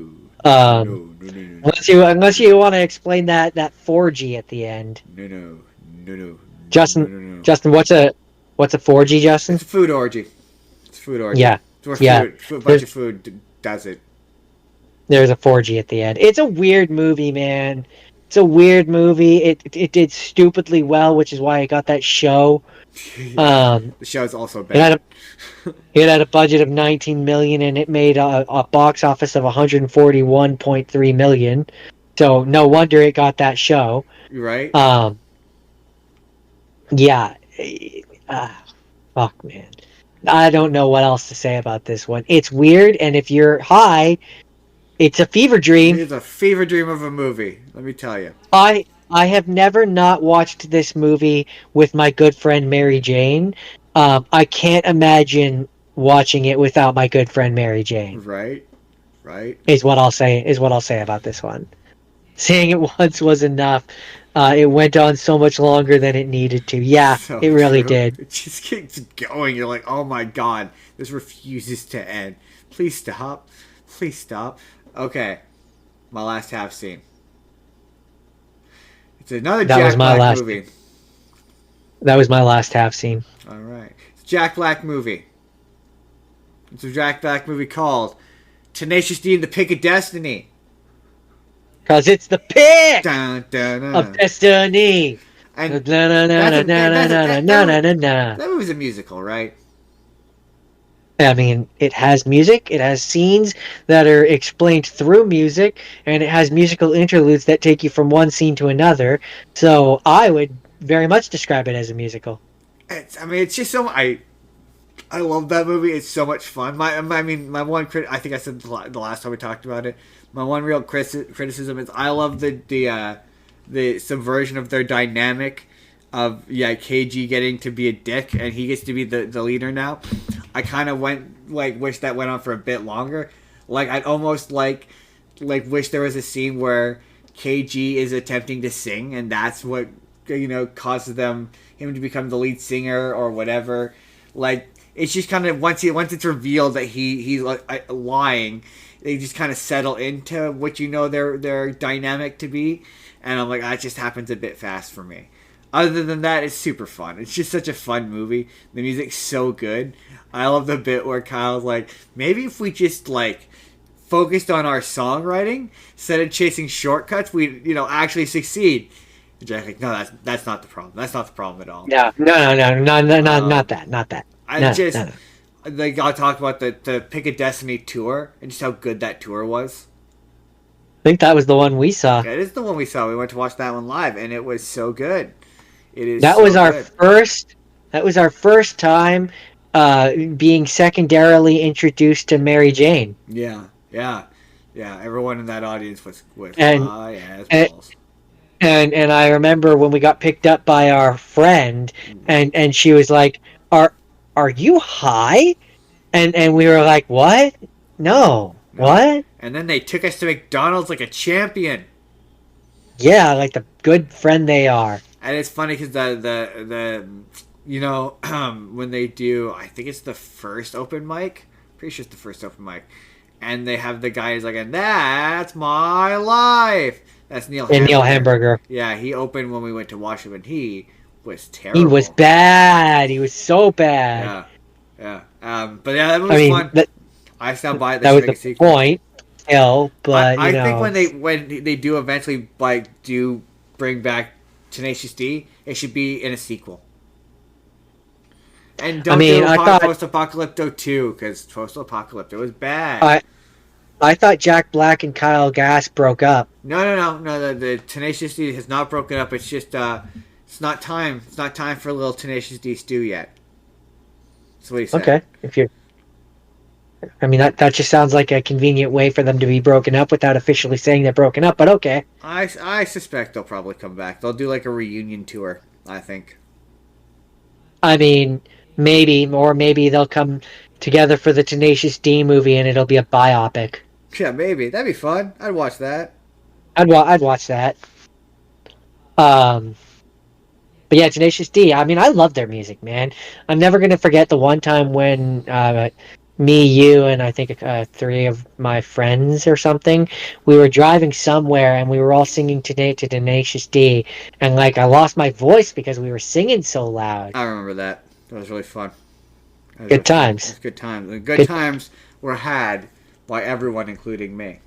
Um, no, no, no, no, unless you want to explain that 4G at the end, no, no, no, no, no, Justin. no, no. Justin, what's a 4G, It's Justin? a food orgy. It's a food orgy. Yeah, It's where yeah. a bunch There's of food does it. there's a 4G at the end. It's a weird movie, man. It's a weird movie. It did stupidly well, which is why it got that show. Yeah, Um, the show's also it had bad. a it had a budget of 19 million and it made a box office of 141.3 million. So no wonder it got that show. Right? Um, yeah. Fuck, man. I don't know what else to say about this one. It's weird, and if you're high, it's a fever dream. It's a fever dream of a movie. Let me tell you. I have never not watched this movie with my good friend Mary Jane. I can't imagine watching it without my good friend Mary Jane. Right? Right? Is what I'll say. Is what I'll say about this one. Seeing it once was enough. It went on so much longer than it needed to. Yeah, So it really true. did. It just keeps going. You're like, oh my god, this refuses to end. Please stop. Please stop. Okay, my last half scene. It's another That was Jack my Black last. movie. That was my last half scene. All right, it's a Jack Black movie. It's a Jack Black movie called Tenacious D and the Pick of Destiny. Cause it's the pick Dun, dun, of dun. destiny. And Na na na na na na na na na na na. that movie's a musical, right? I mean, it has music, it has scenes that are explained through music, and it has musical interludes that take you from one scene to another. So I would very much describe it as a musical. I mean, it's just so I love that movie. It's so much fun. My one I think I said the last time we talked about it. My one real criticism is I love the subversion of their dynamic of KG getting to be a dick and he gets to be the leader now. I kind of wish that went on for a bit longer. Like I'd almost wish there was a scene where KG is attempting to sing and that's what causes him to become the lead singer or whatever. Like it's just kind of once it's revealed that he's lying, they just kind of settle into what their dynamic to be, and I'm like that just happens a bit fast for me. Other than that, it's super fun. It's just such a fun movie. The music's so good. I love the bit where Kyle's like, maybe if we just focused on our songwriting instead of chasing shortcuts, we actually succeed. And Jack's like, no, that's not the problem. That's not the problem at all. No, not that, not that. No. They got to talk about the Pick a Destiny tour and just how good that tour was. I think that was the one we saw. Yeah, it is the one we saw. We went to watch that one live, and it was so good. It is. That so was our good. first. That was our first time being secondarily introduced to Mary Jane. Yeah. Everyone in that audience was And- high as and- balls. And I remember when we got picked up by our friend, and she was like, "Are you high?" And we were like, "What? No, what?" And then they took us to McDonald's like a champion. Yeah, like the good friend they are. And it's funny because the you know when they do, I think it's the first open mic. Pretty sure it's the first open mic, and they have the guy who's like, "And that's my life." That's Neil And Neil Hamburger. Hamburger. Yeah, he opened when we went to Washington. He was terrible. He was bad. He was so bad. Yeah. But yeah, that I was mean, fun. I stand by it. They that should was make a the sequel. point. Still, but I you know, think when they do eventually do bring back Tenacious D, it should be in a sequel. And don't do Post-Apocalypto 2, because Post-Apocalypto was bad. I thought Jack Black and Kyle Gass broke up. No. The Tenacious D has not broken up. It's just it's not time. It's not time for a little Tenacious D stew yet. That's what he said. Okay, I mean that just sounds like a convenient way for them to be broken up without officially saying they're broken up. But okay. I suspect they'll probably come back. They'll do like a reunion tour, I think. I mean, maybe they'll come together for the Tenacious D movie and it'll be a biopic. Yeah, maybe. That'd be fun. I'd watch that. I'd watch that. But yeah, Tenacious D. I mean, I love their music, man. I'm never gonna forget the one time when me, you, and I think 3 of my friends or something, we were driving somewhere and we were all singing to Tenacious D, and like I lost my voice because we were singing so loud. I remember that. That was really fun. Good times. Good times. Good times were had by everyone, including me.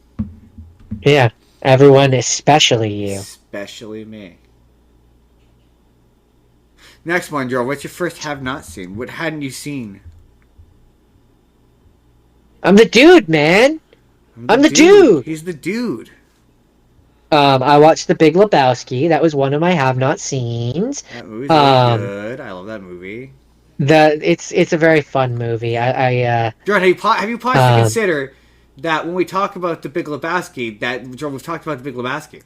Yeah, everyone, especially you. Especially me. Next one, Joe. What's your first have not seen? What hadn't you seen? I'm the dude, man. I'm the dude. He's the dude. I watched The Big Lebowski. That was one of my have not seens. That movie's really good. I love that movie. It's a very fun movie. Jordan, have you paused to consider that when we talk about The Big Lebowski, we've talked about The Big Lebowski.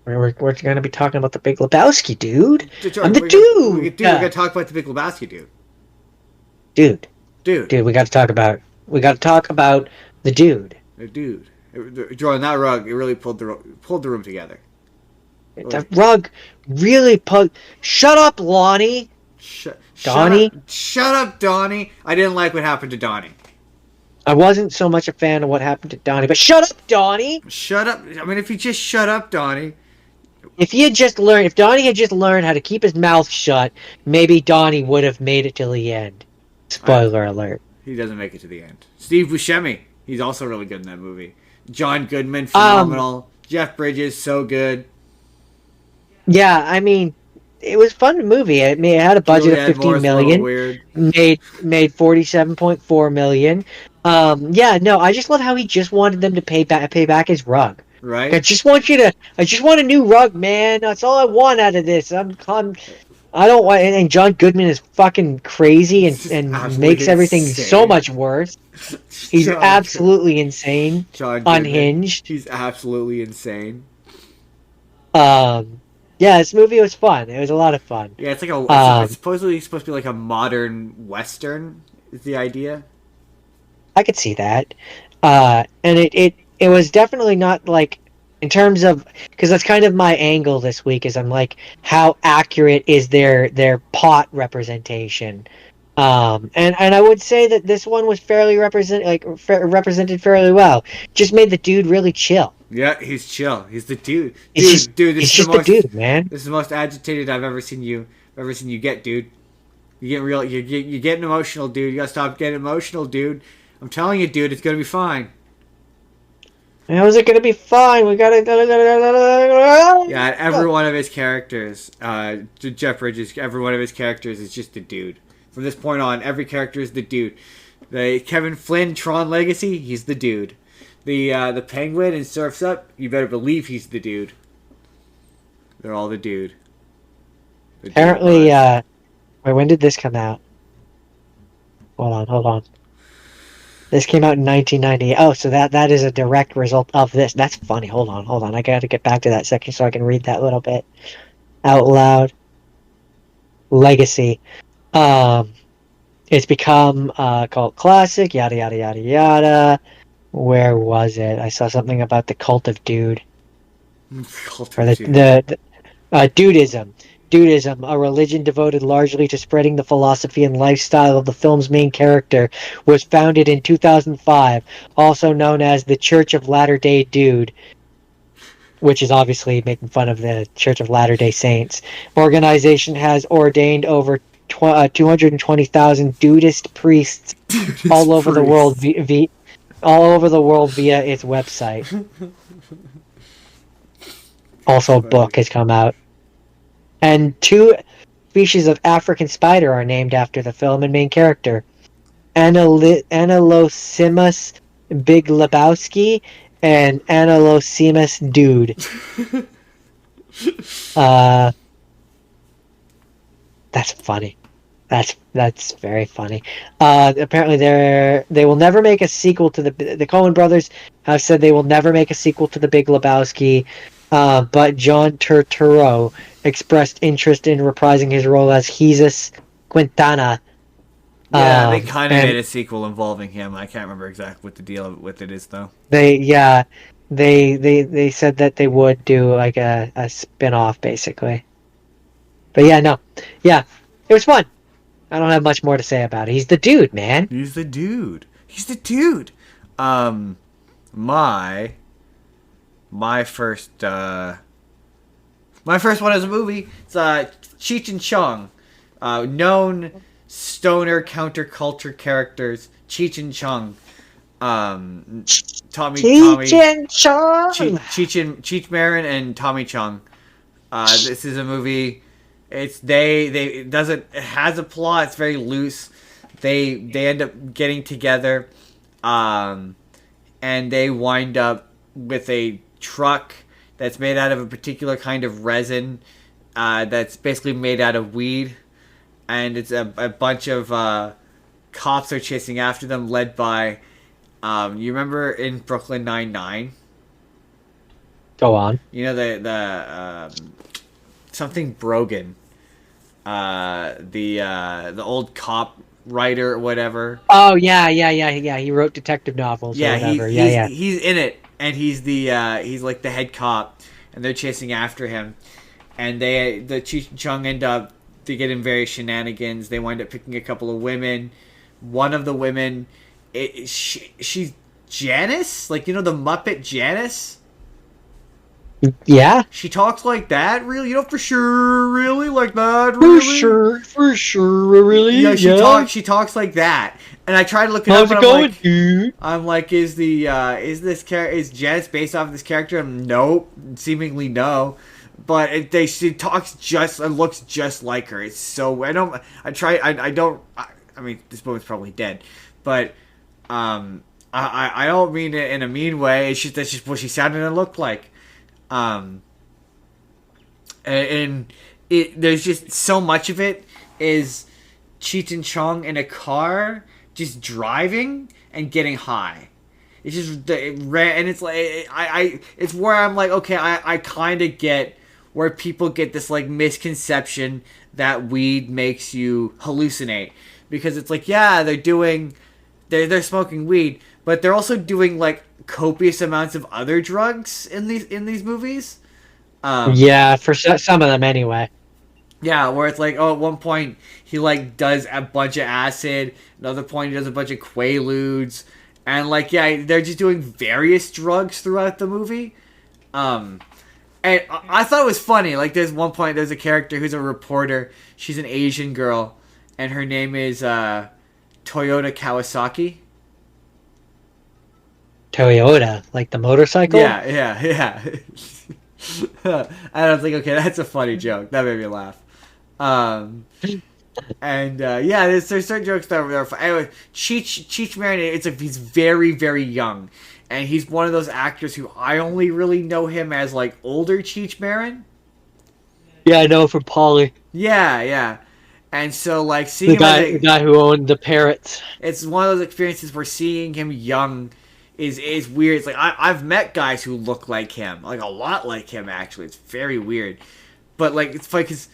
We're going to be talking about The Big Lebowski, dude. Jordan, I'm the dude. We're going to talk about The Big Lebowski, dude. Dude, we got to talk about the dude. The dude. Jordan, that rug, it really pulled the room together. The rug really pulled... Shut up, Lonnie. Donnie? Shut up, Donnie. I didn't like what happened to Donnie. I wasn't so much a fan of what happened to Donnie, but shut up, Donnie! Shut up. I mean, if you just shut up, Donnie. If Donnie had just learned how to keep his mouth shut, maybe Donnie would have made it till the end. Spoiler alert. He doesn't make it to the end. Steve Buscemi, he's also really good in that movie. John Goodman, phenomenal. Jeff Bridges, so good. Yeah, I mean, it was a fun movie. It had a budget of $15 million. Made $47.4 million. I just love how he just wanted them to pay back his rug. Right. I just want a new rug, man. That's all I want out of this. I don't want. And John Goodman is fucking crazy and makes everything so much worse. He's absolutely insane. John unhinged. He's absolutely insane. Yeah, this movie was fun. It was a lot of fun. Yeah, it's like it's supposedly supposed to be like a modern Western, is the idea. I could see that. And it was definitely not like, in terms of, because that's kind of my angle this week, is I'm like, how accurate is their pot representation? And I would say that this one was fairly represented fairly well. Just made the dude really chill. Yeah, he's chill. He's the dude. Dude, this is the dude, man. This is the most agitated I've ever seen you get, dude. You're getting emotional, dude. You gotta stop getting emotional, dude. I'm telling you, dude, it's gonna be fine. How is it gonna be fine? We gotta. Yeah, every one of his characters, Jeff Bridges, every one of his characters is just the dude. From this point on, every character is the dude. The Kevin Flynn Tron Legacy, he's the dude. The Penguin in Surf's Up, you better believe he's the dude. They're all the dude. Apparently, wait, when did this come out? Hold on. This came out in 1990. Oh, so that is a direct result of this. That's funny. Hold on. I gotta get back to that section so I can read that little bit out loud. Legacy. It's become a cult classic. Yada yada yada yada. Where was it? I saw something about the Cult of Dude. Cult of Dude. Dudism. Dudism, a religion devoted largely to spreading the philosophy and lifestyle of the film's main character, was founded in 2005, also known as the Church of Latter-day Dude, which is obviously making fun of the Church of Latter-day Saints. Organization has ordained over 220,000 Dudist priests all over the world via its website. Also, a book has come out. And 2 species of African spider are named after the film and main character. Ankylosymus Big Lebowski and Ankylosymus Dude. That's funny. That's very funny. Apparently, they will never make a sequel to the Coen brothers have said they will never make a sequel to the Big Lebowski. But John Turturro expressed interest in reprising his role as Jesus Quintana. Yeah, they kind of made a sequel involving him. I can't remember exactly what the deal with it is, though. They said that they would do like a spin-off, basically. But it was fun. I don't have much more to say about it. He's the dude, man. He's the dude. My first one as a movie. It's Cheech and Chong, known stoner counterculture characters. Cheech and Chong, Cheech Marin and Tommy Chong. This is a movie. It has a plot. It's very loose. They end up getting together, and they wind up with a truck that's made out of a particular kind of resin, that's basically made out of weed, and it's a bunch of cops are chasing after them, led by you remember in Brooklyn Nine-Nine? Go on. You know the something Brogan, the old cop writer or whatever. Oh yeah. He wrote detective novels. Yeah, or whatever. He's in it, and he's like the head cop, and they're chasing after him, and the Cheech and Chong they get in various shenanigans. They wind up picking a couple of women. One of the women, she's Janice, like the Muppet Janice. Yeah. She talks like that, really? For sure, really? Like that, really? For sure, really? Yeah, she talks like that. And I tried to look it up, and dude? I'm like, is Janice based off of this character? Nope. Seemingly no. But she talks and looks just like her. It's so... I mean, this woman's probably dead. But, I don't mean it in a mean way. It's just that's just what she sounded and looked like. There's just so much of it is Cheech and Chong in a car just driving and getting high. It's just and it's like it's where I'm like, okay, I kind of get where people get this like misconception that weed makes you hallucinate, because it's like, yeah, they're smoking weed, but they're also doing like copious amounts of other drugs in these movies. Yeah, for some of them anyway. Yeah, where it's like, at one point he like does a bunch of acid, another point he does a bunch of quaaludes, and like, yeah, they're just doing various drugs throughout the movie. And I thought it was funny. Like, there's one point, there's a character who's a reporter. She's an Asian girl, and her name is Toyota Kawasaki. Toyota, like the motorcycle? Yeah. And I was like, okay, that's a funny joke. That made me laugh. There's certain jokes that are funny. Anyway, Cheech Marin, he's very, very young. And he's one of those actors who I only really know him as, like, older Cheech Marin. Yeah, I know from Polly. Yeah. And so, like, seeing the guy who owned the parrots. It's one of those experiences where seeing him young is weird. It's like, I've met guys who look like him, like a lot like him, actually. It's very weird, but like, it's funny because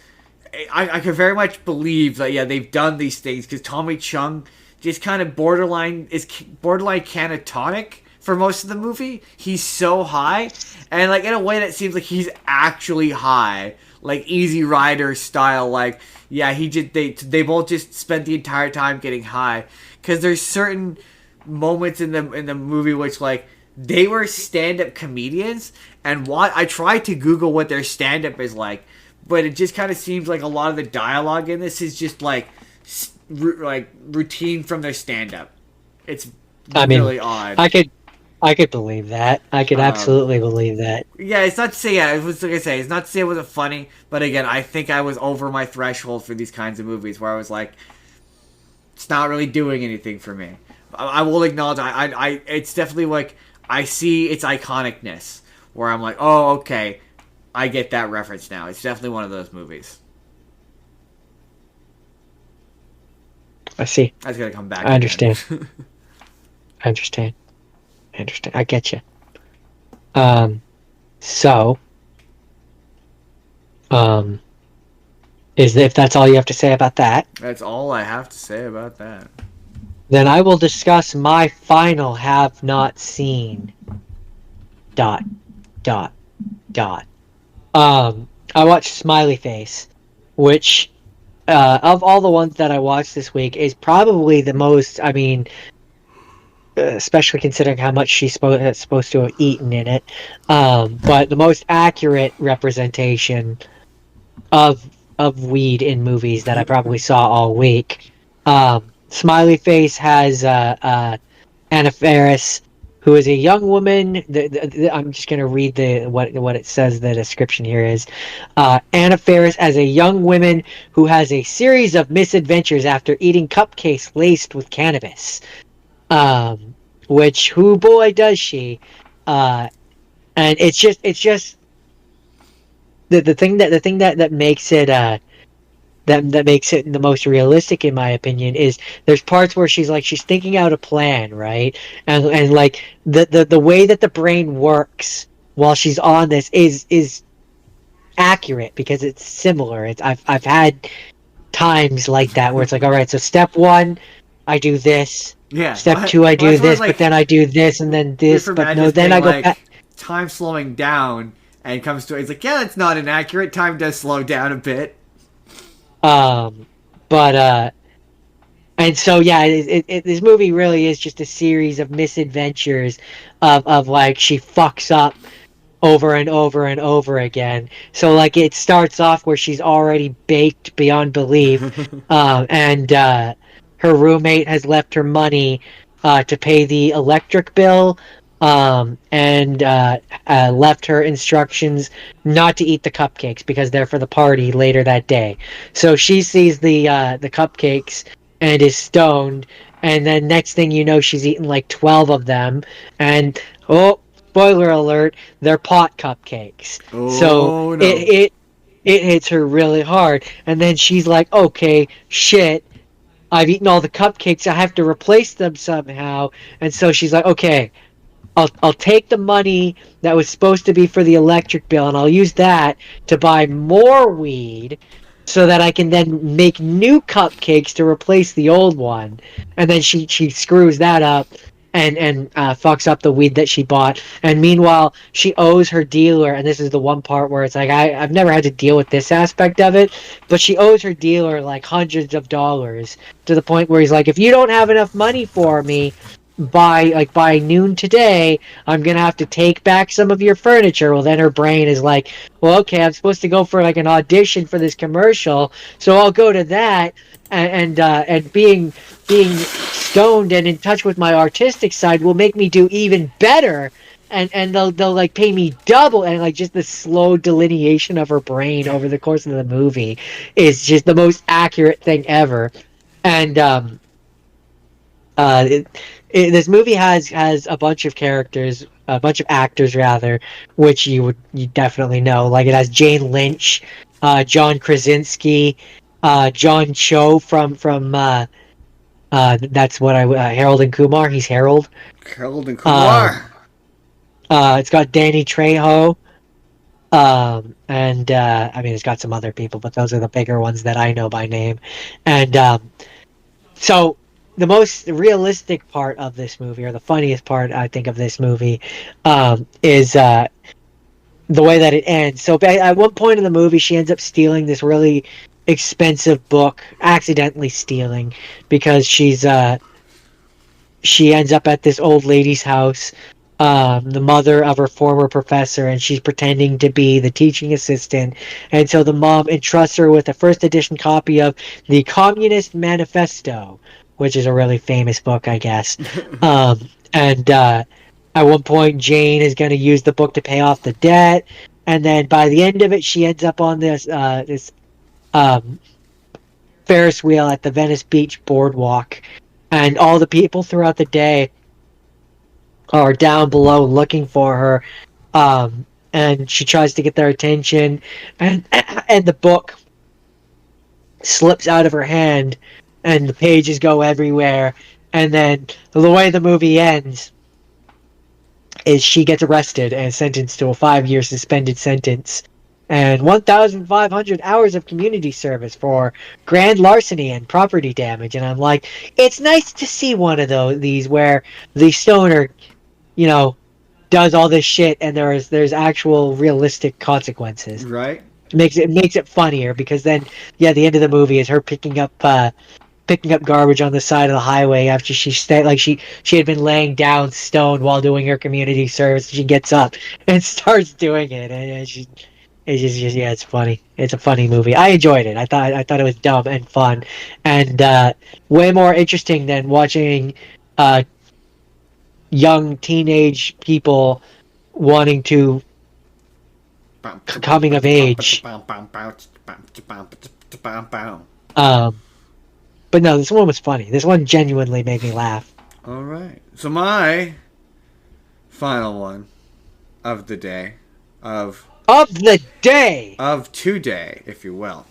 I can very much believe that, yeah, they've done these things, because Tommy Chung just kind of borderline catatonic for most of the movie. He's so high, and like in a way that seems like he's actually high, like Easy Rider style. Like yeah, they both just spent the entire time getting high because there's certain moments in the movie which like they were stand-up comedians, and what I tried to Google what their stand-up is like, but it just kind of seems like a lot of the dialogue in this is just like routine from their stand-up. It's really odd. I could believe that. I could absolutely believe that. Yeah, it's not to say it was like I say, it's not to say it wasn't funny, but again, I think I was over my threshold for these kinds of movies where I was like, it's not really doing anything for me. I will acknowledge, it's definitely like I see its iconicness where I'm like, oh, okay, I get that reference now. It's definitely one of those movies. I see. I was gonna come back. I understand. I understand. I get you. So, if that's all you have to say about that, that's all I have to say about that. Then I will discuss my final have not seen. ... I watched Smiley Face, which, of all the ones that I watched this week, is probably the most. I mean, especially considering how much she's supposed to have eaten in it, but the most accurate representation of weed in movies that I probably saw all week. Smiley Face has Anna Faris, who is a young woman. I'm just going to read what it says. The description here is Anna Faris as a young woman who has a series of misadventures after eating cupcakes laced with cannabis. Which who boy does she? And it's just the thing that makes it that makes it the most realistic in my opinion is there's parts where she's thinking out a plan, right? And like the way that the brain works while she's on this is accurate because it's similar. I've had times like that where it's like, all right, so step 1 I do this. Yeah. Step 2 I do this, but then I do this and then this, but no, then I go back. Time slowing down and comes to it's like, yeah, it's not inaccurate. Time does slow down a bit. And so yeah, this movie really is just a series of misadventures of like she fucks up over and over and over again. So like it starts off where she's already baked beyond belief, and her roommate has left her money to pay the electric bill, and left her instructions not to eat the cupcakes because they're for the party later that day. So she sees the cupcakes and is stoned, and then next thing you know, she's eaten like 12 of them, and spoiler alert, they're pot cupcakes. So no. it hits her really hard, and then she's like, okay, shit, I've eaten all the cupcakes, I have to replace them somehow. And so she's like, okay, I'll take the money that was supposed to be for the electric bill and I'll use that to buy more weed so that I can then make new cupcakes to replace the old one. And then she screws that up and fucks up the weed that she bought. And meanwhile, she owes her dealer, and this is the one part where it's like, I've never had to deal with this aspect of it, but she owes her dealer like hundreds of dollars to the point where he's like, if you don't have enough money for me by noon today, I'm gonna have to take back some of your furniture. Well, then her brain is like, well, okay, I'm supposed to go for like an audition for this commercial, so I'll go to that, and being stoned and in touch with my artistic side will make me do even better, and they'll like pay me double. And like just the slow delineation of her brain over the course of the movie is just the most accurate thing ever. And this movie has a bunch of characters, a bunch of actors rather, which you definitely know. Like it has Jane Lynch, John Krasinski, John Cho from that's what Harold and Kumar. He's Harold. Harold and Kumar. It's got Danny Trejo. And I mean, it's got some other people, but those are the bigger ones that I know by name. And so the most realistic part of this movie, or the funniest part, I think, of this movie, is the way that it ends. So at one point in the movie, she ends up stealing this really expensive book, accidentally stealing, because she ends up at this old lady's house, the mother of her former professor, and she's pretending to be the teaching assistant. And so the mom entrusts her with a first edition copy of the Communist Manifesto, which is a really famous book, I guess. And at one point, Jane is going to use the book to pay off the debt. And then by the end of it, she ends up on this um, Ferris wheel at the Venice Beach boardwalk, and all the people throughout the day are down below looking for her. And she tries to get their attention, and the book slips out of her hand, and the pages go everywhere. And then the way the movie ends is she gets arrested and sentenced to a 5-year suspended sentence and 1,500 hours of community service for grand larceny and property damage. And I'm like, it's nice to see one of these where the stoner, you know, does all this shit and there's actual realistic consequences. Right. It makes it funnier, because then, yeah, the end of the movie is her picking up garbage on the side of the highway after she had been laying down stoned while doing her community service. She gets up and starts doing it, and it's just yeah, it's funny. It's a funny movie. I enjoyed it. I thought it was dumb and fun, and way more interesting than watching uh, young teenage people wanting to coming of age. Um, but no, this one was funny. This one genuinely made me laugh. All right. So my final one of the day, of The day. today, if you will,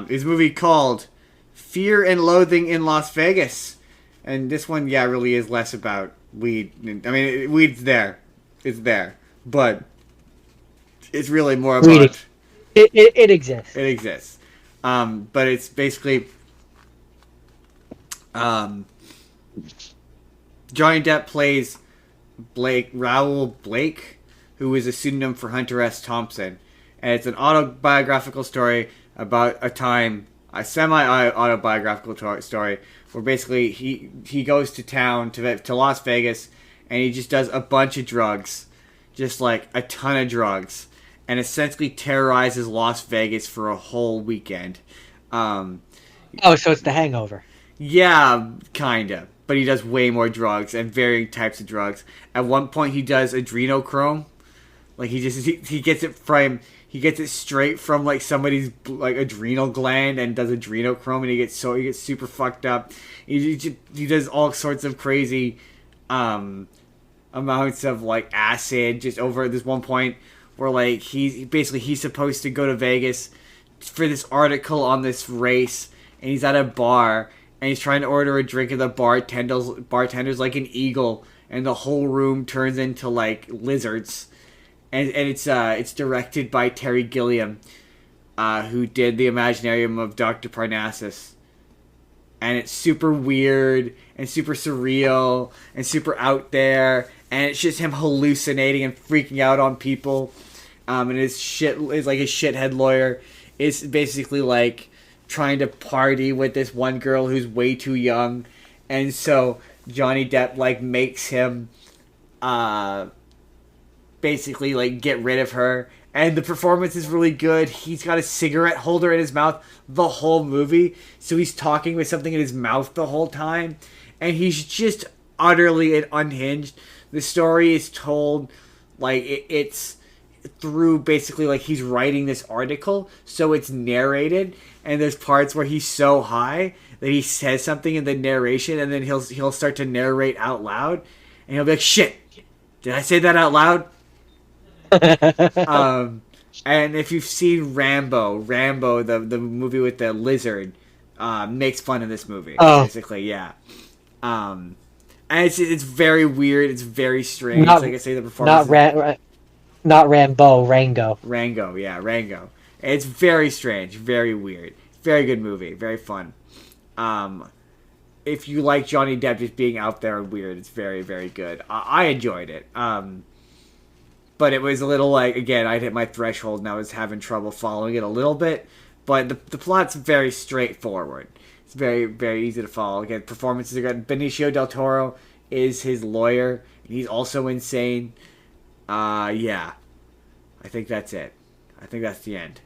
is a movie called Fear and Loathing in Las Vegas, and this one, yeah, really is less about weed. I mean, weed's there, it's there, but it's really more about Weed. It exists. it exists. But it's basically Johnny Depp plays Raoul Blake, who is a pseudonym for Hunter S. Thompson. And it's an autobiographical story about a semi-autobiographical story, where basically he goes to town, to Las Vegas, and he just does a bunch of drugs, just like a ton of drugs, and essentially terrorizes Las Vegas for a whole weekend. So it's The Hangover. Yeah, kinda. But he does way more drugs and varying types of drugs. At one point, he does adrenochrome. Like he gets it straight from like somebody's like adrenal gland and does adrenochrome, and he gets super fucked up. He does all sorts of crazy amounts of like acid just over at this one point where like he's supposed to go to Vegas for this article on this race, and he's at a bar and he's trying to order a drink, and the bartender's like an eagle, and the whole room turns into like lizards. And it's directed by Terry Gilliam, who did the Imaginarium of Dr. Parnassus. And it's super weird and super surreal and super out there, and it's just him hallucinating and freaking out on people. And his shithead lawyer is basically like trying to party with this one girl who's way too young, and so Johnny Depp like makes him basically like get rid of her, and the performance is really good. He's got a cigarette holder in his mouth the whole movie, so he's talking with something in his mouth the whole time, and he's just utterly unhinged. The story is told like it's through basically like he's writing this article, so it's narrated, and there's parts where he's so high that he says something in the narration, and then he'll start to narrate out loud, and he'll be like, "Shit, did I say that out loud?" And if you've seen Rambo, the movie with the lizard, makes fun of this movie. Basically, yeah. And it's very weird. It's very strange. Like I say, the performance. Not Rambo, Rango. Rango, yeah, Rango. It's very strange, very weird. Very good movie, very fun. if you like Johnny Depp just being out there and weird, it's very, very good. I enjoyed it. But it was a little like, again, I'd hit my threshold and I was having trouble following it a little bit. But the plot's very straightforward. It's very, very easy to follow. Again, performances are good. Benicio del Toro is his lawyer, and he's also insane. Yeah. I think that's it. I think that's the end.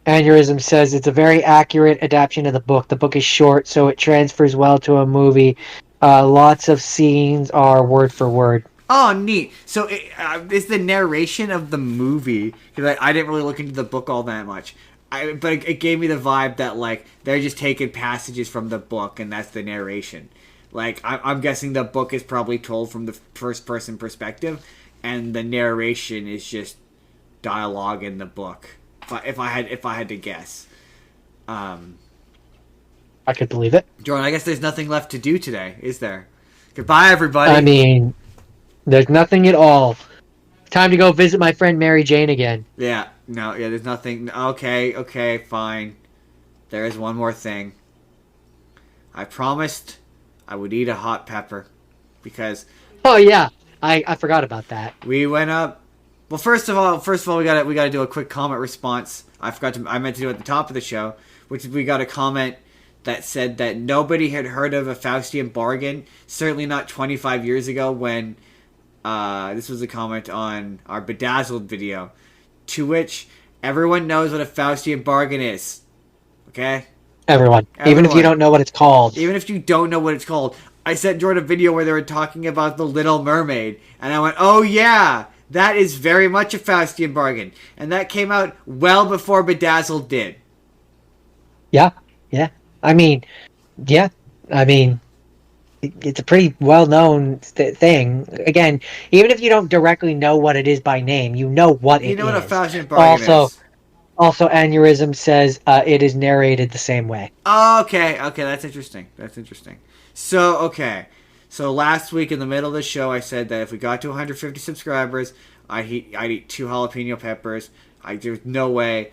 Aneurysm says it's a very accurate adaptation of the book. The book is short, so it transfers well to a movie. Lots of scenes are word for word. Oh, neat. So it's the narration of the movie, because I didn't really look into the book all that much. But it gave me the vibe that, like, they're just taking passages from the book, and that's the narration. Like, I'm guessing the book is probably told from the first-person perspective, and the narration is just dialogue in the book. If I had to guess, I could believe it. Jordan, I guess there's nothing left to do today, is there? Goodbye, everybody. I mean, there's nothing at all. Time to go visit my friend Mary Jane again. Yeah, there's nothing. Okay, fine. There is one more thing. I promised I would eat a hot pepper, because. Oh yeah, I forgot about that. We went up. Well, first of all, we gotta do a quick comment response. I meant to do it at the top of the show, which is we got a comment that said that nobody had heard of a Faustian bargain. Certainly not 25 years ago when this was a comment on our Bedazzled video, to which everyone knows what a Faustian bargain is. Okay? Everyone. Even if you don't know what it's called. Even if you don't know what it's called. I sent Jordan a video where they were talking about The Little Mermaid, and I went, oh yeah! That is very much a Faustian bargain. And that came out well before Bedazzled did. Yeah. I mean, it's a pretty well-known thing. Again, even if you don't directly know what it is by name, you know what it is. You know what a Faustian bargain is. Also, Aneurysm says it is narrated the same way. Oh, okay, that's interesting. So last week in the middle of the show, I said that if we got to 150 subscribers, I'd eat 2 jalapeno peppers. There's no way.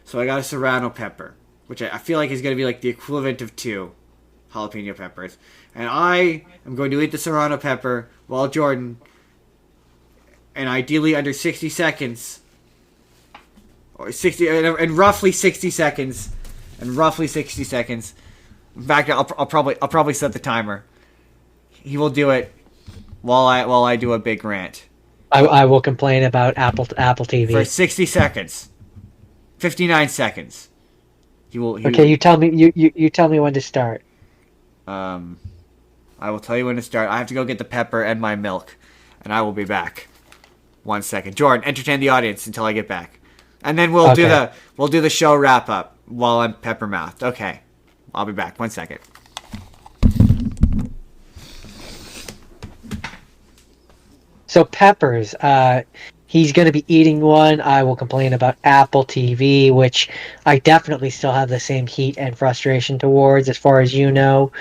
So I got a serrano pepper, which I feel like is going to be like the equivalent of 2 jalapeno peppers. And I am going to eat the serrano pepper while Jordan, and ideally under 60 seconds, or 60, and roughly 60 seconds, in fact, I'll probably set the timer. He will do it while I do a big rant. I will complain about Apple TV for 60 seconds, 59 seconds. Okay, you tell me. You tell me when to start. I will tell you when to start. I have to go get the pepper and my milk, and I will be back. 1 second, Jordan. Entertain the audience until I get back, and then we'll do the show wrap up while I'm pepper mouthed. Okay, I'll be back. 1 second. So peppers, he's going to be eating one. I will complain about Apple TV, which I definitely still have the same heat and frustration towards, as far as you know.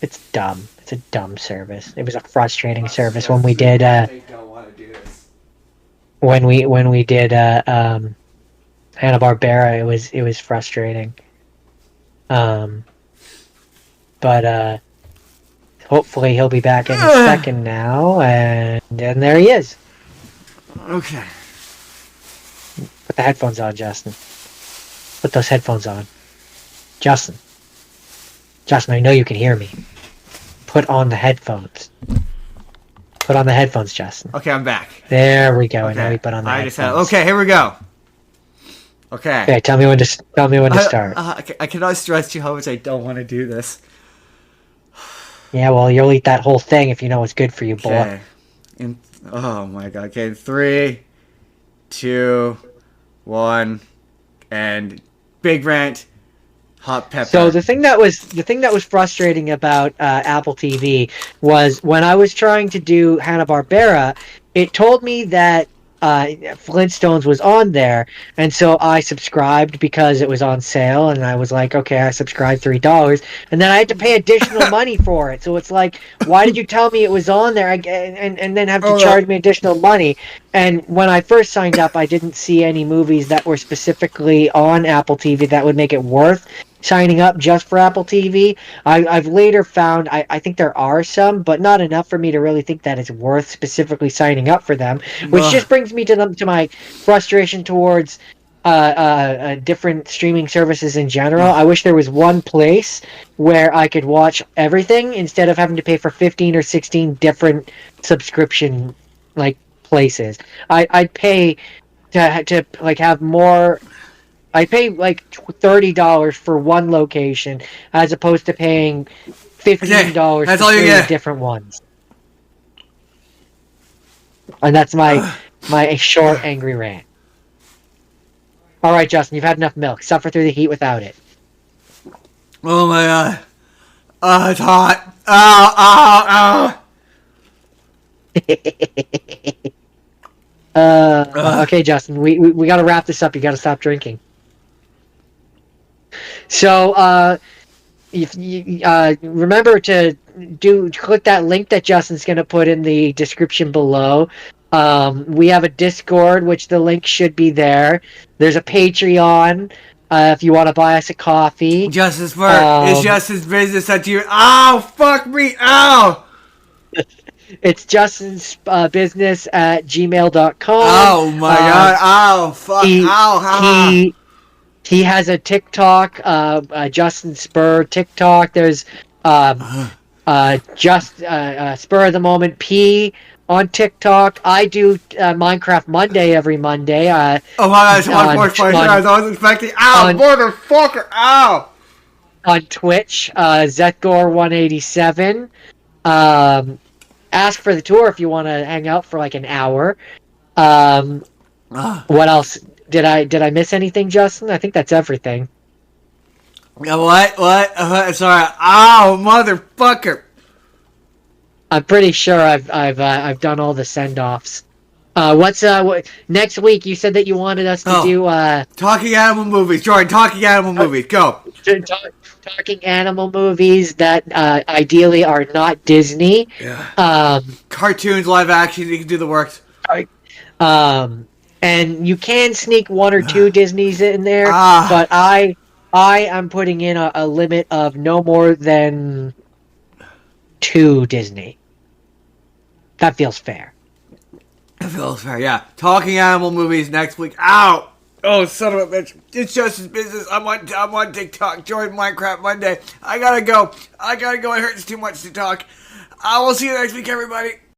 It's dumb. It's a dumb service. It was a frustrating service when we did. They don't want to do this. When we did Hanna-Barbera, it was frustrating. But hopefully he'll be back in a second now, and there he is. Okay. Put the headphones on, Justin. Put those headphones on. Justin, I know you can hear me. Put on the headphones. Put on the headphones, Justin. Okay, I'm back. There we go. Okay. And now we put on the headphones. Okay, here we go. Okay, tell me when to start. I cannot stress to you how much I don't want to do this. Yeah, well, you'll eat that whole thing if you know what's good for you, boy. Oh my god. Okay, 3, 2, 1, and big rant. Hot pepper. So the thing that was frustrating about Apple TV was when I was trying to do Hanna-Barbera, it told me that Flintstones was on there, and so I subscribed because it was on sale, and I was like, okay, I subscribed $3, and then I had to pay additional money for it. So it's like, why did you tell me it was on there and then have to charge me additional money? And when I first signed up, I didn't see any movies that were specifically on Apple TV that would make it worth signing up just for Apple TV. I've later found I think there are some, but not enough for me to really think that it's worth specifically signing up for them. Which Ugh. just brings me to my frustration towards different streaming services in general. I wish there was one place where I could watch everything instead of having to pay for 15 or 16 different subscription like places. I'd pay to like have more. I pay like $30 for one location as opposed to paying $15 That's for all you three get. different ones. And that's my short angry rant. All right, Justin, you've had enough milk. Suffer through the heat without it. Oh my god. Oh, it's hot. Ow, ow, ow. Okay, Justin, we got to wrap this up. You got to stop drinking. So, if you remember to click that link that Justin's going to put in the description below. We have a Discord, which the link should be there. There's a Patreon if you want to buy us a coffee. Justice Spurr. It's Justin's business that you. Ow! Fuck me! Ow! It's Justin's business at gmail.com. Oh my god! Ow! Fuck! Ow! He has a TikTok, Justin Spurr TikTok. There's Spur of the Moment P on TikTok. I do MineCraft Monday every Monday. Oh my god! It's one more spicy I was expecting. Ow! Motherfucker! Ow! On Twitch, Zethgore187. Ask for the tour if you want to hang out for like an hour. What else? Did I miss anything, Justin? I think that's everything. What? Sorry. Ow, motherfucker! I'm pretty sure I've done all the send offs. What next week? You said that you wanted us to do talking animal movies. Jordan, talking animal movies. Go. Talking animal movies that ideally are not Disney. Yeah. Cartoons, live action. You can do the works. And you can sneak one or two Disneys in there, but I am putting in a limit of no more than 2 Disney. That feels fair. That feels fair, yeah. Talking animal movies next week. Ow! Oh, son of a bitch. It's just his business. I'm on TikTok. Join MineCraft Monday. I gotta go. It hurts too much to talk. I will see you next week, everybody.